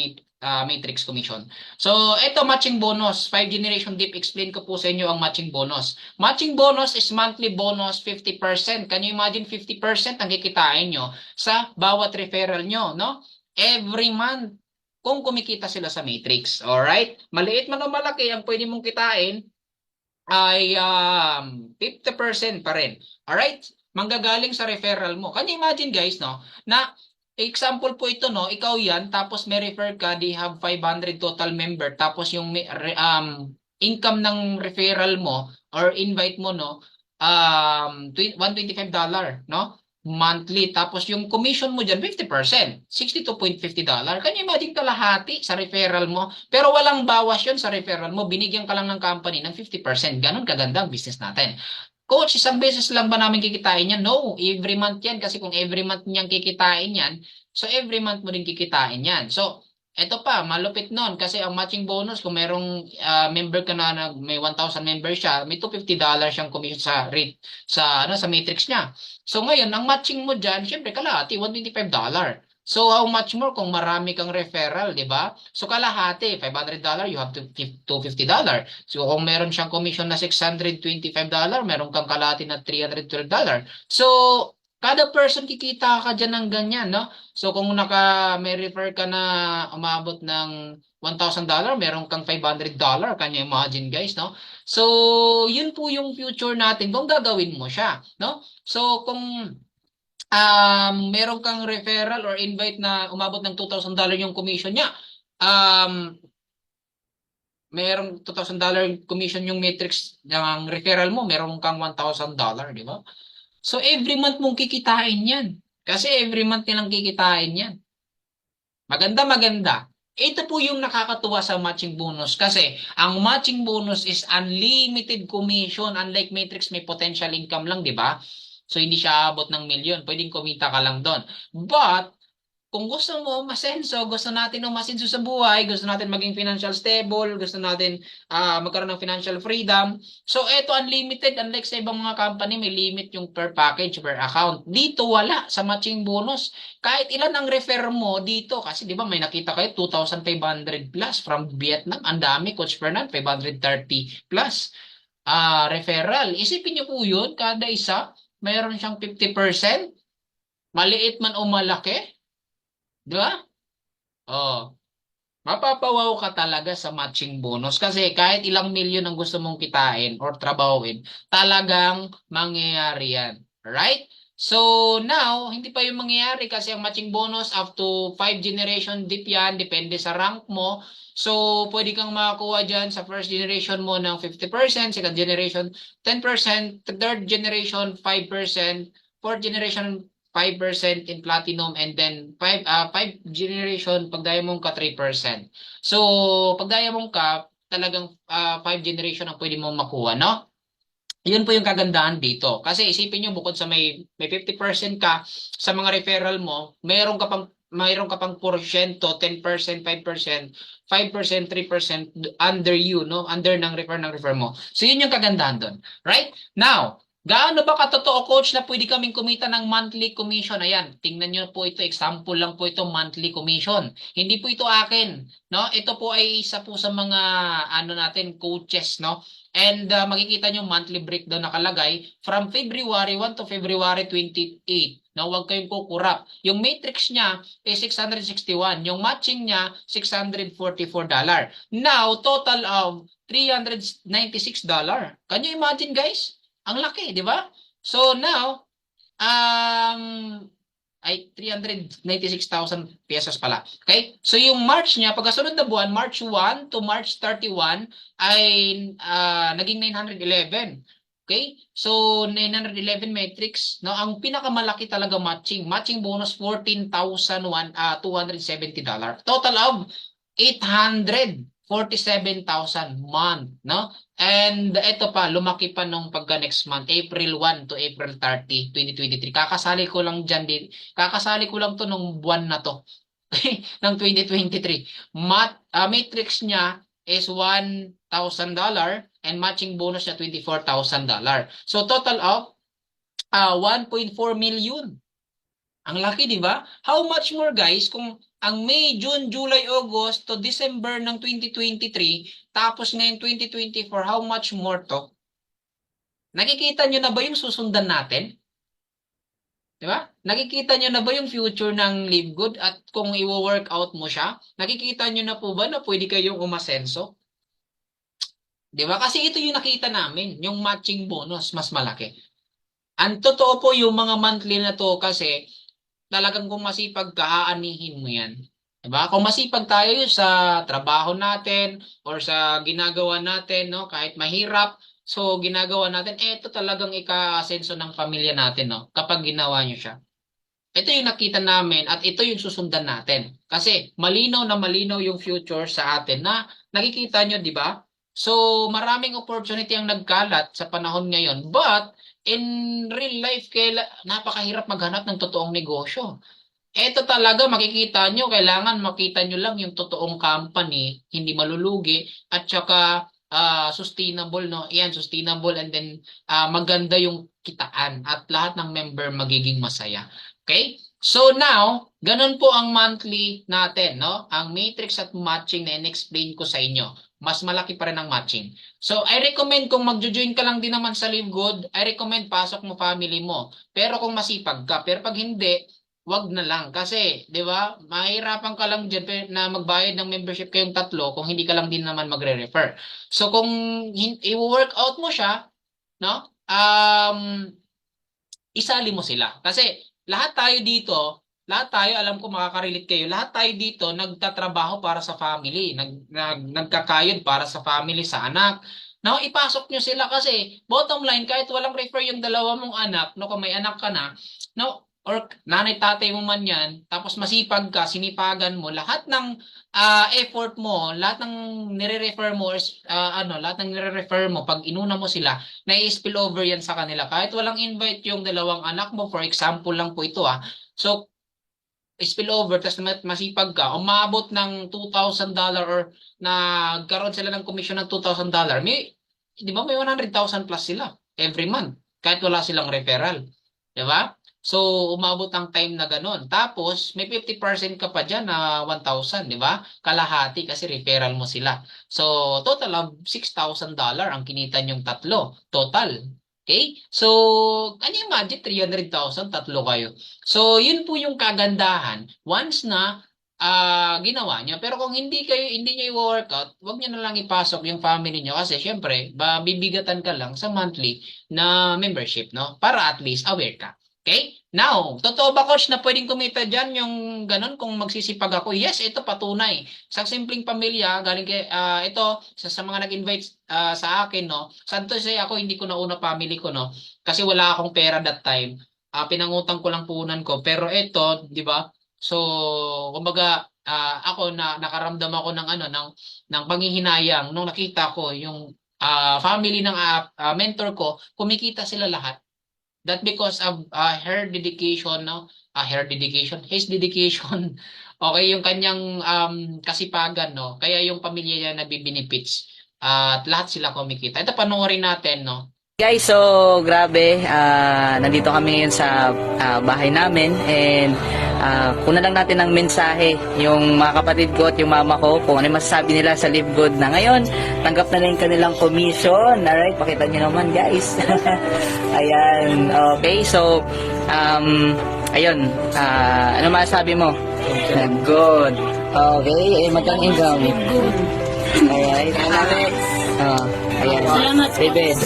matrix commission. So ito matching bonus, 5 generation deep, explain ko po sa inyo ang matching bonus. Matching bonus is monthly bonus 50%. Can you imagine 50% ang kikitain nyo sa bawat referral nyo, no? Every month kung kumikita sila sa matrix. Alright? Maliit man o malaki ang pwede mong kitain ay 50% pa rin. Alright? Manggagaling sa referral mo. Can you imagine guys, no? Na example po ito, no? Ikaw yan, tapos may refer ka, they have 500 total member, tapos yung income ng referral mo or invite mo, no? $125, no? Monthly. Tapos yung commission mo dyan, 50%. $62.50. Can you imagine kalahati sa referral mo? Pero walang bawas yun sa referral mo. Binigyan ka lang ng company ng 50%. Ganon kaganda ang business natin. Coach, isang beses lang ba namin kikitain yan? No, every month yan. Kasi kung every month niyang kikitain yan, so every month mo din kikitain yan. So, eto pa, malupit nun. Kasi ang matching bonus, kung merong member ka na may 1,000 member siya, may $250 siyang commission sa rate, sa matrix niya. So ngayon, ang matching mo dyan, syempre kalahati, $125. So how much more kung marami kang referral, di ba? So kalahati, $500, you have to $250. So kung meron siyang commission na $625, meron kang kalahati na $312. So kada person kikita ka dyan ng ganyan, no? So kung may refer ka na umabot ng $1,000, meron kang $500. Can you imagine guys, no? So yun po yung future natin kung gagawin mo siya, no? So kung meron kang referral or invite na umabot ng $2,000 yung commission niya, merong $2,000 commission yung matrix ng referral mo, meron kang $1,000, di ba? So every month mong kikitain yan. Kasi every month nilang kikitain yan. Maganda, maganda. Ito po yung nakakatuwa sa matching bonus kasi ang matching bonus is unlimited commission. Unlike matrix, may potential income lang, di ba? So hindi siya abot ng milyon. Pwedeng kumita ka lang doon. But kung gusto mo masenso, gusto natin umasenso sa buhay, gusto natin maging financial stable, gusto natin magkaroon ng financial freedom. So, eto unlimited. Unlike sa ibang mga company, may limit yung per package, per account. Dito, wala sa matching bonus. Kahit ilan ang refer mo dito, kasi di ba may nakita kayo, 2,500 plus from Vietnam. Ang dami, Coach Fernan, 530 plus referral. Isipin niyo po yun, kada isa, mayroon siyang 50%. Maliit man o malaki. Di ba? Oh, mapapawaw ka talaga sa matching bonus kasi kahit ilang milyon ang gusto mong kitain or trabahuin, talagang mangyayari yan. Right? So now, hindi pa yung mangyayari kasi ang matching bonus up to 5 generation deep yan, depende sa rank mo. So, pwede kang makakuha dyan sa first generation mo ng 50%, second generation 10%, third generation 5%, fourth generation 5% in platinum, and then 5 generation pag diamond ka 3%. So pag diamond ka talagang 5 generation ang pwede mong makuha, no? Yun po yung kagandahan dito. Kasi isipin nyo, bukod sa may 50% ka sa mga referral mo, mayroon ka pang porsyento, 10%, 5%, 5%, 3% under you, no? Under ng refer mo. So yun yung kagandahan doon. Right? Now, gaano ba katotoo, coach, na pwede kaming kumita ng monthly commission? Ayan, tingnan nyo po ito. Example lang po ito, monthly commission. Hindi po ito akin, no? Ito po ay isa po sa mga natin, coaches, no? And makikita nyo monthly breakdown nakalagay from February 1 to February 28. No, huwag kayong kukurap. Yung matrix niya is 661. Yung matching niya, $644. Now, total of $396. Can you imagine, guys? Ang laki, di ba? So now, ay 396,000 pesos pala. Okay? So yung March niya, pagkasunod na buwan, March 1 to March 31 ay naging 911. Okay? So 911 metrics, no? Ang pinakamalaki talaga matching bonus $14,270. Total of 847,000 month, no? And ito pa, lumaki pa nung pagka next month, April 1 to April 30, 2023. Kakasali ko lang to nung buwan na to ng 2023. Matrix niya is $1,000 and matching bonus na $24,000. So total of 1.4 million. Ang laki, di ba? How much more guys kung ang May, June, July, August to December ng 2023 tapos ngayon 2024, how much more to? Nakikita nyo na ba yung susundan natin? Di ba? Nakikita nyo na ba yung future ng Live Good at kung i-workout mo siya? Nakikita nyo na po ba na pwede kayong umasenso? Di ba? Kasi ito yung nakita namin, yung matching bonus, mas malaki. Ang totoo po yung mga monthly na to kasi talagang kung masipag ka, aanihin mo yan. Diba? Kung masipag tayo sa trabaho natin or sa ginagawa natin, no, kahit mahirap, so ginagawa natin, ito talagang ika-asenso ng pamilya natin, no, kapag ginawa nyo siya. Ito yung nakita namin at ito yung susundan natin. Kasi malinaw na malinaw yung future sa atin na nakikita nyo, di ba? So maraming opportunity ang nagkalat sa panahon ngayon. But in real life, napakahirap maghanap ng totoong negosyo. Ito talaga makikita nyo, kailangan makita nyo lang yung totoong company, hindi malulugi, at saka sustainable, no? Yan, sustainable and then maganda yung kitaan at lahat ng member magiging masaya. Okay? So now, ganun po ang monthly natin, no? Ang matrix at matching na in-explain ko sa inyo. Mas malaki pa rin ang matching. So, I recommend kung magjo-join ka lang din naman sa Live Good, I recommend pasok mo family mo. Pero kung masipag ka, pero pag hindi, wag na lang. Kasi, di ba, mahirapan ka lang dyan na magbayad ng membership kayong tatlo kung hindi ka lang din naman magre-refer. So, kung i-work out mo siya, no? Isali mo sila. Kasi, lahat tayo dito, lahat tayo, alam ko makaka-relate kayo, lahat tayo dito nagtatrabaho para sa family, nagkakayod para sa family, sa anak. Now, ipasok nyo sila kasi bottom line, kahit walang refer yung dalawa mong anak, no, kung may anak ka na, no, or nanay tatay mo man yan, tapos masipag ka, sinipagan mo, lahat ng effort mo, lahat ng nire-refer mo, lahat ng nire-refer mo, pag inuna mo sila, na-spill over yan sa kanila. Kahit walang invite yung dalawang anak mo, for example lang po ito So, spillover, tapos masipag ka, umabot ng $2,000 or nagkaroon sila ng commission ng $2,000, di ba may 100,000 plus sila every month, kahit wala silang referral. Di ba? So, umabot ang time na ganun. Tapos, may 50% ka pa dyan na 1,000, di ba? Kalahati kasi referral mo sila. So, total of $6,000 ang kinita nyong tatlo. Total. Okay? So, ano yung magic? 300,000, tatlo kayo. So, yun po yung kagandahan. Once na ginawa nyo. Pero kung hindi nyo i-workout, wag nyo na lang ipasok yung family nyo kasi syempre, bibigatan ka lang sa monthly na membership, no? Para at least aware ka. Okay? Now, totoo ba coach na pwedeng kumita dyan yung ganun kung magsisipag ako? Yes, ito patunay. Sa simpleng pamilya, galing kay, ito, sa mga nag-invite sa akin, no? Santo say ako, hindi ko nauna family ko, no? Kasi wala akong pera that time. Pinangutang ko lang punan ko. Pero ito, di ba? So, kumbaga, ako na nakaramdam ako ng ng panghihinayang nung nakita ko yung family ng mentor ko, kumikita sila lahat. That because of her dedication, no? His dedication. Okay, yung kanyang kasipagan, no? Kaya yung pamilya niya nagbe-benefits. At lahat sila kumikita. Ito panoorin natin, no? Guys, so grabe, nandito kami ngayon sa bahay namin and kuna lang natin ng mensahe yung mga kapatid ko at yung mama ko kung ano yung masasabi nila sa Live Good na ngayon. Tanggap na lang kanilang commission. Alright, pakita nyo naman guys. Ayan, okay, so ayun, ano masasabi mo? Good. Okay, magkang income. Alright, Alex. Ayan, Salamat. David.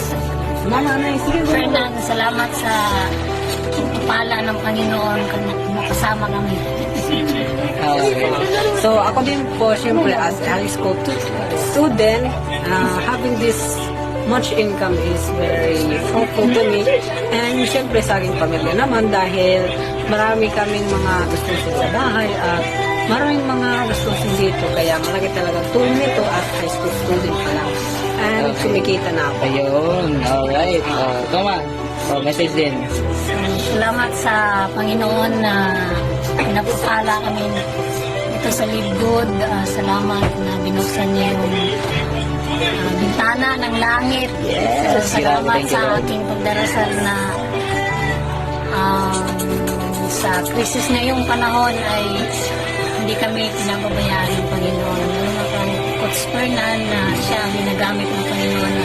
Fernand, salamat sa pala ng Panginoon kung makasama kami. Okay. So ako din po, syempre as a high school student, having this much income is very helpful to me. And syempre sa aking pamilya naman dahil marami kaming mga gusto sa bahay at maraming mga gusto dito. Kaya malaki talaga tulong nito as high school student pa lang. And kumikita na ako. Ayun, alright. Tama. Message din. Salamat sa Panginoon na pinapapala kami ito dito sa Live Good. Salamat na binuksan niyo yung bintana ng langit. Yes, Salamat grabe, thank you, sa Lord. aking pagdarasal na sa krisis ngayong panahon ay hindi kami pinababayaan ng Panginoon. Lalo na kang Coach Fernan na siya ang ginagamit ng Panginoon na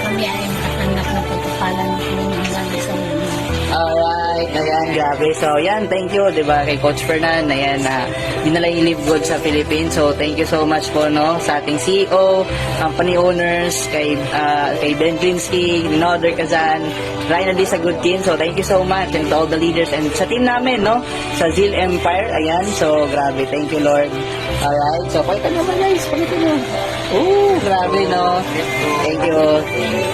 kami ay makatanggap ng pagpapalan ng Panginoon hanggang sa mundo. Alright, ayan, grabe. So, yan, thank you, di ba, kay Coach Fernan, ayan, na dinala yung Live Good sa Philippines. So, thank you so much po, no, sa ating CEO, company owners, kay Ben Glinsky, Rinoder Kazan, Ryan Ali sa Good Team. So, thank you so much, and to all the leaders, and sa team namin, no, sa Zeal Empire, ayan. So, grabe, thank you, Lord. Alright, so, pakita nyo ba, guys, pakita nyo. Grabe, no. Thank you.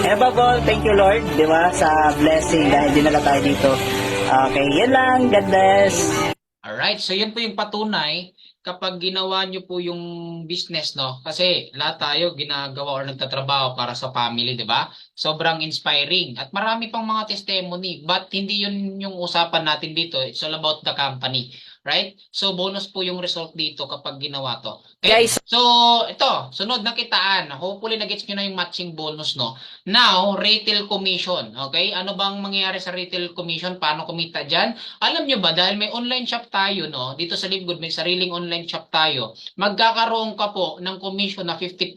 And above all, thank you, Lord, di ba, sa blessing dahil dinala tayo dito. Okay, yan lang. God bless. Alright, so yun po yung patunay kapag ginawa nyo po yung business, no? Kasi lahat tayo ginagawa or nagtatrabaho para sa family, di ba? Sobrang inspiring. At marami pang mga testimony. But hindi yun yung usapan natin dito. It's all about the company. Right? So, bonus po yung result dito kapag ginawa to. Okay? Guys. So, ito. Sunod na kitaan. Hopefully, nag-gets nyo na yung matching bonus, no? Now, retail commission. Okay? Ano bang mangyayari sa retail commission? Paano kumita dyan? Alam nyo ba, dahil may online shop tayo, no? Dito sa Live Good, may sariling online shop tayo. Magkakaroon ka po ng commission na 50%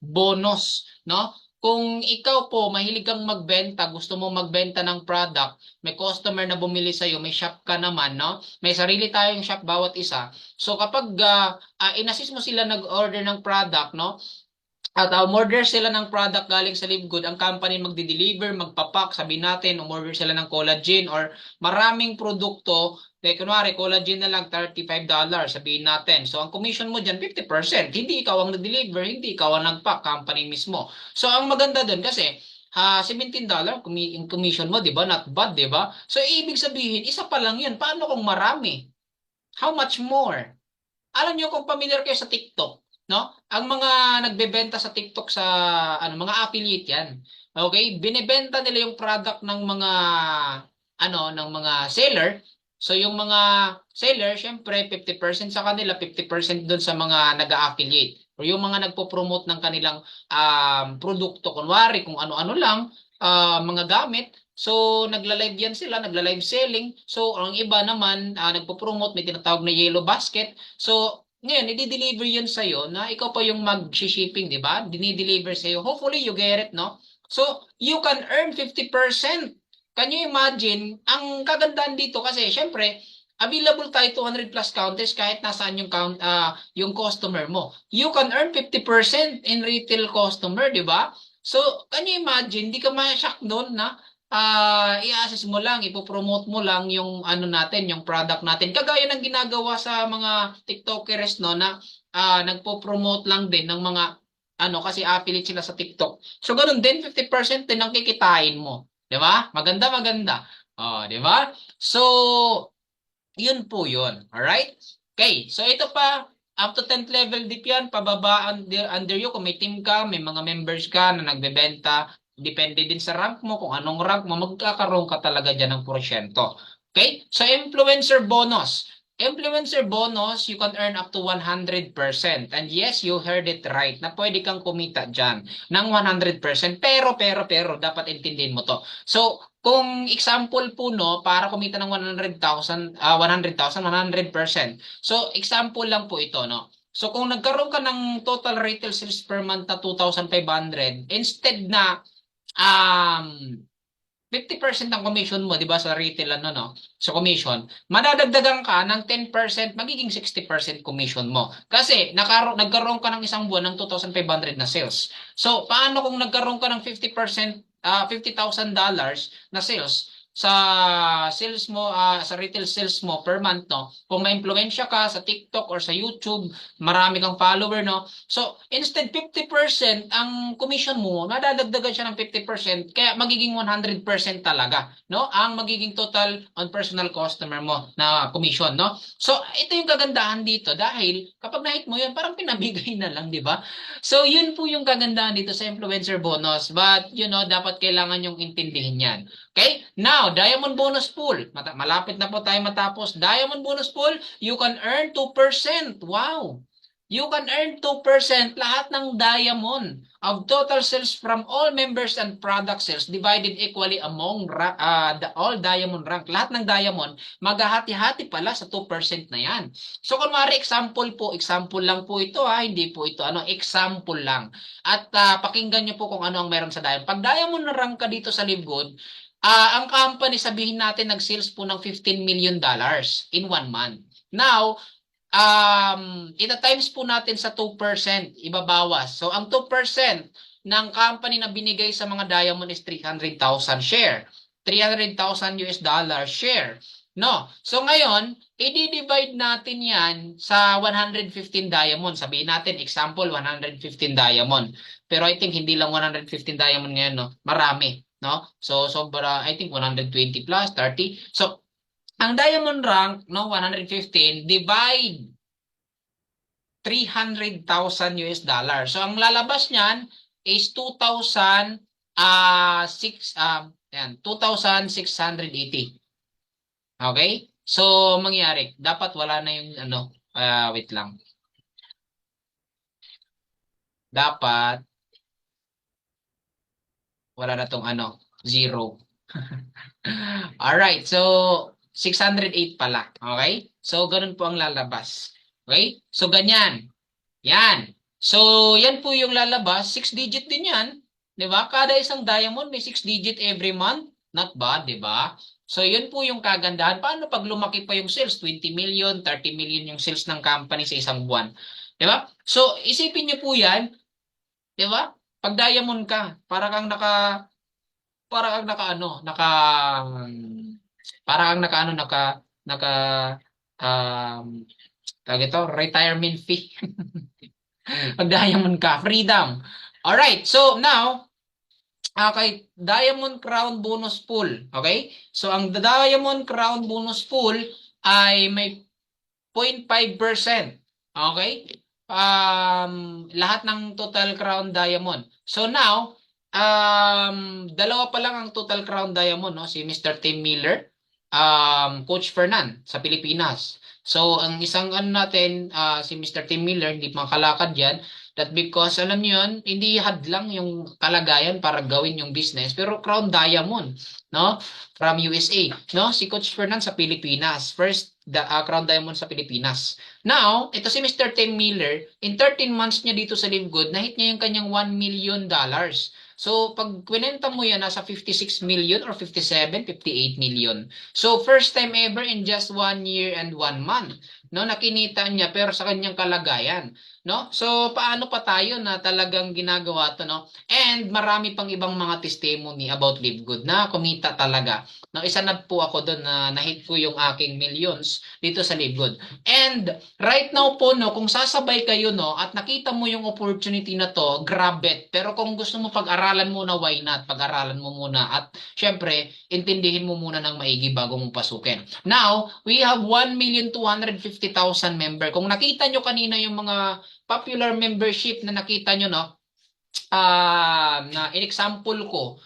bonus, no? Kung ikaw po, mahilig kang magbenta, gusto mo magbenta ng product, may customer na bumili sa'yo, may shop ka naman, no? May sarili tayong shop bawat isa. So kapag in-assist mo sila nag-order ng product, no? At umorder sila ng product galing sa Live Good, ang company magdi-deliver, magpapak, sabi natin, umorder sila ng collagen or maraming produkto, kunwari, collagen na lang, $35, sabihin natin. So, ang commission mo dyan, 50%. Hindi ikaw ang nag-deliver, hindi ikaw ang nag-pack, company mismo. So, ang maganda dun kasi, $17 yung commission mo, di ba? Not bad, di ba? So, ibig sabihin, isa pa lang yun. Paano kung marami? How much more? Alam nyo kung familiar kayo sa TikTok, no? Ang mga nagbebenta sa TikTok sa mga affiliate 'yan. Okay? Binebenta nila yung product ng mga ng mga seller. So yung mga seller, syempre 50% sa kanila, 50% doon sa mga nag-affiliate or yung mga nagpo-promote ng kanilang produkto, kunwari kung ano-ano lang, mga gamit. So, nagla-live yan sila, nagla-live selling. So, ang iba naman, nagpo-promote, may tinatawag na yellow basket. So, ngayon, i-deliver yun sa'yo na ikaw pa yung mag-shipping, di ba? Dini-deliver sa'yo. Hopefully, you get it, no? So, you can earn 50%. Can you imagine? Ang kagandahan dito kasi, syempre, available tayo 200 plus counters kahit nasaan yung customer mo. You can earn 50% in retail customer, di ba? So, can you imagine? Di ka ma-shock doon na i-assess mo lang, ipopromote mo lang yung natin, yung product natin. Kagaya ng ginagawa sa mga TikTokers, no, na nagpo-promote lang din ng mga kasi affiliate sila sa TikTok. So, ganun din, 50% din ang kikitain mo. Di ba? Maganda, maganda. Di ba? So, yun po yun. Alright? Okay. So, ito pa, up to 10th level dip yan, pababa under you. Kung may team ka, may mga members ka na nagbebenta, depende din sa rank mo, kung anong rank mo, magkakaroon ka talaga dyan ng porsyento. Okay? So, influencer bonus. Influencer bonus, you can earn up to 100%. And yes, you heard it right, na pwede kang kumita dyan ng 100%. Pero, dapat intindihin mo to. So, kung example po, no, para kumita ng 100%. So, example lang po ito, no. So, kung nagkaroon ka ng total retail sales per month na 2,500, instead na 50% ang commission mo, di ba, sa retail, sa commission, madadagdagan ka ng 10%, magiging 60% commission mo. Kasi, nagkaroon ka ng isang buwan ng 2,500 na sales. So, paano kung nagkaroon ka ng 50%, $50,000 na sales sa sales mo, sa retail sales mo per month, no? Kung ma-impluwensya ka sa TikTok or sa YouTube, marami kang follower, no? So, instead 50% ang commission mo, nadadagdagan siya ng 50%, kaya magiging 100% talaga, no? Ang magiging total on personal customer mo na commission, no? So, ito yung kagandahan dito dahil kapag na-hit mo yun, parang pinabigay na lang, di ba? So, yun po yung kagandahan dito sa influencer bonus. But, dapat kailangan yung intindihin yan. Okay? Now, Now, Diamond Bonus Pool. Malapit na po tayo matapos. Diamond Bonus Pool, you can earn 2%. Wow! You can earn 2% lahat ng diamond of total sales from all members and product sales divided equally among all diamond rank. Lahat ng diamond, maghahati-hati pala sa 2% na yan. So, kunwari, example lang po ito ha, hindi po ito, example lang. At pakinggan nyo po kung ano ang meron sa diamond. Pag diamond rank ka dito sa Livegood, ang company, sabihin natin, nag-sales po ng $15 million in 1 month. Now, ita-times po natin sa 2%, ibabawas. So, ang 2% ng company na binigay sa mga diamond is 300,000 share. 300,000 US dollar share. No? So, ngayon, i-divide natin yan sa 115 diamond. Sabihin natin, example, 115 diamond. Pero I think hindi lang 115 diamond ngayon, no? Marami. No? So, I think 120 plus, 30. So, ang diamond rank, no, 115, divide 300,000 US dollar. So, ang lalabas niyan is 2,680. Okay? So, mangyari, dapat wala na yung, wait lang. Dapat, wala na tong, zero. Alright, so, 608 pala. Okay? So, ganun po ang lalabas. Okay? So, ganyan. Yan. So, yan po yung lalabas. 6 digit din yan. Diba? Kada isang diamond may 6 digit every month. Not bad, diba? So, yun po yung kagandahan. Paano pag lumaki pa yung sales? 20 million, 30 million yung sales ng company sa isang buwan. Diba? So, isipin nyo po yan. Diba? Pag diamond ka, para kang retirement fee. Pag diamond ka, freedom. Alright, so now, okay, Diamond Crown Bonus Pool. Okay? So, ang Diamond Crown Bonus Pool ay may 0.5%. Okay? Lahat ng total crown diamond. So, now, dalawa pa lang ang total crown diamond, no? Si Mr. Tim Miller, Coach Fernan sa Pilipinas. So, ang isang natin, si Mr. Tim Miller, hindi makalakad yan. That because, alam niyo yun, hindi hadlang yung kalagayan para gawin yung business. Pero crown diamond, no? From USA. No? Si Coach Fernan sa Pilipinas. First, crown diamond sa Pilipinas. Now, ito si Mr. Tim Miller, in 13 months niya dito sa Livegood, nahit niya yung kanyang $1 million. So, pag kwenta mo yan, nasa 56 million or 57, 58 million. So, first time ever in just 1 year and 1 month, no, nakinita niya pero sa kanyang kalagayan, no? So, paano pa tayo na talagang ginagawa to, no? And marami pang ibang mga testimony about Livegood na kumita talaga. No, isa na po ako doon na nahit ko yung aking millions dito sa Livegood. And right now po, no, kung sasabay kayo, no, at nakita mo yung opportunity na to, grab it. Pero kung gusto mo pag-aralan muna, why not? Pag-aralan mo muna at syempre, intindihin mo muna ng maigi bago mo pasukin. Now, we have 1,250,000 member. Kung nakita nyo kanina yung mga popular membership na nakita nyo, no, na in-example ko,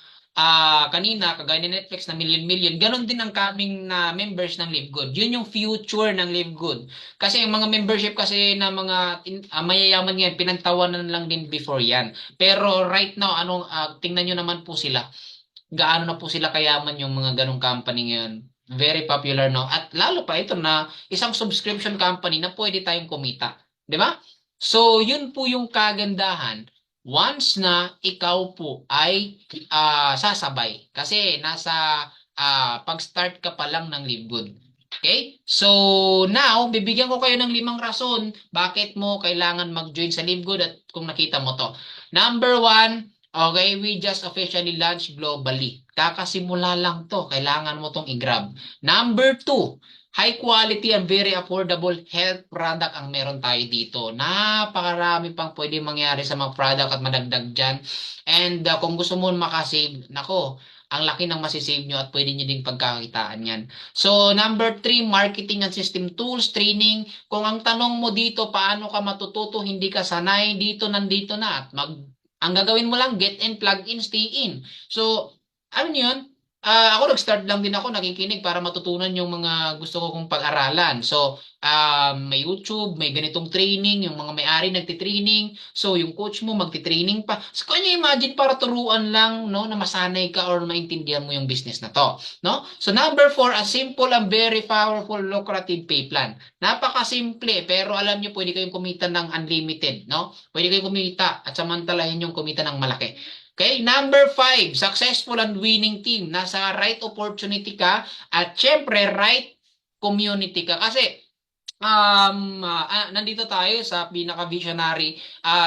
kanina, kagaya ni Netflix na million, ganon din ang kaming na members ng Livegood. Yun yung future ng Livegood. Kasi yung mga membership kasi na mga mayayaman yan, pinantawanan lang din before yan. Pero right now, tingnan nyo naman po sila. Gaano na po sila kayaman yung mga ganong company ngayon. Very popular, no? At lalo pa ito na isang subscription company na pwede tayong kumita. Di ba? So, yun po yung kagandahan once na ikaw po ay sasabay. Kasi nasa pag-start ka pa lang ng Livegood. Okay? So, now, bibigyan ko kayo ng 5 rason bakit mo kailangan mag-join sa Livegood at kung nakita mo to. Number 1, okay, we just officially launched globally. Kakasimula lang to. Kailangan mo tong i-grab. Number 2, high quality and very affordable health product ang meron tayo dito. Napakarami pang pwede mangyari sa mga product at madagdag dyan. And kung gusto mo makasave, nako, ang laki ng masisave nyo at pwede nyo din pagkakitaan yan. So, number 3, marketing and system tools, training. Kung ang tanong mo dito, paano ka matututo, hindi ka sanay, nandito na. At ang gagawin mo lang, get in, plug in, stay in. So, ano yun? Ako nag-start lang din ako nakikinig para matutunan yung mga gusto ko kong pag-aralan. So, may YouTube, may ganitong training, yung mga may-ari nagtitraining. So, yung coach mo magtitraining pa. So, kanya imagine para turuan lang, no, na masanay ka or maintindihan mo yung business na to, no? So, number 4, a simple and very powerful lucrative pay plan. Napakasimple, pero alam niyo pwede kayong kumita ng unlimited, no? Pwede kayong kumita at samantalahin yung kumita ng malaki. Okay, number 5, successful and winning team. Nasa right opportunity ka at syempre right community ka. Kasi nandito tayo sa pinaka-visionary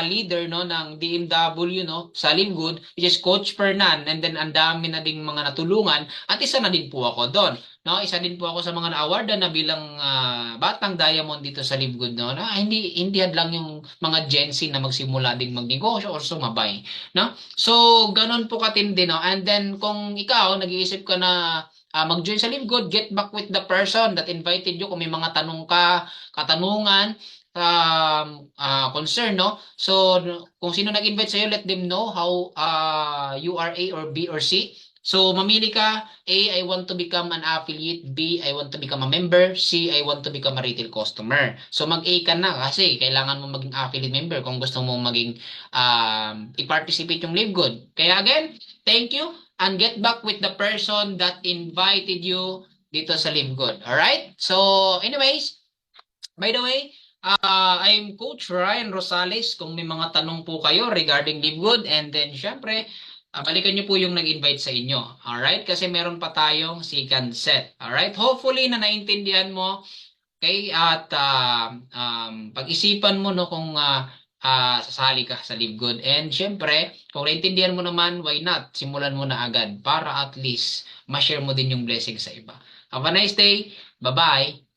leader no ng DMW no sa Livgood, which is Coach Fernan, and then ang dami na ding mga natulungan at isa na din po ako doon. No, isa din po ako sa mga na-awardan na bilang batang diamond dito sa Livgood no. Na hindi lang yung mga Gen Z na magsimula ding magnegosyo or sumabay, no? So, ganun po katindi no. And then kung ikaw nag-iisip ka na mag-join sa Live Good, get back with the person that invited you kung may mga tanong ka, katanungan, concern, no? So, kung sino nag-invite sa'yo, let them know how you are A or B or C. So, mamili ka, A, I want to become an affiliate, B, I want to become a member, C, I want to become a retail customer. So, mag-A ka na kasi kailangan mo maging affiliate member kung gusto mo maging i-participate yung Live Good. Kaya again, thank you and get back with the person that invited you dito sa Live Good. Alright? So, anyways, by the way, I'm Coach Ryan Rosales. Kung may mga tanong po kayo regarding Live Good, and then syempre, balikan nyo po yung nag-invite sa inyo. Alright? Kasi meron pa tayong second set. Alright? Hopefully na naintindihan mo. Okay? At pag-isipan mo no kung sasali ka sa Live Good. And syempre, kung naintindihan mo naman, why not? Simulan mo na agad para at least ma-share mo din yung blessing sa iba. Have a nice day. Bye-bye.